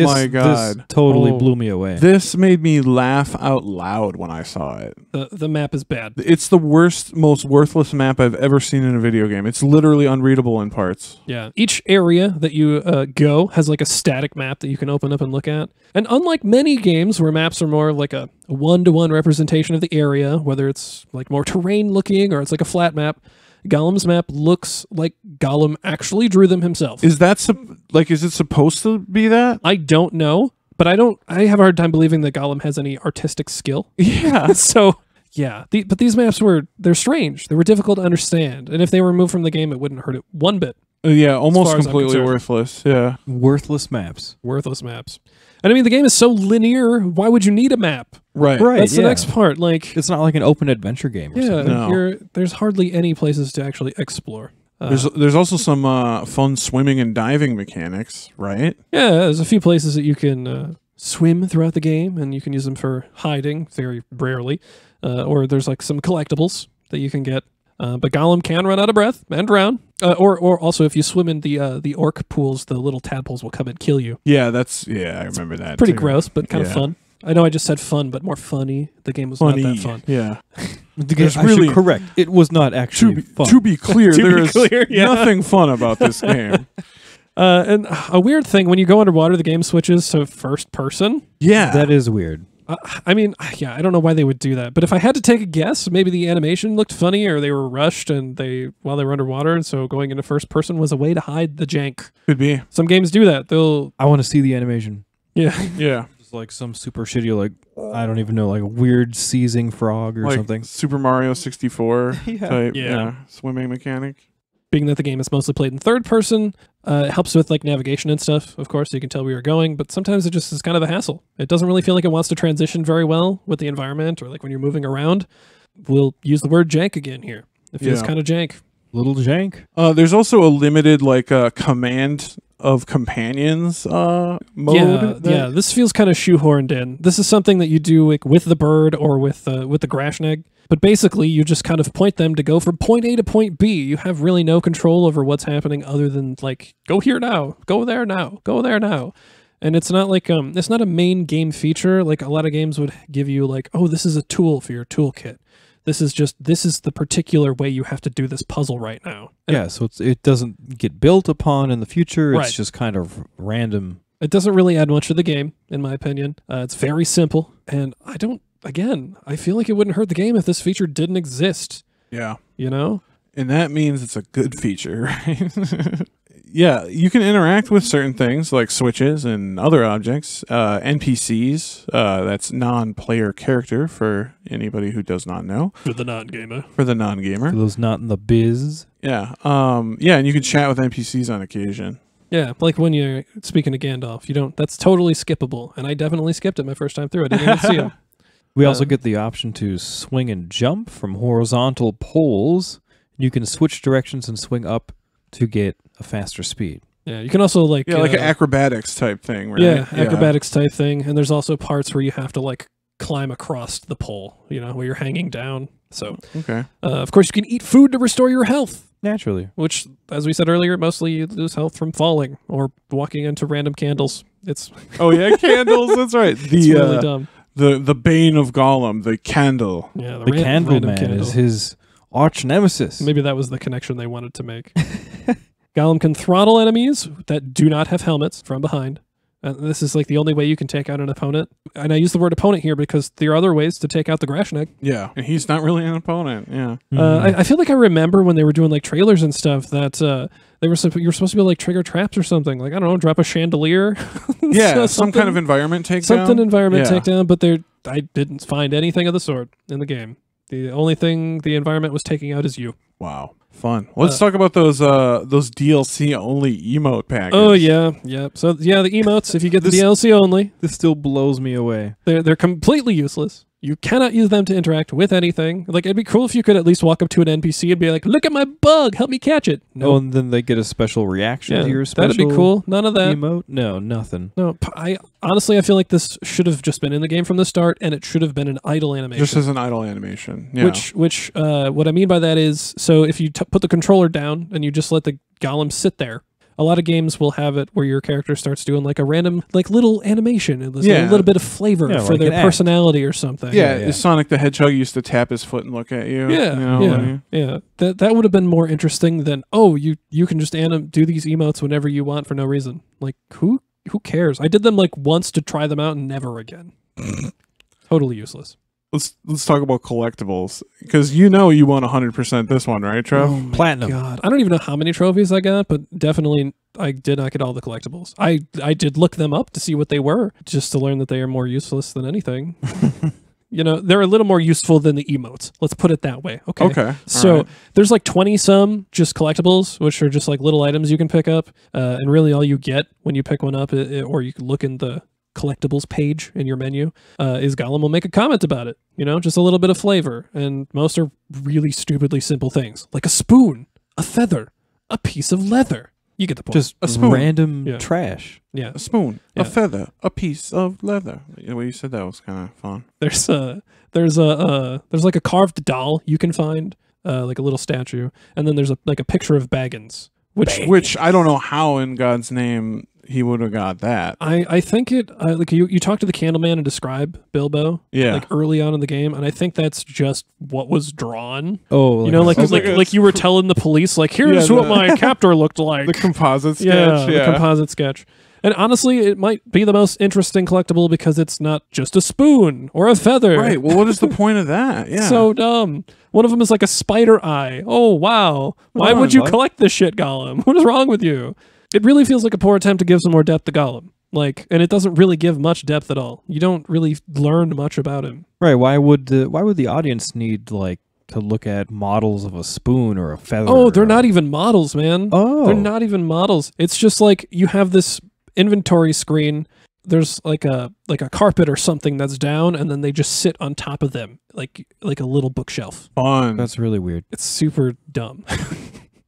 My God. This totally Oh. blew me away. This made me laugh out loud when I saw it. The map is bad. It's the worst, most worthless map I've ever seen in a video game. It's literally unreadable in parts. Yeah. Each area that you go has like a static map that you can open up and look at. And unlike many games where maps are more like a one-to-one representation of the area, whether it's like more terrain looking or it's like a flat map, Gollum's map looks like Gollum actually drew them himself. Is that is it supposed to be that? I don't know, but I have a hard time believing that Gollum has any artistic skill. Yeah. So, yeah. But these maps they're strange. They were difficult to understand. And if they were removed from the game, it wouldn't hurt it one bit. Yeah, almost far as I'm completely concerned. worthless. Yeah. Worthless maps. Worthless maps. And I mean, the game is so linear. Why would you need a map? Right. Right. That's the yeah. next part. Like, It's not like an open adventure game or yeah, something. No. there's hardly any places to actually explore. There's also some fun swimming and diving mechanics, right? Yeah, there's a few places that you can swim throughout the game, and you can use them for hiding, very rarely. Or there's like some collectibles that you can get. But Gollum can run out of breath and drown. Or also, if you swim in the orc pools, the little tadpoles will come and kill you. Yeah, I remember that. Pretty too. gross, but kind of Yeah. fun. I know I just said fun, but more funny. The game was Funny. not that fun. Yeah. There's There's really- correct. It was not actually fun. To be clear, To be there is clear, yeah. nothing fun about this game. And a weird thing, when you go underwater, the game switches to first person. Yeah. That is weird. I mean, yeah, I don't know why they would do that. But if I had to take a guess, maybe the animation looked funny, or they were rushed while they were underwater, and so going into first person was a way to hide the jank. Could be. Some games do that. I want to see the animation. Yeah. Yeah. It's like some super shitty, like, I don't even know, like a weird seizing frog or Like something. Super Mario 64 type Yeah. swimming mechanic. Being that the game is mostly played in third person, it helps with like navigation and stuff, of course, so you can tell where you're going, but sometimes it just is kind of a hassle. It doesn't really feel like it wants to transition very well with the environment, or like when you're moving around. We'll use the word jank again here. It feels Yeah. kind of jank. Little jank. There's also a limited command of companions mode. Yeah, this feels kind of shoehorned in. This is something that you do like with the bird or with the Grashnag. But basically, you just kind of point them to go from point A to point B. You have really no control over what's happening other than like, go here now, go there now, go there now. And it's not like it's not a main game feature. Like a lot of games would give you like, oh, this is a tool for your toolkit. This is the particular way you have to do this puzzle right now. And Yeah, so it doesn't get built upon in the future. Right. It's just kind of random. it doesn't really add much to the game, in my opinion. It's very simple, and I feel like it wouldn't hurt the game if this feature didn't exist. Yeah. You know? And that means it's a good feature, right? yeah, you can interact with certain things like switches and other objects, NPCs. That's non-player character for anybody who does not know. For the non-gamer. For the non-gamer. For those not in the biz. Yeah. Yeah, and you can chat with NPCs on occasion. Yeah, like when you're speaking to Gandalf, that's totally skippable. And I definitely skipped it my first time through. I didn't even see him. We also get the option to swing and jump from horizontal poles. You can switch directions and swing up to get a faster speed. Yeah, you can also like an acrobatics type thing, right? Yeah, acrobatics type thing. And there's also parts where you have to like climb across the pole, where you're hanging down. So, okay. Of course, you can eat food to restore your health. Naturally. Which, as we said earlier, mostly you lose health from falling or walking into random candles. Oh yeah, candles. That's right. It's really dumb. The bane of Gollum, the candle. Yeah, the candle man candle is his arch nemesis. Maybe that was the connection they wanted to make. Gollum can throttle enemies that do not have helmets from behind. This is like the only way you can take out an opponent. And I use the word opponent here because there are other ways to take out the Grashnak. Yeah, and he's not really an opponent. Yeah. I feel like I remember when they were doing like trailers and stuff that you were supposed to be like trigger traps or something. Like, I don't know, drop a chandelier. Yeah, some kind of environment takedown. Something environment takedown, but I didn't find anything of the sort in the game. The only thing the environment was taking out is you. Wow. Fun. Let's talk about those DLC only emote packages. Oh yeah. So yeah, the emotes, if you get the DLC only, this still blows me away. They're completely useless. You cannot use them to interact with anything. Like, it'd be cool if you could at least walk up to an NPC and be like, "Look at my bug, help me catch it." No, and then they get a special reaction to your special. That'd be cool. None of that. Emote? No, nothing. No, honestly, I feel like this should have just been in the game from the start, and it should have been an idle animation. Just as an idle animation. Yeah. Which what I mean by that is, so if you put the controller down and you just let the Gollum sit there, a lot of games will have it where your character starts doing like a random, like little animation. And there's a little bit of flavor for like their personality or something. Yeah, Sonic the Hedgehog used to tap his foot and look at you. Yeah. That would have been more interesting than, you can just do these emotes whenever you want for no reason. Like, who cares? I did them like once to try them out and never again. Totally useless. Let's talk about collectibles, because you won 100% this one, right, Trev? Oh Platinum. God, I don't even know how many trophies I got, but definitely I did not get all the collectibles. I did look them up to see what they were, just to learn that they are more useless than anything. They're a little more useful than the emotes. Let's put it that way. Okay. So there's like 20 some just collectibles, which are just like little items you can pick up, and really all you get when you pick one up, or you can look in the collectibles page in your menu, is Gollum will make a comment about it. Just a little bit of flavor, and most are really stupidly simple things like a spoon, a feather, a piece of leather. You get the point. Just a spoon. Random trash. Yeah, a spoon, a feather, a piece of leather. The way you said that was kind of fun. There's like a carved doll you can find, like a little statue, and then there's a picture of Baggins, which I don't know how in God's name he would have got that. I think it like you talk to the Candleman and describe Bilbo, like early on in the game, and I think that's just what was drawn. Oh, like you were telling the police, like, here's what my captor looked like. The composite sketch. The composite sketch. And honestly, it might be the most interesting collectible because it's not just a spoon or a feather. Right. Well, what is the point of that? Yeah. So dumb. One of them is like a spider eye. Oh, wow. Why would you collect this shit, Gollum? What is wrong with you? It really feels like a poor attempt to give some more depth to Gollum. And it doesn't really give much depth at all. You don't really learn much about him. Right. Why would the audience need to look at models of a spoon or a feather? Oh, they're not even models, man. Oh. They're not even models. It's just like you have this inventory screen. There's like a carpet or something that's down, and then they just sit on top of them like a little bookshelf. Fun. That's really weird. It's super dumb.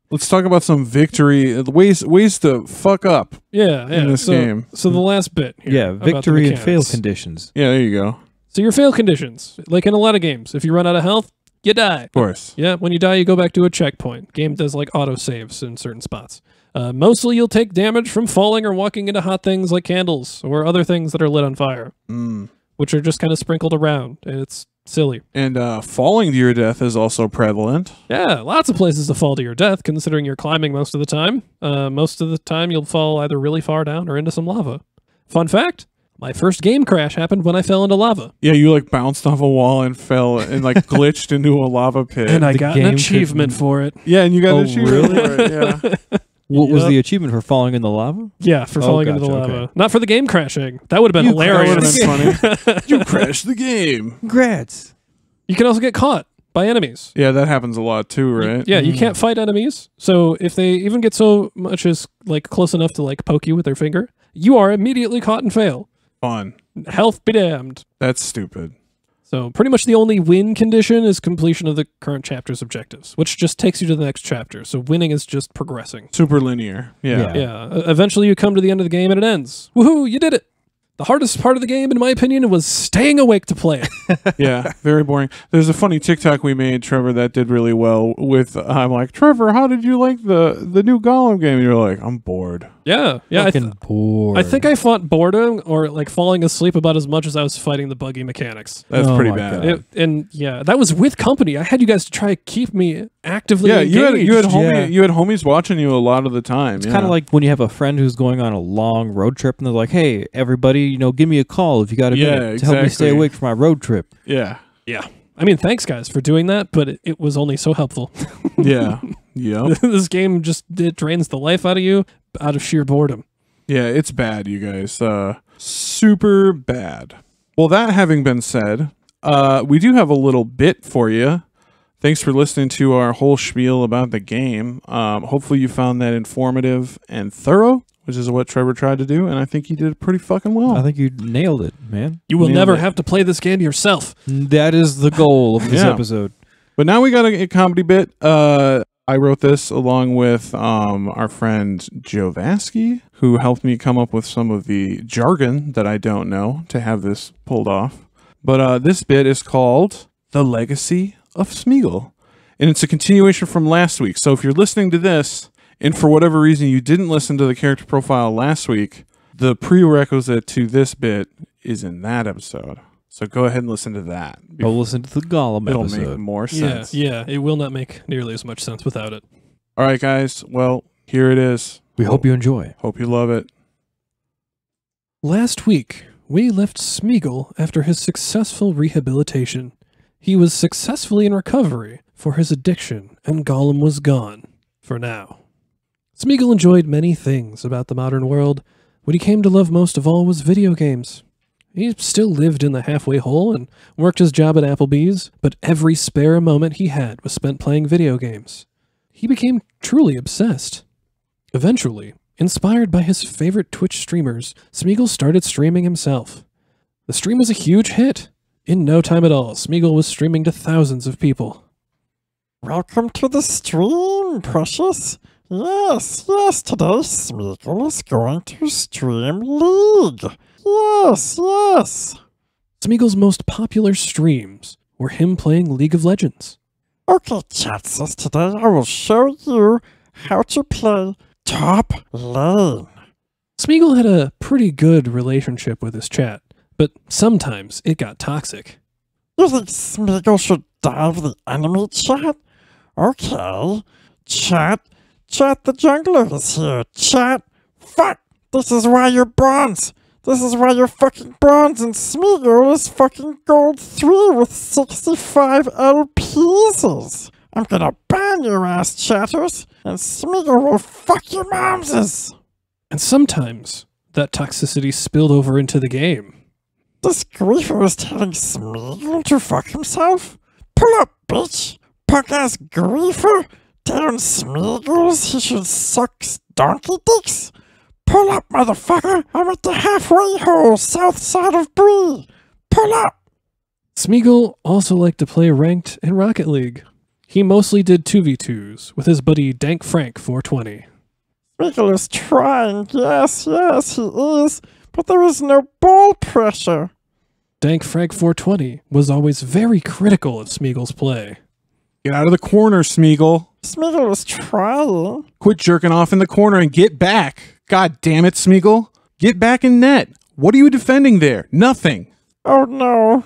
Let's talk about some victory ways to fuck up. In this game. So the last bit here. Yeah, victory and fail conditions. Yeah, there you go. So your fail conditions, like in a lot of games, if you run out of health, you die. Of course. Yeah, when you die, you go back to a checkpoint. Game does like auto saves in certain spots. Mostly you'll take damage from falling or walking into hot things like candles or other things that are lit on fire, which are just kind of sprinkled around, and it's silly. And falling to your death is also prevalent. Yeah, lots of places to fall to your death, considering you're climbing most of the time. Most of the time you'll fall either really far down or into some lava. Fun fact, my first game crash happened when I fell into lava. Yeah, you bounced off a wall and fell and glitched into a lava pit. And I got an achievement for it. Yeah, and you got an achievement for it. Yeah. What was Yep. the achievement for falling in the lava? Yeah, for falling into the gotcha, lava. okay. Not for the game crashing. That would have been That hilarious. would have been funny. You crashed the game. Congrats. You can also get caught by enemies. Yeah, that happens a lot too, right? Yeah, you can't fight enemies. So if they even get so much as like close enough to like poke you with their finger, you are immediately caught and fail. Fun. Health be damned. That's stupid. So pretty much the only win condition is completion of the current chapter's objectives, which just takes you to the next chapter. So winning is just progressing. Super linear. Yeah. Yeah. Eventually you come to the end of the game and it ends. Woohoo, you did it. The hardest part of the game, in my opinion, was staying awake to play it. Yeah, very boring. There's a funny TikTok we made, Trevor, that did really well with, I'm like, Trevor, how did you like the new Gollum game? And you're like, I'm bored. Yeah. Fucking bored. I think I fought boredom or like falling asleep about as much as I was fighting the buggy mechanics. That's Oh pretty my bad. God. And yeah, that was with company. I had you guys to try to keep me actively Yeah, engaged. you had homies watching you a lot of the time. It's kind of like when you have a friend who's going on a long road trip and they're like, hey, everybody, give me a call if you got a minute to help me stay exactly. awake for my road trip. yeah, Yeah. I mean, thanks guys for doing that, but it was only so helpful. yeah, yep. This game it drains the life out of you out of sheer boredom. Yeah, it's bad, you guys. Super bad. Well, that having been said, we do have a little bit for you. Thanks for listening to our whole spiel about the game. Hopefully you found that informative and thorough, which is what Trevor tried to do, and I think he did pretty fucking well. I think you nailed it, man. You will Nailed never it. have to play this game yourself. That is the goal of this Yeah. episode. But now we got a comedy bit. I wrote this along with our friend Joe Vasky, who helped me come up with some of the jargon that I don't know to have this pulled off. But this bit is called The Legacy of Smeagol. And it's a continuation from last week. So if you're listening to this, and for whatever reason you didn't listen to the character profile last week, the prerequisite to this bit is in that episode. So go ahead and listen to that. Go listen to the Gollum It'll episode. make more Yeah, sense. yeah. It will not make nearly as much sense without it. All right, guys. Well, here it is. We hope you enjoy. Hope you love it. Last week, we left Smeagol after his successful rehabilitation. He was successfully in recovery for his addiction, and Gollum was gone, for now. Smeagol enjoyed many things about the modern world. What he came to love most of all was video games. He still lived in the halfway hole and worked his job at Applebee's, but every spare moment he had was spent playing video games. He became truly obsessed. Eventually, inspired by his favorite Twitch streamers, Smeagol started streaming himself. The stream was a huge hit. In no time at all, Smeagol was streaming to thousands of people. Welcome to the stream, precious. Yes, today Smeagol is going to stream League. Yes. Smeagol's most popular streams were him playing League of Legends. Okay, chatsers, today I will show you how to play top lane. Smeagol had a pretty good relationship with his chat, but sometimes it got toxic. You think Smeagol should dive the enemy chat? Okay. Chat the jungler is here. Chat, fuck, this is why you're bronze. This is why you're fucking bronze and Smeagol is fucking gold 3 with 65 L pieces. I'm gonna ban your ass, chatters, and Smeagol will fuck your momses. And sometimes that toxicity spilled over into the game. This griefer is telling Smeagol to fuck himself? Pull up, bitch! Punk-ass griefer telling Smeagol he should suck donkey dicks? Pull up, motherfucker! I'm at the halfway hole, south side of Bree! Pull up! Smeagol also liked to play ranked in Rocket League. He mostly did 2v2s with his buddy Dank Frank 420. Smeagol is trying, yes, he is, but there is no ball pressure. Dank Frank 420 was always very critical of Smeagol's play. Get out of the corner, Smeagol. Smeagol is trying. Quit jerking off in the corner and get back. God damn it, Smeagol. Get back in net. What are you defending there? Nothing. Oh no.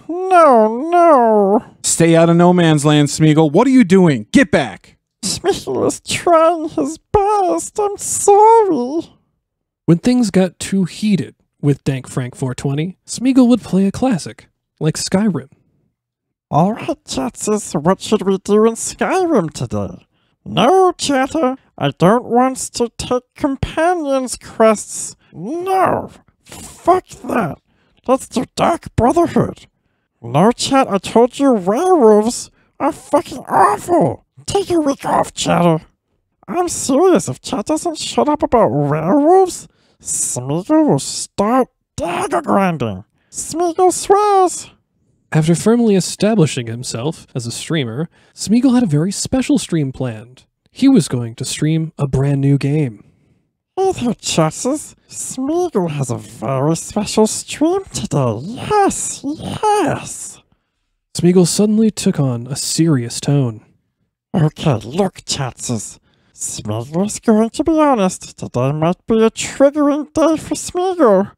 Stay out of no man's land, Smeagol. What are you doing? Get back. Smeagol is trying his best. I'm sorry. When things got too heated with Dank Frank 420, Smeagol would play a classic, like Skyrim. Alright, chatsers, what should we do in Skyrim today? No, Chatter, I don't want to take companions' quests. No, fuck that. Let's do Dark Brotherhood. No, Chat, I told you werewolves are fucking awful. Take a week off, Chatter. I'm serious, if Chat doesn't shut up about werewolves, Smeagol will start dagger grinding. Smeagol swears. After firmly establishing himself as a streamer, Smeagol had a very special stream planned. He was going to stream a brand new game. Hey there, Chasses. Smeagol has a very special stream today. Yes, yes. Smeagol suddenly took on a serious tone. Okay, look, Chatses. Smeagol's going to be honest. Today might be a triggering day for Smeagol.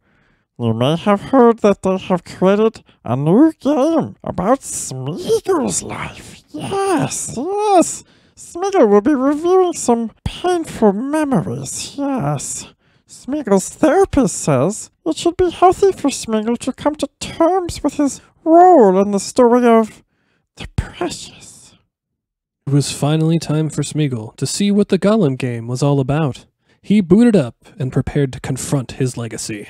You may have heard that they have created a new game about Smeagol's life. Yes, yes. Smeagol will be reviewing some painful memories, yes. Smeagol's therapist says it should be healthy for Smeagol to come to terms with his role in the story of the Precious. It was finally time for Smeagol to see what the Gollum game was all about. He booted up and prepared to confront his legacy.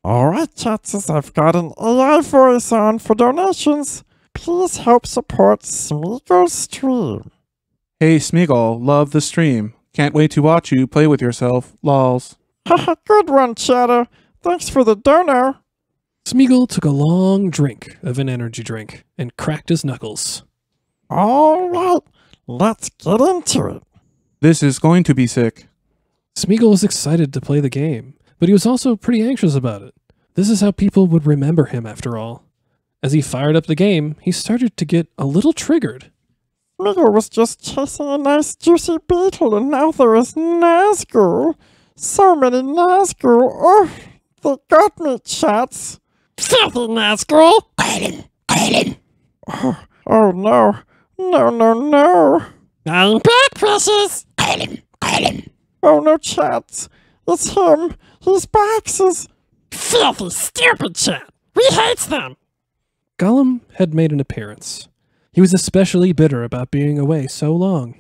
Alright, Chatses, I've got an AI voice on for donations. Please help support Smeagol's stream. Hey Smeagol, love the stream. Can't wait to watch you play with yourself, lols. Haha, good one, Chatter. Thanks for the dono. Smeagol took a long drink of an energy drink and cracked his knuckles. Alright, let's get into it. This is going to be sick. Smeagol was excited to play the game, but he was also pretty anxious about it. This is how people would remember him after all. As he fired up the game, he started to get a little triggered. Smeagol was just chasing a nice juicy beetle and now there is Nazgul. So many Nazgul. Oh, they got me, Chats. Filthy Nazgul. Oh no. No. I'm back, Precious. Oh no, Chats. It's him. His boxes. Filthy, stupid Chat. We hate them. Gollum had made an appearance. He was especially bitter about being away so long.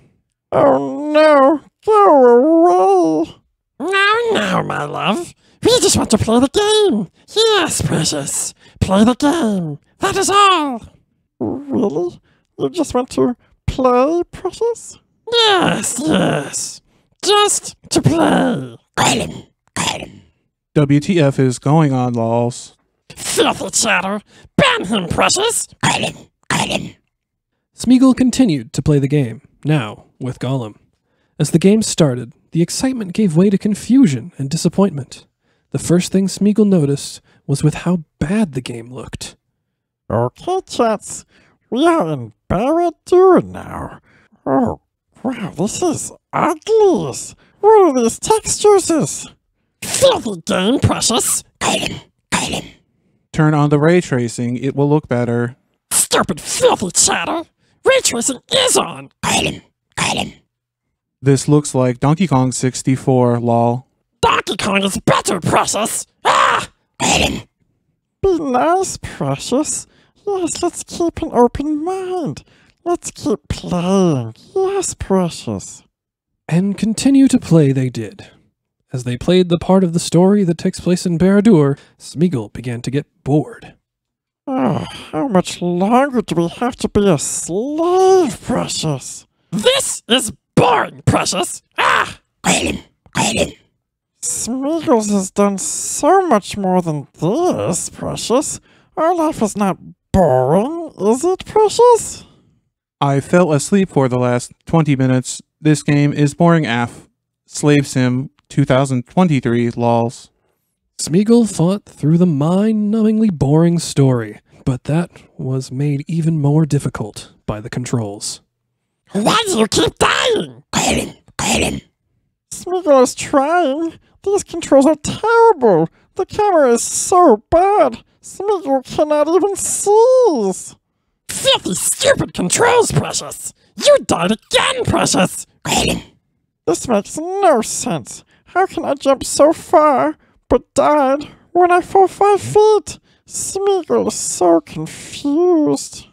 Oh no, go away. No, my love. We just want to play the game. Yes, Precious. Play the game. That is all. Really? You just want to play, Precious? Yes. Just to play. WTF is going on, lols. Filthy Chatter. Ban him, Precious. Smeagol continued to play the game, now with Gollum. As the game started, the excitement gave way to confusion and disappointment. The first thing Smeagol noticed was with how bad the game looked. Okay, Chats. We are in Barad-dûr now. Oh, wow, this is ugly. What are these textures? Filthy game, Precious. Turn on the ray tracing, it will look better. Stupid filthy Chatter. Ray tracing is on. This looks like Donkey Kong 64, lol. Donkey Kong is better, Precious. Ah! Be nice, Precious. Yes, let's keep an open mind. Let's keep playing. Yes, Precious. And continue to play they did. As they played the part of the story that takes place in Barad-dûr, Smeagol began to get bored. Oh, how much longer do we have to be a slave, Precious? This is boring, Precious. Ah! Smeagol's has done so much more than this, Precious. Our life is not boring, is it, Precious? I fell asleep for the last 20 minutes. This game is boring AF. Slave Sim 2023, lols. Smeagol fought through the mind-numbingly boring story, but that was made even more difficult by the controls. Why do you keep dying? Smeagol is trying. These controls are terrible. The camera is so bad. Smeagol cannot even see. Filthy, stupid controls, Precious. You died again, Precious. This makes no sense. How can I jump so far, but died when I fell 5 feet? Smeagol is so confused.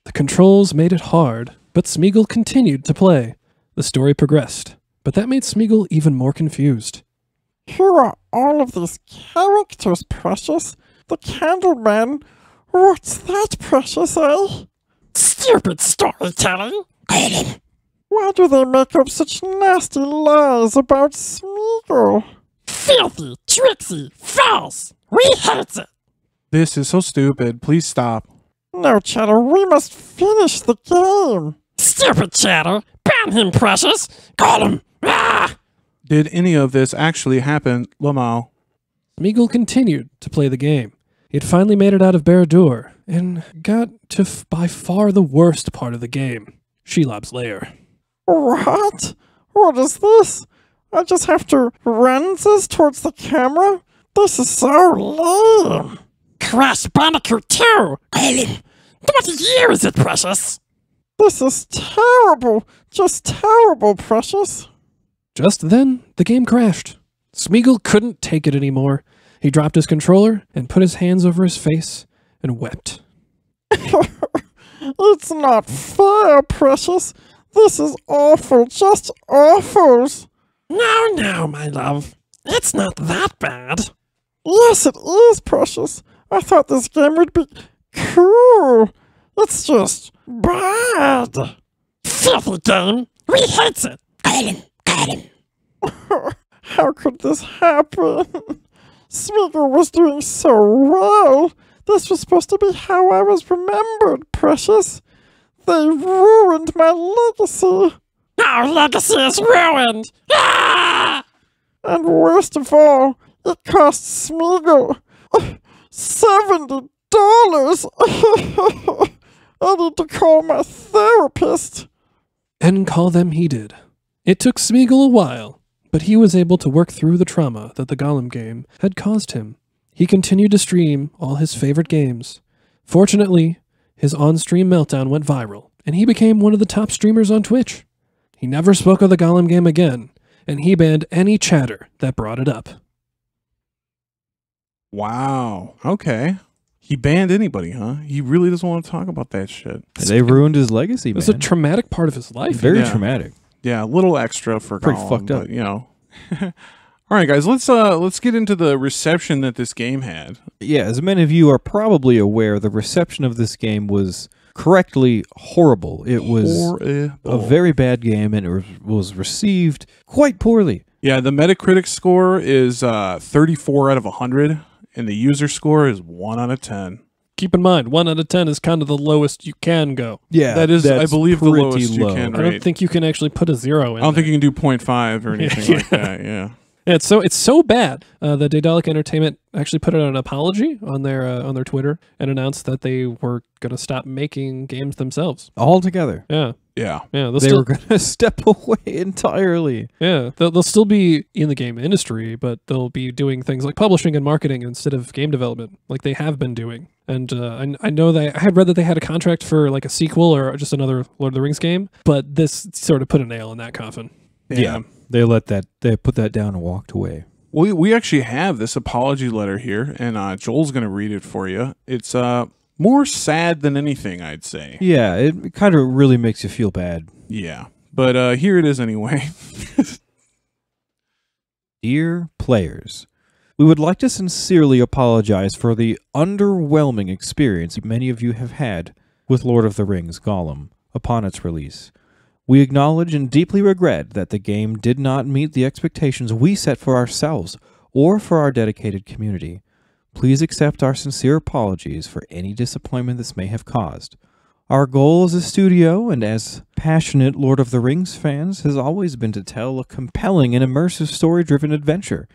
The controls made it hard, but Smeagol continued to play. The The story progressed, but that made Smeagol even more confused. Who are all of these characters, Precious? The Candleman? What's that, Precious, eh? Stupid storytelling! Gollum! Why do they make up such nasty lies about Smeagol? Filthy, tricksy, false! We hate it! This is so stupid. Please stop. No, Chatter, we must finish the game! Stupid Chatter! Ban him, Precious! Gollum! Ah! Did any of this actually happen, Lamal? Smeagol continued to play the game. He had finally made it out of Barad-dûr and got to by far the worst part of the game, Shelob's lair. What? What is this? I just have to run this towards the camera? This is so lame! Crash Bandicoot 2! Gollum! What year is it, Precious? This is terrible! Just terrible, Precious! Just then, the game crashed. Smeagol couldn't take it anymore. He dropped his controller and put his hands over his face and wept. It's not fair, Precious. This is awful, just awful. No, my love. It's not that bad. Yes, it is, Precious. I thought this game would be cool. It's just bad. Filthy game. We hate it. Gollum. How could this happen? Smeagol was doing so well. This was supposed to be how I was remembered, Precious. They ruined my legacy. Our legacy is ruined. Ah! And worst of all, it cost Smeagol $70. I need to call my therapist. And call them he did. It took Smeagol a while, but he was able to work through the trauma that the Gollum game had caused him. He continued to stream all his favorite games. Fortunately, his on-stream meltdown went viral, and he became one of the top streamers on Twitch. He never spoke of the Gollum game again, and he banned any chatter that brought it up. Wow. Okay. He banned anybody, huh? He really doesn't want to talk about that shit. They ruined his legacy, man. It's a traumatic part of his life. Very Yeah. traumatic. Yeah, a little extra for Pretty Gollum, fucked up. but, you know. All right, guys, let's get into the reception that this game had. Yeah, as many of you are probably aware, the reception of this game was correctly horrible. It was a very bad game, and it was received quite poorly. Yeah, the Metacritic score is 34 out of 100, and the user score is 1 out of 10. Keep in mind, 1 out of 10 is kind of the lowest you can go. Yeah, That is, I that's believe, the pretty lowest you low. can I don't rate. think you can actually put a 0 in. I don't think you can do 0.5 or anything like that, yeah. Yeah, it's so bad that Daedalic Entertainment actually put out an apology on their Twitter and announced that they were going to stop making games themselves. Altogether. Yeah. Yeah. Yeah, They were going to step away entirely. Yeah, they'll still be in the game industry, but they'll be doing things like publishing and marketing instead of game development, like they have been doing. And I know that I had read that they had a contract for like a sequel or just another Lord of the Rings game, but this sort of put a nail in that coffin. Yeah. They put that down and walked away. We actually have this apology letter here, and Joel's going to read it for you. It's more sad than anything, I'd say. Yeah, it kind of really makes you feel bad. Yeah. But here it is anyway. Dear players, we would like to sincerely apologize for the underwhelming experience many of you have had with Lord of the Rings Gollum upon its release. We acknowledge and deeply regret that the game did not meet the expectations we set for ourselves or for our dedicated community. Please accept our sincere apologies for any disappointment this may have caused. Our goal as a studio and as passionate Lord of the Rings fans has always been to tell a compelling and immersive story-driven adventure.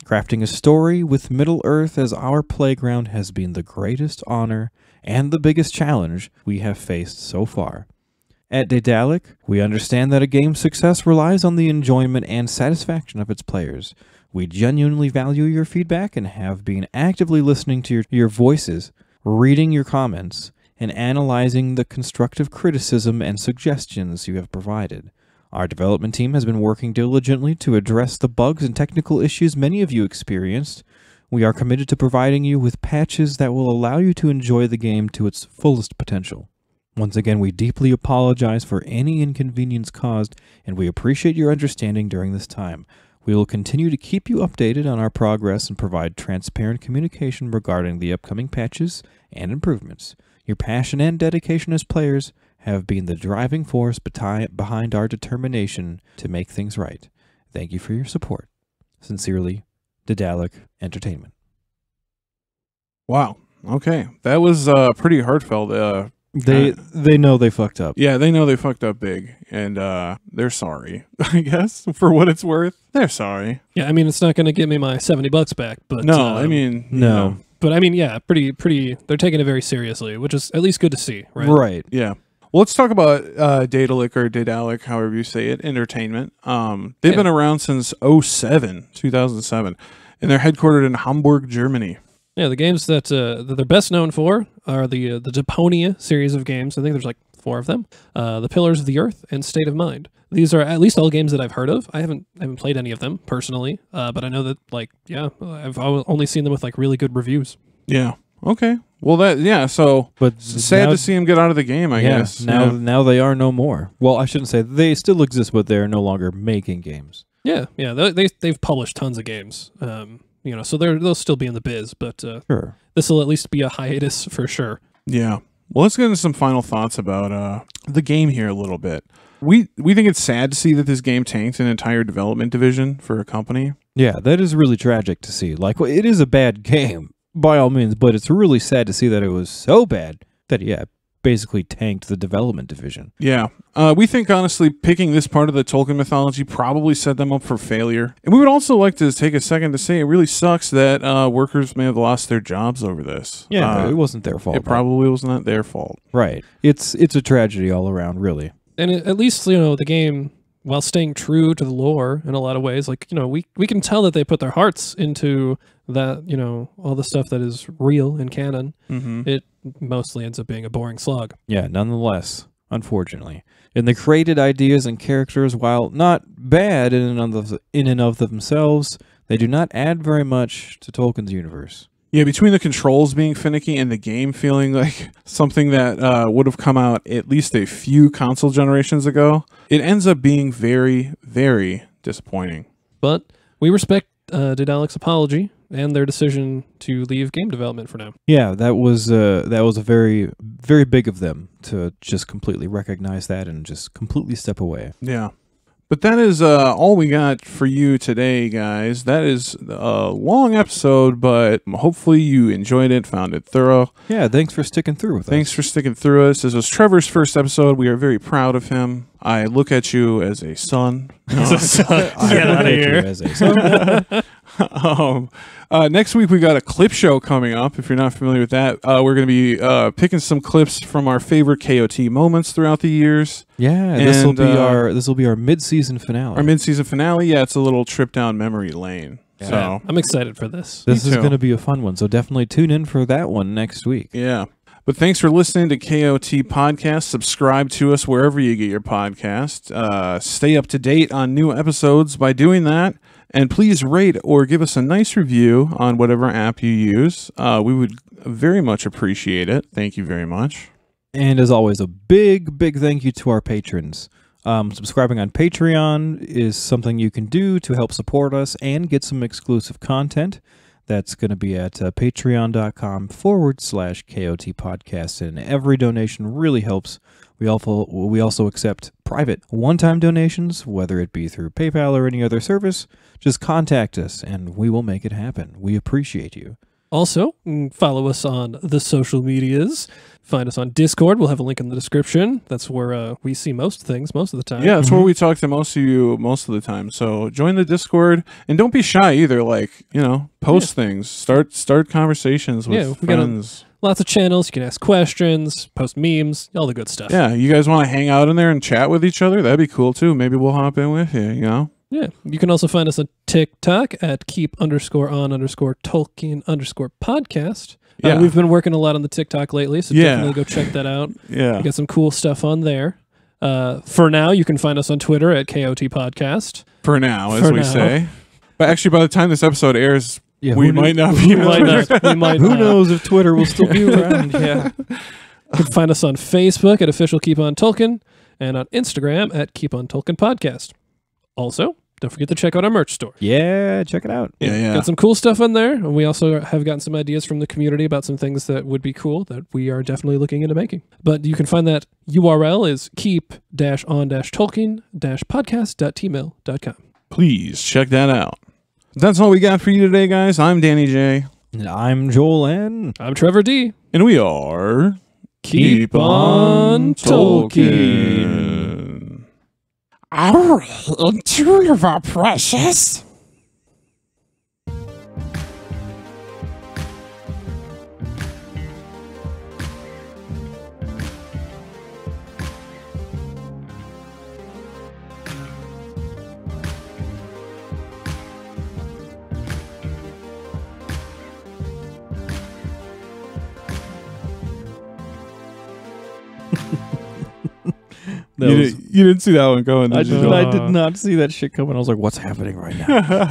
Crafting a story with Middle-earth as our playground has been the greatest honor and the biggest challenge we have faced so far. At Daedalic, we understand that a game's success relies on the enjoyment and satisfaction of its players. We genuinely value your feedback and have been actively listening to your voices, reading your comments, and analyzing the constructive criticism and suggestions you have provided. Our development team has been working diligently to address the bugs and technical issues many of you experienced. We are committed to providing you with patches that will allow you to enjoy the game to its fullest potential. Once again, we deeply apologize for any inconvenience caused, and we appreciate your understanding during this time. We will continue to keep you updated on our progress and provide transparent communication regarding the upcoming patches and improvements. Your passion and dedication as players have been the driving force behind our determination to make things right. Thank you for your support. Sincerely, Daedalic Entertainment. Wow. Okay. That was pretty heartfelt. They know they fucked up. Yeah, they know they fucked up big, and they're sorry, I guess, for what it's worth. They're sorry. Yeah, I mean, it's not going to give me my $70 back, but No, I mean, no. you know, but I mean, yeah, pretty. They're taking it very seriously, which is at least good to see, right? Right. yeah. Well, let's talk about Daedalic or Daedalic, however you say it, Entertainment. They've been around since 2007, and they're headquartered in Hamburg, Germany. Yeah, the games that they're best known for are the Deponia series of games. I think there's like 4 of them. The Pillars of the Earth and State of Mind. These are at least all games that I've heard of. I haven't played any of them personally, but I know that I've only seen them with like really good reviews. Yeah. Okay. Well, so But sad to see him get out of the game, I guess. Now they are no more. Well, I shouldn't say they still exist, but they're no longer making games. Yeah. They've published tons of games. So they'll still be in the biz, but Sure. this will at least be a hiatus for sure. Yeah. Well, let's get into some final thoughts about the game here a little bit. We think it's sad to see that this game tanked an entire development division for a company. Yeah, that is really tragic to see. Like, it is a bad game, by all means, but it's really sad to see that it was so bad that, basically tanked the development division. Yeah. We think, honestly, picking this part of the Tolkien mythology probably set them up for failure. And we would also like to take a second to say it really sucks that workers may have lost their jobs over this. Yeah, it wasn't their fault. It probably was not their fault. Right. It's a tragedy all around, really. And at least, the game, while staying true to the lore in a lot of ways, like, we can tell that they put their hearts into that, all the stuff that is real in canon. Mm-hmm. It mostly ends up being a boring slog. Yeah, nonetheless, unfortunately. And the created ideas and characters, while not bad in and of themselves, they do not add very much to Tolkien's universe. Yeah, between the controls being finicky and the game feeling like something that would have come out at least a few console generations ago, it ends up being very, very disappointing. But we respect Daedalic's apology and their decision to leave game development for now. Yeah, that was a very, very big of them to just completely recognize that and just completely step away. Yeah. But that is all we got for you today, guys. That is a long episode, but hopefully you enjoyed it, found it thorough. Yeah, thanks for sticking through with us. Thanks for sticking through us. This was Trevor's first episode. We are very proud of him. I look at you as a son. Get out of here. As a son. Next week we got a clip show coming up. If you're not familiar with that, we're going to be picking some clips from our favorite KOT moments throughout the years. Yeah, this will be our mid-season finale. Our mid-season finale. Yeah, it's a little trip down memory lane. Yeah. So I'm excited for this. This Me is too. going to be a fun one, so definitely tune in for that one next week. yeah. But thanks for listening to KOT Podcast. Subscribe to us wherever you get your podcast. Stay up to date on new episodes by doing that. And please rate or give us a nice review on whatever app you use. We would very much appreciate it. Thank you very much. And as always, a big, big thank you to our patrons. Subscribing on Patreon is something you can do to help support us and get some exclusive content. That's going to be at patreon.com/KOT podcast. And every donation really helps. We also accept private one-time donations, whether it be through PayPal or any other service. Just contact us and we will make it happen. We appreciate you. Also, follow us on the social medias. Find us on Discord. We'll have a link in the description. That's where we see most things most of the time. Yeah, that's where we talk to most of you most of the time. So join the Discord and don't be shy either. Like, post things, start conversations with we got friends. Lots of channels. You can ask questions, post memes, all the good stuff. Yeah, you guys want to hang out in there and chat with each other? That'd be cool too. Maybe we'll hop in with you, Yeah. You can also find us on TikTok at keep_on_Tolkien_podcast. Yeah. We've been working a lot on the TikTok lately, so definitely go check that out. Yeah. We got some cool stuff on there. For now, you can find us on Twitter at KOT Podcast. For now, as For we now. say. But actually, by the time this episode airs, Yeah, we who might kn- not be. We might not. Who knows if Twitter will still be around? Yeah. You can find us on Facebook at Official Keep On Tolkien and on Instagram at Keep On Tolkien Podcast. Also, don't forget to check out our merch store. Yeah, check it out. Yeah. Got some cool stuff in there, and we also have gotten some ideas from the community about some things that would be cool that we are definitely looking into making. But you can find that URL is keep-on-tolkien-podcast.tmail.com. Please check that out. That's all we got for you today, guys. I'm Danny J. And I'm Joel N. I'm Trevor D. And we are... Keep on Tolkien. Are we in Trever, precious? You didn't see that one going, did you? I did not see that shit coming. I was like, what's happening right now?